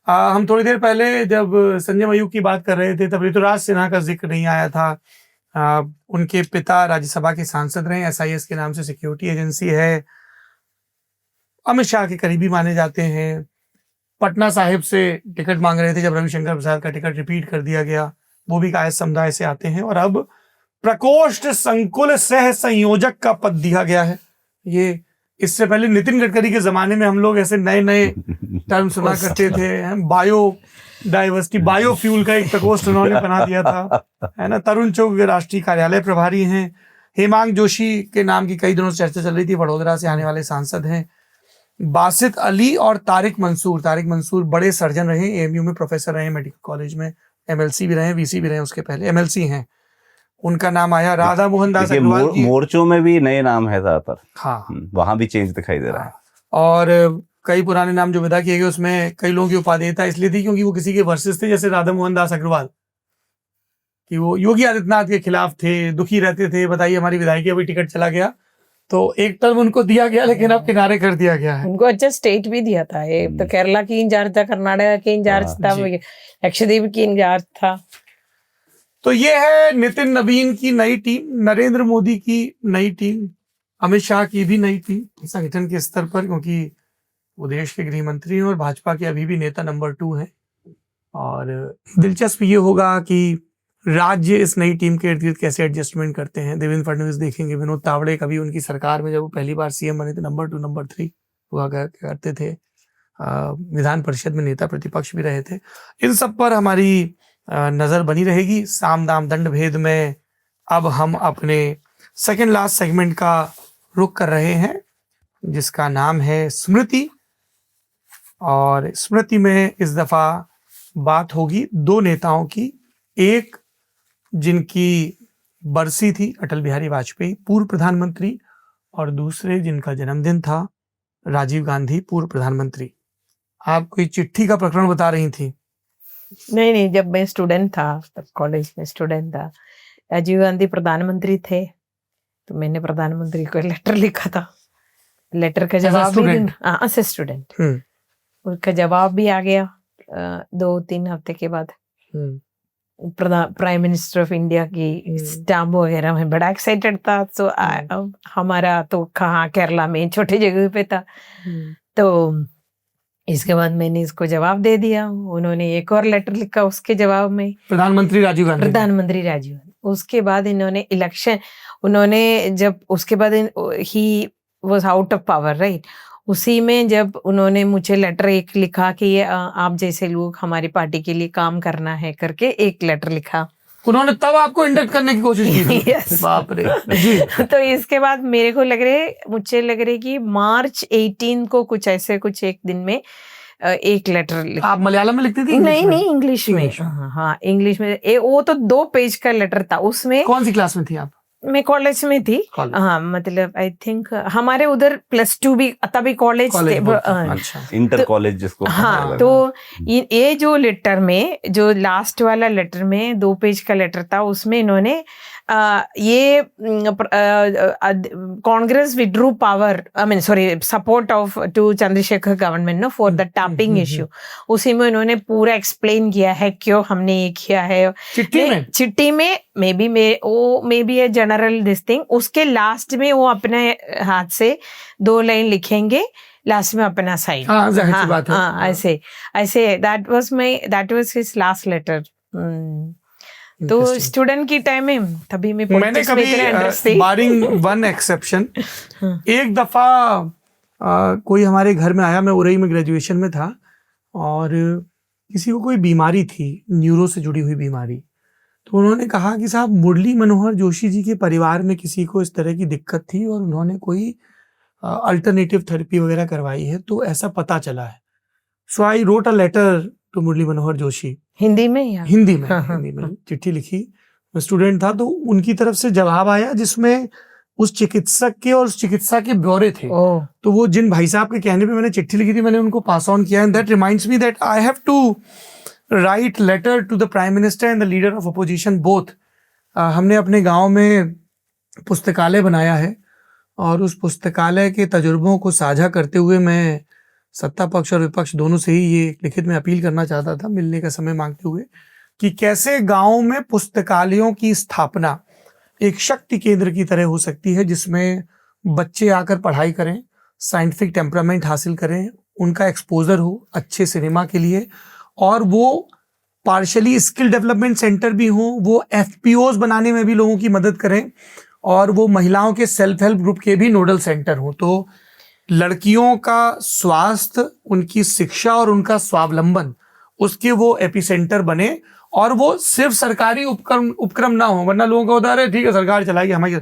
हम थोड़ी देर पहले जब संजय मयूख की बात कर रहे थे, तब ऋतुराज सिन्हा का जिक्र नहीं आया था। उनके पिता राज्यसभा के सांसद रहे, SIS के नाम से सिक्योरिटी एजेंसी है, अमित शाह के करीबी माने जाते हैं। पटना साहिब से टिकट मांग रहे थे, जब रविशंकर प्रसाद का टिकट रिपीट कर दिया गया, वो भी कायस्थ समुदाय से आते हैं। और अब प्रकोष्ठ संकुल सह संयोजक का पद दिया गया है। ये इससे पहले नितिन गडकरी के जमाने में हम लोग ऐसे नए नए टर्म सुना करते थे। बायो डाइवर्सिटी, बायोफ्यूल का एक प्रकोष्ठ उन्होंने बना दिया था, है ना। तरुण चुग राष्ट्रीय कार्यालय प्रभारी हैं। हेमांग जोशी के नाम की कई दिनों से चर्चा चल रही थी, वडोदरा से आने वाले सांसद हैं। बासित अली और तारिक मंसूर बड़े सर्जन रहे, AMU में प्रोफेसर रहे, मेडिकल कॉलेज में MLC भी रहे, VC भी रहे, उसके पहले MLC हैं, उनका नाम आया। राधा मोहन दास अग्रवाल की मोर्चों में भी नए नाम है ज्यादातर। हाँ, वहां भी चेंज दिखाई दे रहा है। और कई पुराने नाम जो विदा किए गए, उसमें कई लोगों की उपादेयता इसलिए थी क्योंकि वो किसी के वर्सेस थे, जैसे राधा मोहन दास अग्रवाल, कि वो योगी आदित्यनाथ के खिलाफ थे, दुखी रहते थे, बताइए हमारी विधायक अभी टिकट चला गया, तो एक टर्म उनको दिया गया, लेकिन अब किनारे कर दिया गया है। उनको अच्छा स्टेट भी दिया था। ये तो केरला की इंचार्ज था, कर्नाटक की इंचार्ज था, लक्षद्वीप की इंचार्ज था। तो ये है नितिन नवीन की नई टीम, नरेंद्र मोदी की नई टीम, अमित शाह की भी नई टीम संगठन के स्तर पर, क्योंकि वो देश के गृह मंत्री हैं और भाजपा के अभी भी नेता नंबर 2 हैं। और दिलचस्प ये होगा कि राज्य इस नई टीम के इर्द गिर्द कैसे एडजस्टमेंट करते हैं। देवेंद्र फडणवीस देखेंगे, विनोद तावड़े कभी उनकी सरकार में जब वो पहली बार CM बने थे, नंबर 2 नंबर 3 हुआ करते थे, विधान परिषद में नेता प्रतिपक्ष भी रहे थे। इन सब पर हमारी नजर बनी रहेगी। साम दाम दंड भेद में अब हम अपने सेकंड लास्ट सेगमेंट का रुख कर रहे हैं, जिसका नाम है स्मृति। और स्मृति में इस दफा बात होगी 2 नेताओं की। एक जिनकी बरसी थी, अटल बिहारी वाजपेयी पूर्व प्रधानमंत्री, और दूसरे जिनका जन्मदिन था, राजीव गांधी पूर्व प्रधानमंत्री। आप कोई चिट्ठी का प्रकरण बता रही थी? नहीं, जब मैं स्टूडेंट था, तब कॉलेज में स्टूडेंट था, राजीव गांधी प्रधानमंत्री थे, तो मैंने प्रधानमंत्री को लेटर लिखा था। लेटर का जवाब भी, एज ए स्टूडेंट, उसका जवाब भी आ गया 2-3 हफ्ते के बाद। प्राइम मिनिस्टर ऑफ इंडिया की स्टैम्प वगैरह में बड़ा एक्साइटेड था। तो हमारा तो कहाँ, केरला में छोटे जगह पे था। तो इसके बाद मैंने इसको जवाब दे दिया। उन्होंने एक और लेटर लिखा उसके जवाब में, प्रधानमंत्री राजीव गांधी। उसके बाद इन्होंने इलेक्शन, उन्होंने जब उसके बाद he was out of power, right. उसी में जब उन्होंने मुझे लेटर एक लिखा कि आप जैसे लोग हमारी पार्टी के लिए काम करना है करके एक लेटर लिखा, उन्होंने तब आपको इंडक्ट करने की कोशिश की थी? Yes. बाप रे जी। तो इसके बाद मेरे को मुझे लग रहे कि मार्च 18 को कुछ ऐसे कुछ एक दिन में एक लेटर आप मलयालम में लिखती थी? नहीं इंग्लिश में। इंग्लिश में। हाँ इंग्लिश में। वो तो 2 पेज का लेटर था उसमें। कौन सी क्लास में थी आप? मैं कॉलेज में थी। कॉलेज। हाँ मतलब आई थिंक हमारे उधर +2 भी तभी कॉलेज थे। अच्छा। इंटर कॉलेज जिसको हाँ तो ये जो लेटर में, जो लास्ट वाला लेटर में 2 पेज का लेटर था, उसमें इन्होंने ये Congress withdrew power, I mean sorry, support of to Chandrashekhar government no for the tapping issue. उसी में उन्होंने पूरा एक्सप्लेन किया है क्यों हमने ये किया है चिट्ठी में। May be a general this thing. उसके लास्ट में वो अपने हाथ से 2 लाइन लिखेंगे, लास्ट में अपना साइन। हाँ, जाहिर सी बात है। हाँ ऐसे that was his last letter. तो स्टूडेंट की टाइम में तभी मैं मैंने कभी बारिंग वन एक्सेप्शन एक दफा कोई हमारे घर में आया, मैं उरई में ग्रेजुएशन में था, और किसी को कोई बीमारी थी, न्यूरो से जुड़ी हुई बीमारी। तो उन्होंने कहा कि साहब मुरली मनोहर जोशी जी के परिवार में किसी को इस तरह की दिक्कत थी और उन्होंने कोई अल्टरनेटिव थेरेपी वगैरह करवाई है, तो ऐसा पता चला है। So I wrote a letter to Murli Manohar Joshi, Hindi में चिट्ठी लिखी। मैं स्टूडेंट था, तो उनकी तरफ से जवाब आया जिसमें उस चिकित्सक के और उस चिकित्सा के ब्यौरे थे। तो वो जिन भाई साहब के कहने पे मैंने चिट्ठी लिखी थी, मैंने उनको पास ऑन किया। And that reminds me that I have to write letter to the prime minister and the leader of opposition both. हमने अपने गांव में पुस्तकालय बनाया है, और उस पुस्तकालय के तजुर्बों को साझा करते हुए मैं सत्ता पक्ष और विपक्ष दोनों से ही ये लिखित में अपील करना चाहता था, मिलने का समय मांगते हुए, कि कैसे गांव में पुस्तकालयों की स्थापना एक शक्ति केंद्र की तरह हो सकती है, जिसमें बच्चे आकर पढ़ाई करें, साइंटिफिक टेम्परामेंट हासिल करें, उनका एक्सपोजर हो अच्छे सिनेमा के लिए, और वो पार्शली स्किल डेवलपमेंट सेंटर भी हो, वो FPOs बनाने में भी लोगों की मदद करें, और वो महिलाओं के सेल्फ हेल्प ग्रुप के भी नोडल सेंटर हो। तो लड़कियों का स्वास्थ्य, उनकी शिक्षा और उनका स्वावलंबन, उसके वो एपिसेंटर बने, और वो सिर्फ सरकारी उपक्रम ना हो, वरना लोगों को होता है ठीक है सरकार चलाएगी, हमारी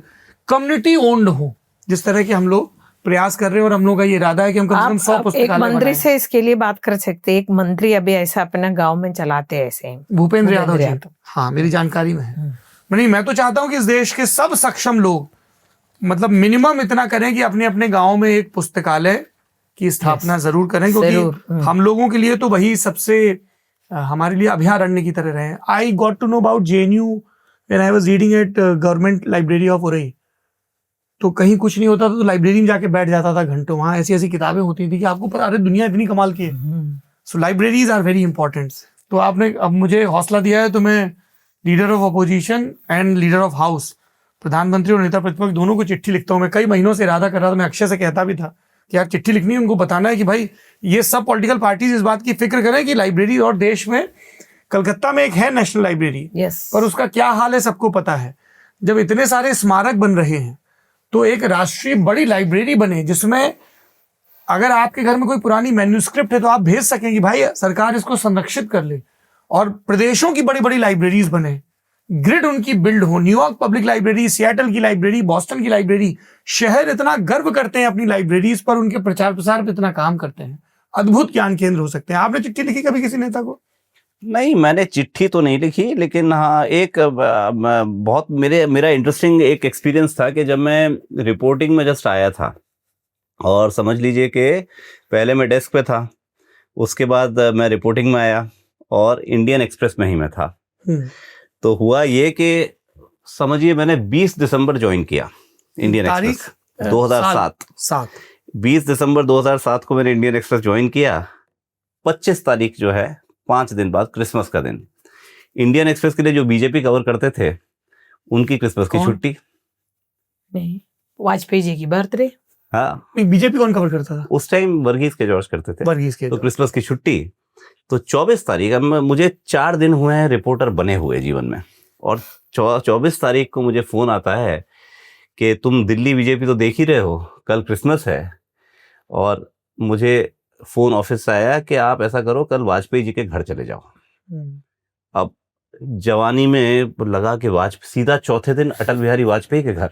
कम्युनिटी ओन्ड हो, जिस तरह के हम लोग प्रयास कर रहे हैं। और हम लोग का ये इरादा है कि हम कम से कम 100 पुस्तकालय एक मंत्री से इसके लिए बात कर सकते हैं। एक मंत्री अभी ऐसा अपना गांव में चलाते हैं, ऐसे भूपेंद्र यादव जी। हाँ, मेरी जानकारी में है। मैं तो चाहता हूँ कि इस देश के सब सक्षम लोग मतलब मिनिमम इतना करें कि अपने अपने गांव में एक पुस्तकालय की स्थापना जरूर करें, क्योंकि हम लोगों के लिए तो वही सबसे हमारे लिए अभयारण्य की तरह रहे। I got to know about JNU when I was reading at government library of Orai. तो कहीं कुछ नहीं होता था तो लाइब्रेरी में जाके बैठ जाता था घंटों। वहाँ ऐसी ऐसी किताबें होती थी कि आपको पता, अरे दुनिया इतनी कमाल की है। सो लाइब्रेरीज आर वेरी इंपॉर्टेंट। तो आपने अब मुझे हौसला दिया है, तो मैं leader of opposition and leader of house, प्रधानमंत्री और नेता प्रतिपक्ष दोनों को चिट्ठी लिखता हूँ। मैं कई महीनों से इरादा कर रहा था, मैं अक्षय से कहता भी था कि यार चिट्ठी लिखनी है, उनको बताना है कि भाई ये सब पॉलिटिकल पार्टीज इस बात की फिक्र करें कि लाइब्रेरी, और देश में कलकत्ता में एक है नेशनल लाइब्रेरी, पर उसका क्या हाल है सबको पता है। जब इतने सारे स्मारक बन रहे हैं तो एक राष्ट्रीय बड़ी लाइब्रेरी बने, जिसमें अगर आपके घर में कोई पुरानी मैन्यूस्क्रिप्ट है तो आप भेज सकें कि भाई सरकार इसको संरक्षित कर ले, और प्रदेशों की बड़ी बड़ी लाइब्रेरीज बने, ग्रिड उनकी बिल्ड हो। न्यूयॉर्क पब्लिक लाइब्रेरी, सियाटल की लाइब्रेरी, बॉस्टन की लाइब्रेरी, शहर इतना गर्व करते हैं अपनी लाइब्रेरीज पर, उनके प्रचार प्रसार पर इतना काम करते हैं, अद्भुत ज्ञान केंद्र हो सकते हैं। आपने चिट्ठी लिखी कभी किसी नेता को? नहीं, मैंने चिट्ठी तो नहीं लिखी, लेकिन हाँ एक बहुत मेरा इंटरेस्टिंग एक एक्सपीरियंस था कि जब मैं रिपोर्टिंग में जस्ट आया था, और समझ लीजिए कि पहले मैं डेस्क पे था, उसके बाद मैं रिपोर्टिंग में आया और इंडियन एक्सप्रेस में ही मैं था। तो हुआ ये कि समझिए मैंने 20 दिसंबर ज्वाइन किया इंडियन एक्सप्रेस 2007। 20 दिसंबर 2007 को मैंने इंडियन एक्सप्रेस ज्वाइन किया। 25 तारीख जो है 5 दिन बाद क्रिसमस का दिन, इंडियन एक्सप्रेस के लिए जो बीजेपी कवर करते थे उनकी क्रिसमस की छुट्टी। नहीं, वाजपेयी जी की बर्थडे। हाँ, बीजेपी कौन कवर करता था उस टाइम? वर्गीज के जॉर्ज करते थे, वर्गीज के। तो क्रिसमस की छुट्टी। तो 24 तारीख, अब मुझे 4 दिन हुए हैं रिपोर्टर बने हुए जीवन में, और 24 तारीख को मुझे फोन आता है कि तुम दिल्ली बीजेपी तो देख ही रहे हो, कल क्रिसमस है। और मुझे फोन ऑफिस से आया कि आप ऐसा करो, कल वाजपेयी जी के घर चले जाओ। अब जवानी में लगा कि वाजपेयी, सीधा चौथे दिन अटल बिहारी वाजपेयी के घर,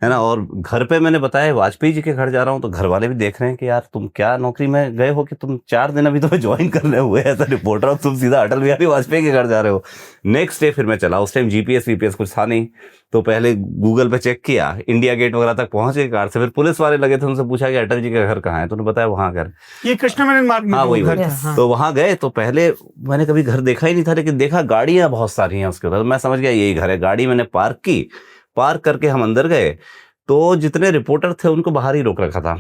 है ना। और घर पे मैंने बताया वाजपेयी जी के घर जा रहा हूँ, तो घर वाले भी देख रहे हैं कि यार तुम क्या नौकरी में गए हो कि तुम 4 दिन अभी तुम्हें ज्वाइन करने हुए एज अ रिपोर्टर, और तुम सीधा अटल बिहारी वाजपेयी के घर जा रहे हो। नेक्स्ट डे फिर मैं चला, उस टाइम जीपीएस वीपीएस कुछ था नहीं, तो पहले गूगल पे चेक किया, इंडिया गेट वगैरह तक पहुंचे कार से, फिर पुलिस वाले लगे थे, उनसे पूछा कि अटल जी का घर कहाँ है, तो उन्होंने बताया वहाँ घर, ये कृष्ण मेनन मार्ग में हाँ वो वही घर वही। था। हाँ। तो वहां गए तो पहले मैंने कभी घर देखा ही नहीं था, लेकिन देखा गाड़ियां बहुत सारी हैं उसके उधर, तो मैं समझ गया यही घर है। गाड़ी मैंने पार्क की, पार्क करके हम अंदर गए, तो जितने रिपोर्टर थे उनको बाहर ही रोक रखा था।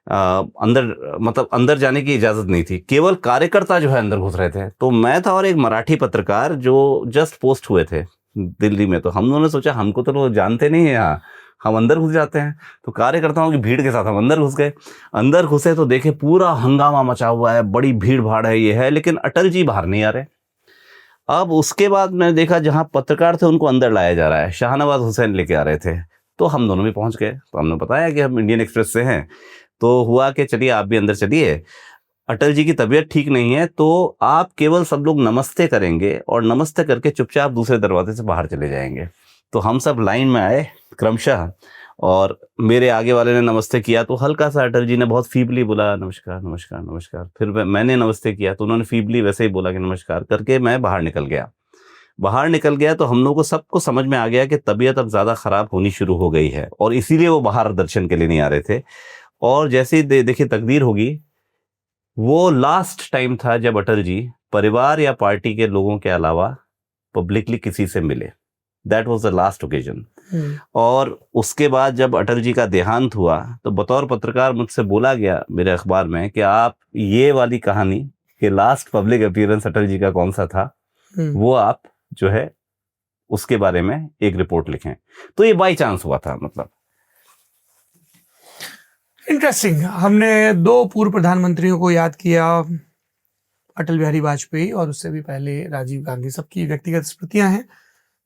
अंदर मतलब अंदर जाने की इजाजत नहीं थी, केवल कार्यकर्ता जो है अंदर घुस रहे थे। तो मैं था और एक मराठी पत्रकार जो जस्ट पोस्ट हुए थे दिल्ली में, तो हम दोनों ने सोचा हमको तो लोग जानते नहीं है यहाँ, हम अंदर घुस जाते हैं। तो कार्यकर्ताओं की भीड़ के साथ हम अंदर घुस गए। अंदर घुसे तो देखे पूरा हंगामा मचा हुआ है, बड़ी भीड़ भाड़ है, ये है, लेकिन अटल जी बाहर नहीं आ रहे। अब उसके बाद मैंने देखा जहाँ पत्रकार थे उनको अंदर लाया जा रहा है, शाहनवाज हुसैन लेके आ रहे थे, तो हम दोनों भी पहुंच गए। तो हमने बताया कि हम इंडियन एक्सप्रेस से हैं, तो हुआ कि चलिए आप भी अंदर चलिए, अटल जी की तबीयत ठीक नहीं है, तो आप केवल सब लोग नमस्ते करेंगे और नमस्ते करके चुपचाप दूसरे दरवाजे से बाहर चले जाएंगे। तो हम सब लाइन में आए क्रमशः, और मेरे आगे वाले ने नमस्ते किया तो हल्का सा अटल जी ने बहुत फीबली बोला नमस्कार नमस्कार नमस्कार, फिर मैंने नमस्ते किया तो उन्होंने फीबली वैसे ही बोला कि नमस्कार करके मैं बाहर निकल गया। बाहर निकल गया तो हम लोगों को सबको समझ में आ गया कि तबीयत अब ज़्यादा ख़राब होनी शुरू हो गई है, और इसीलिए वो बाहर दर्शन के लिए नहीं आ रहे थे। और जैसे ही देखिए तकदीर होगी, वो लास्ट टाइम था जब अटल जी परिवार या पार्टी के लोगों के अलावा पब्लिकली किसी से मिले। That was the last occasion. और उसके बाद जब अटल जी का देहांत हुआ तो बतौर पत्रकार मुझसे बोला गया मेरे अखबार में कि आप ये वाली कहानी कि last public appearance Atal ji का कौन सा था, वो आप जो है उसके बारे में एक रिपोर्ट लिखें। तो ये बाई चांस हुआ था, मतलब इंटरेस्टिंग। हमने 2 पूर्व प्रधानमंत्रियों को याद किया, अटल बिहारी वाजपेयी और उससे भी पहले राजीव गांधी। सबकी व्यक्तिगत स्मृतियां हैं,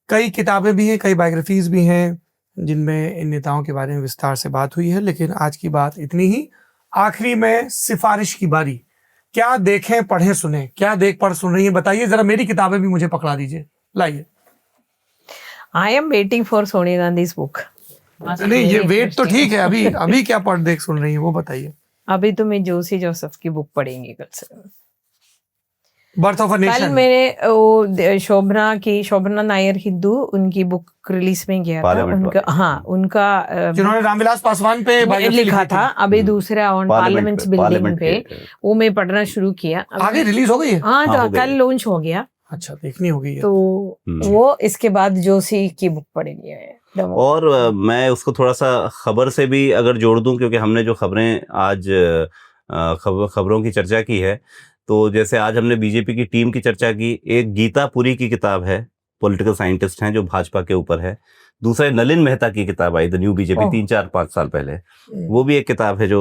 कई किताबें भी हैं, कई बायोग्राफीज भी हैं जिनमें इन नेताओं के बारे में विस्तार से बात हुई है। लेकिन आज की बात इतनी ही। आखिरी में सिफारिश की बारी, क्या देखें पढ़ें सुने, क्या देख पढ़ सुन रही है बताइए जरा। मेरी किताबें भी मुझे पकड़ा दीजिए, लाइए। I am waiting for Sonia Gandhi book. नहीं, ये वेट तो ठीक है, अभी अभी क्या पढ़ देख सुन रही है वो बताइए। अभी तो मैं जोशी जोसेफ की बुक पढ़ेंगी कल से। बर्थ ऑफ अ कल नेशन। मैंने वो शोभना नायर हिंदू उनकी बुक रिलीज में गया था, पार्लियामेंट उनका, हाँ उनका जिन्होंने रामविलास पासवान पे biography लिखा लिखी था। थी। अभी दूसरा ऑन पार्लियामेंट बिल्डिंग पे, वो मैं पढ़ना शुरू किया। आगे रिलीज हो गई है? हाँ, हाँ, हो तो गई कल है। लॉन्च हो गया, अच्छा, देखनी हो गई है। तो वो इसके बाद जोशी की बुक पढ़ेंगे। और मैं उसको थोड़ा सा खबर से भी अगर जोड़ दूं, क्योंकि हमने जो खबरें आज खबरों की चर्चा की है, तो जैसे आज हमने बीजेपी की टीम की चर्चा की, एक गीता पुरी की किताब है, पॉलिटिकल साइंटिस्ट हैं जो भाजपा के ऊपर है। दूसरा नलिन मेहता की किताब आई द न्यू बीजेपी 3-4-5 साल पहले, वो भी एक किताब है जो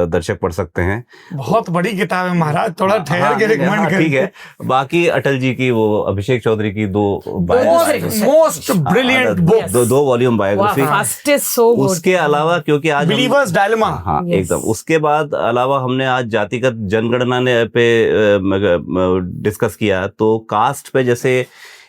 दर्शक पढ़ सकते हैं। बहुत बड़ी किताब है महाराज, थोड़ा ठहर के रिकमेंड ठीक है। बाकी अटल जी की वो अभिषेक चौधरी की 2 most brilliant book, 2 volume biography. उसके अलावा क्योंकि आज बिलीवर्स डायलेमा, हाँ एकदम, उसके बाद अलावा हमने आज जातिगत जनगणना ने पे डिस्कस किया, तो कास्ट पे जैसे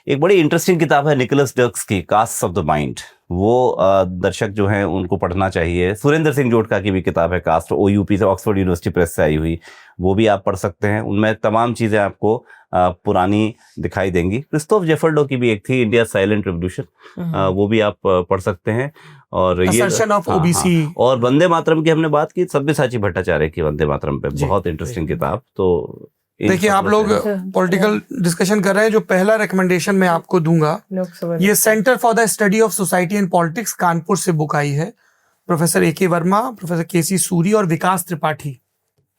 एक बड़ी इंटरेस्टिंग किताब है निकोलस डर्क्स की कास्ट ऑफ द माइंड, वो दर्शक जो हैं उनको पढ़ना चाहिए। सुरेंद्र सिंह जोटका की भी किताब है कास्ट, OUP से, ऑक्सफोर्ड यूनिवर्सिटी प्रेस से आई हुई, वो भी आप पढ़ सकते हैं। उनमें तमाम चीज़ें आपको पुरानी दिखाई देंगी। क्रिस्तोफ जेफर्डो की भी एक थी इंडिया साइलेंट रेवोल्यूशन, वो भी आप पढ़ सकते हैं। और ये ऑफ ओबीसी, और वंदे मातरम की हमने बात की, सब्यसाची भट्टाचार्य की वंदे मातरम पे बहुत इंटरेस्टिंग किताब। तो देखिए, आप लोग पॉलिटिकल डिस्कशन कर रहे हैं, जो पहला रिकमेंडेशन मैं आपको दूंगा, ये centre for the study of society and politics Kanpur से बुक आई है। Professor AK Verma, professor KC Suri और विकास त्रिपाठी।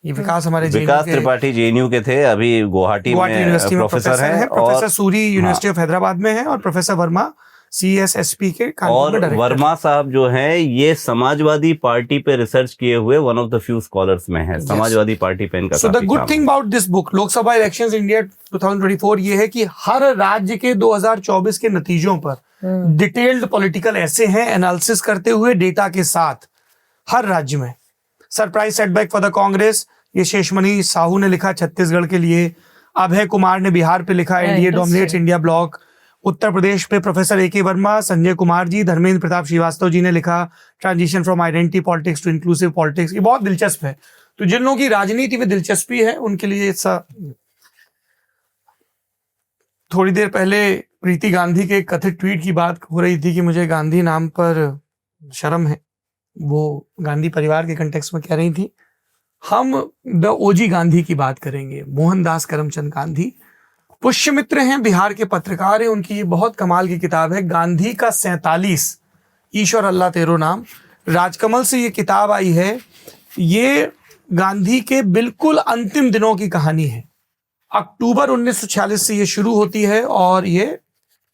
ये विकास हमारे विकास त्रिपाठी JNU के थे, अभी गुवाहाटी यूनिवर्सिटी में प्रोफेसर हैं। Professor Suri university of Hyderabad में है, और प्रोफेसर वर्मा CSSP के कानपुर में डायरेक्टर। वर्मा साहब जो हैं ये समाजवादी पार्टी पे रिसर्च किए हुए one of the few scholars में हैं। समाजवादी पार्टी पे इनका so the good thing about this book, Lok Sabha elections India 2024, ये है कि हर राज्य के 2024 के नतीजों पर डिटेल्ड पॉलिटिकल ऐसे हैं, एनालिसिस करते हुए डेटा के साथ, हर राज्य में। Surprise setback for the Congress, ये शेषमणि साहू ने लिखा छत्तीसगढ़ के लिए। अभय कुमार ने बिहार पे लिखा, NDA dominates India block. Uttar Pradesh में प्रोफेसर A.K. वर्मा, संजय कुमार जी, धर्मेंद्र प्रताप श्रीवास्तव जी ने लिखा transition from identity politics to inclusive politics. ये बहुत दिलचस्प है। तो जिन लोगों की राजनीति में दिलचस्पी है उनके लिए ऐसा। थोड़ी देर पहले प्रीति गांधी के कथित ट्वीट की बात हो रही थी कि मुझे गांधी नाम पर शर्म है, वो गांधी परिवार के कंटेक्स्ट में कह रही थी। हम द ओजी गांधी की बात करेंगे, मोहनदास करमचंद गांधी। पुष्यमित्र हैं, बिहार के पत्रकार हैं। उनकी ये बहुत कमाल की किताब है गांधी का 47 ईश्वर अल्लाह तेरो नाम। राजकमल से ये किताब आई है। ये गांधी के बिल्कुल अंतिम दिनों की कहानी है। अक्टूबर 1946 से ये शुरू होती है और ये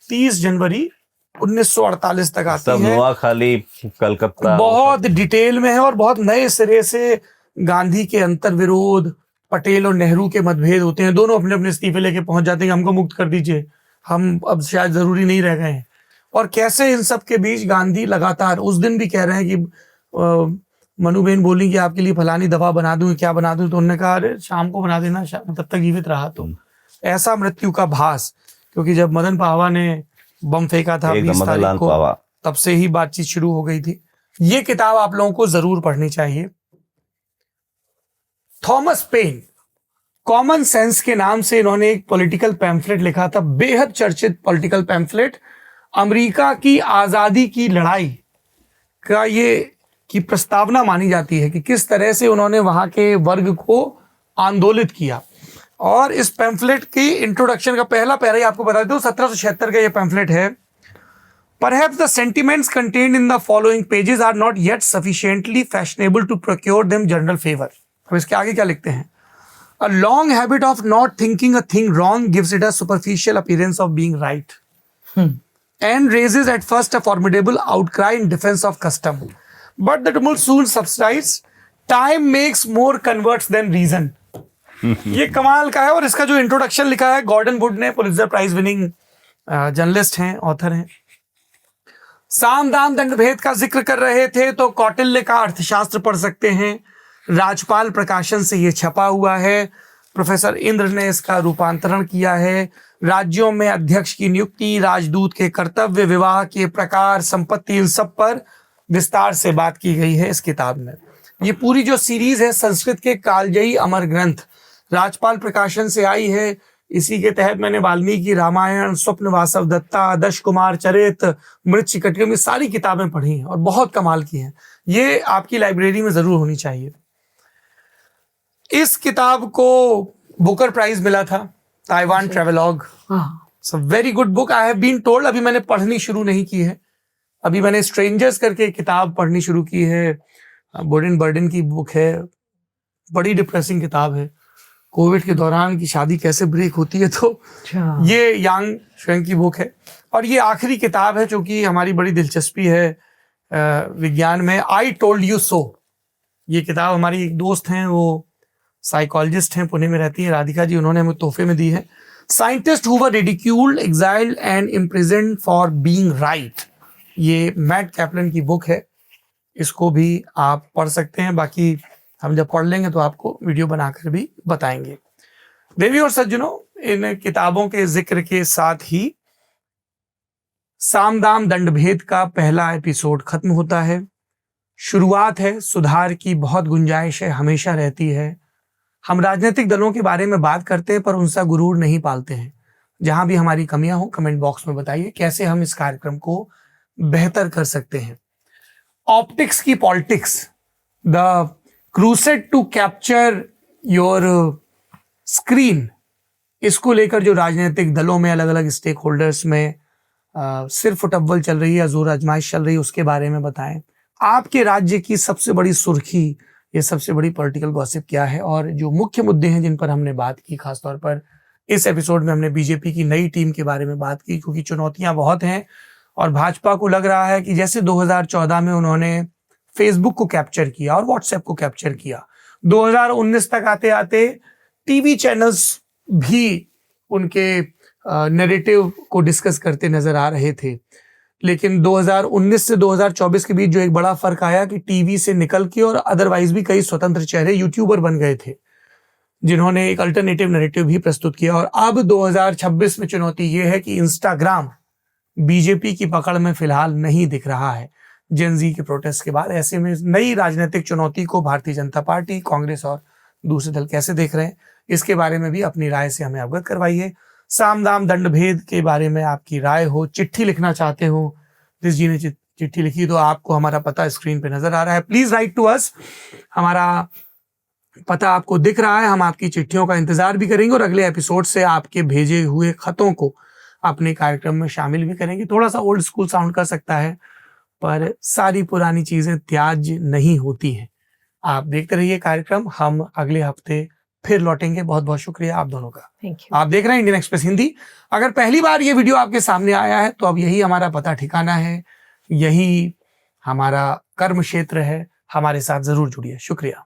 30 जनवरी 1948 तक आती है। नोआखाली, कलकत्ता, बहुत डिटेल में है और बहुत नए सिरे से गांधी के अंतर्विरोध, पटेल और नेहरू के मतभेद होते हैं। दोनों अपने अपने इस्तीफे लेके पहुंच जाते हैं, हमको मुक्त कर दीजिए, हम अब शायद जरूरी नहीं रह गए हैं। और कैसे इन सब के बीच गांधी लगातार, उस दिन भी कह रहे हैं कि मनुबेन बोली कि आपके लिए फलानी दवा बना दूं, क्या बना दूं, तो उन्होंने कहा अरे शाम को बना देना, तब तक जीवित रहा तो। ऐसा मृत्यु का भास, क्योंकि जब मदन पावा ने बम फेंका था 20 तारीख को, तब से ही बातचीत शुरू हो गई थी। ये किताब आप लोगों को जरूर पढ़नी चाहिए। थॉमस पेन, कॉमन सेंस के नाम से इन्होंने एक पॉलिटिकल पैम्फलेट लिखा था, बेहद चर्चित पॉलिटिकल पैम्फलेट। अमेरिका की आजादी की लड़ाई का ये की प्रस्तावना मानी जाती है कि किस तरह से उन्होंने वहां के वर्ग को आंदोलित किया। और इस पैम्फलेट की इंट्रोडक्शन का पहला पैरा ही आपको बता दूं, 1776 का ये पैम्फलेट है। Perhaps the sentiments contained in the following pages are not yet sufficiently fashionable to procure them general favor. अब इसके आगे क्या लिखते हैं? A long habit of not thinking a thing wrong gives it a superficial appearance of being right, and raises at first a formidable outcry in defense of custom. But the tumult soon subsides. Time makes more converts than reason. ये कमाल का है। और इसका जो इंट्रोडक्शन लिखा है गॉर्डन वुड ने, पुलित्जर प्राइज विनिंग जर्नलिस्ट हैं, ऑथर हैं। साम दाम दंड भेद का जिक्र कर रहे थे तो कौटिल्य का अर्थशास्त्र पढ़ सकते हैं। राजपाल प्रकाशन से ये छपा हुआ है। प्रोफेसर इंद्र ने इसका रूपांतरण किया है। राज्यों में अध्यक्ष की नियुक्ति, राजदूत के कर्तव्य, विवाह के प्रकार, संपत्ति, इन सब पर विस्तार से बात की गई है इस किताब में। ये पूरी जो सीरीज है संस्कृत के कालजयी अमर ग्रंथ राजपाल प्रकाशन से आई है। इसी के तहत मैंने वाल्मीकि रामायण, स्वप्न वासव दत्ता, दश कुमार चरित, मृच्छकटिकम, ये सारी किताबें पढ़ी हैं और बहुत कमाल की हैं। ये आपकी लाइब्रेरी में जरूर होनी चाहिए। इस किताब को बुकर प्राइज मिला था, Taiwan travelogue. Very good book. I have been told, अभी मैंने पढ़नी शुरू नहीं की है। अभी मैंने स्ट्रेंजर्स करके किताब पढ़नी शुरू की है, बोर्डन बर्डन की बुक है। बड़ी डिप्रेसिंग किताब है। कोविड के दौरान की शादी कैसे ब्रेक होती है, तो ये यांग श्वेंग की बुक है। और ये आखिरी किताब है जो कि हमारी बड़ी दिलचस्पी है विज्ञान में, आई टोल्ड यू सो। ये किताब हमारी एक दोस्त हैं, वो साइकोलॉजिस्ट हैं, पुणे में रहती है, राधिका जी, उन्होंने हमें तोहफे में दी है। Scientist who were ridiculed, exiled and imprisoned for being right. ये मैट कैप्लन की बुक है। इसको भी आप पढ़ सकते हैं। बाकी हम जब पढ़ लेंगे तो आपको वीडियो बनाकर भी बताएंगे। देवी और सज्जनों, इन किताबों के जिक्र के साथ ही साम दाम दंड भेद का पहला एपिसोड खत्म होता है। शुरुआत है, सुधार की बहुत गुंजाइश है, हमेशा रहती है। हम राजनीतिक दलों के बारे में बात करते हैं पर उनसा गुरूर नहीं पालते हैं। जहां भी हमारी कमियां हो कमेंट बॉक्स में बताइए कैसे हम इस कार्यक्रम को बेहतर कर सकते हैं। ऑप्टिक्स की politics, the crusade to capture your screen, इसको लेकर जो राजनीतिक दलों में अलग अलग स्टेक होल्डर्स में सिर फुटअव्वल चल रही है, जोर आजमाइश चल रही है, उसके बारे में बताएं। आपके राज्य की सबसे बड़ी सुर्खी, ये सबसे बड़ी पॉलिटिकल गॉसिप क्या है, और जो मुख्य मुद्दे हैं जिन पर हमने बात की, खासतौर पर इस एपिसोड में हमने बीजेपी की नई टीम के बारे में बात की, क्योंकि चुनौतियां बहुत हैं और भाजपा को लग रहा है कि जैसे 2014 में उन्होंने फेसबुक को कैप्चर किया और व्हाट्सएप को कैप्चर किया, 2019 तक आते आते टीवी चैनल्स भी उनके नैरेटिव को डिस्कस करते नजर आ रहे थे। लेकिन 2019 से 2024 के बीच जो एक बड़ा फर्क आया कि टीवी से निकल के और अदरवाइज भी कई स्वतंत्र चेहरे यूट्यूबर बन गए थे जिन्होंने एक अल्टरनेटिव नैरेटिव भी प्रस्तुत किया। और अब 2026 में चुनौती ये है कि इंस्टाग्राम बीजेपी की पकड़ में फिलहाल नहीं दिख रहा है जेनजी के प्रोटेस्ट के बाद। ऐसे में नई राजनीतिक चुनौती को भारतीय जनता पार्टी, कांग्रेस और दूसरे दल कैसे देख रहे हैं, इसके बारे में भी अपनी राय से हमें अवगत करवाइए। साम दाम दंड भेद के बारे में आपकी राय हो, चिट्ठी लिखना चाहते हो, जिस जी ने चिट्ठी लिखी तो आपको हमारा पता स्क्रीन पे नजर आ रहा है, प्लीज राइट टू अस। हमारा पता आपको दिख रहा है, हम आपकी चिट्ठियों का इंतजार भी करेंगे और अगले एपिसोड से आपके भेजे हुए खतों को अपने कार्यक्रम में शामिल भी करेंगे। थोड़ा सा ओल्ड स्कूल साउंड कर सकता है, पर सारी पुरानी चीजें त्याज्य नहीं होती हैं। आप देखते रहिए कार्यक्रम, हम अगले हफ्ते फिर लौटेंगे। बहुत बहुत शुक्रिया आप दोनों का। Thank you. आप देख रहे हैं इंडियन एक्सप्रेस हिंदी। अगर पहली बार ये वीडियो आपके सामने आया है तो अब यही हमारा पता ठिकाना है, यही हमारा कर्म क्षेत्र है। हमारे साथ जरूर जुड़िए। शुक्रिया।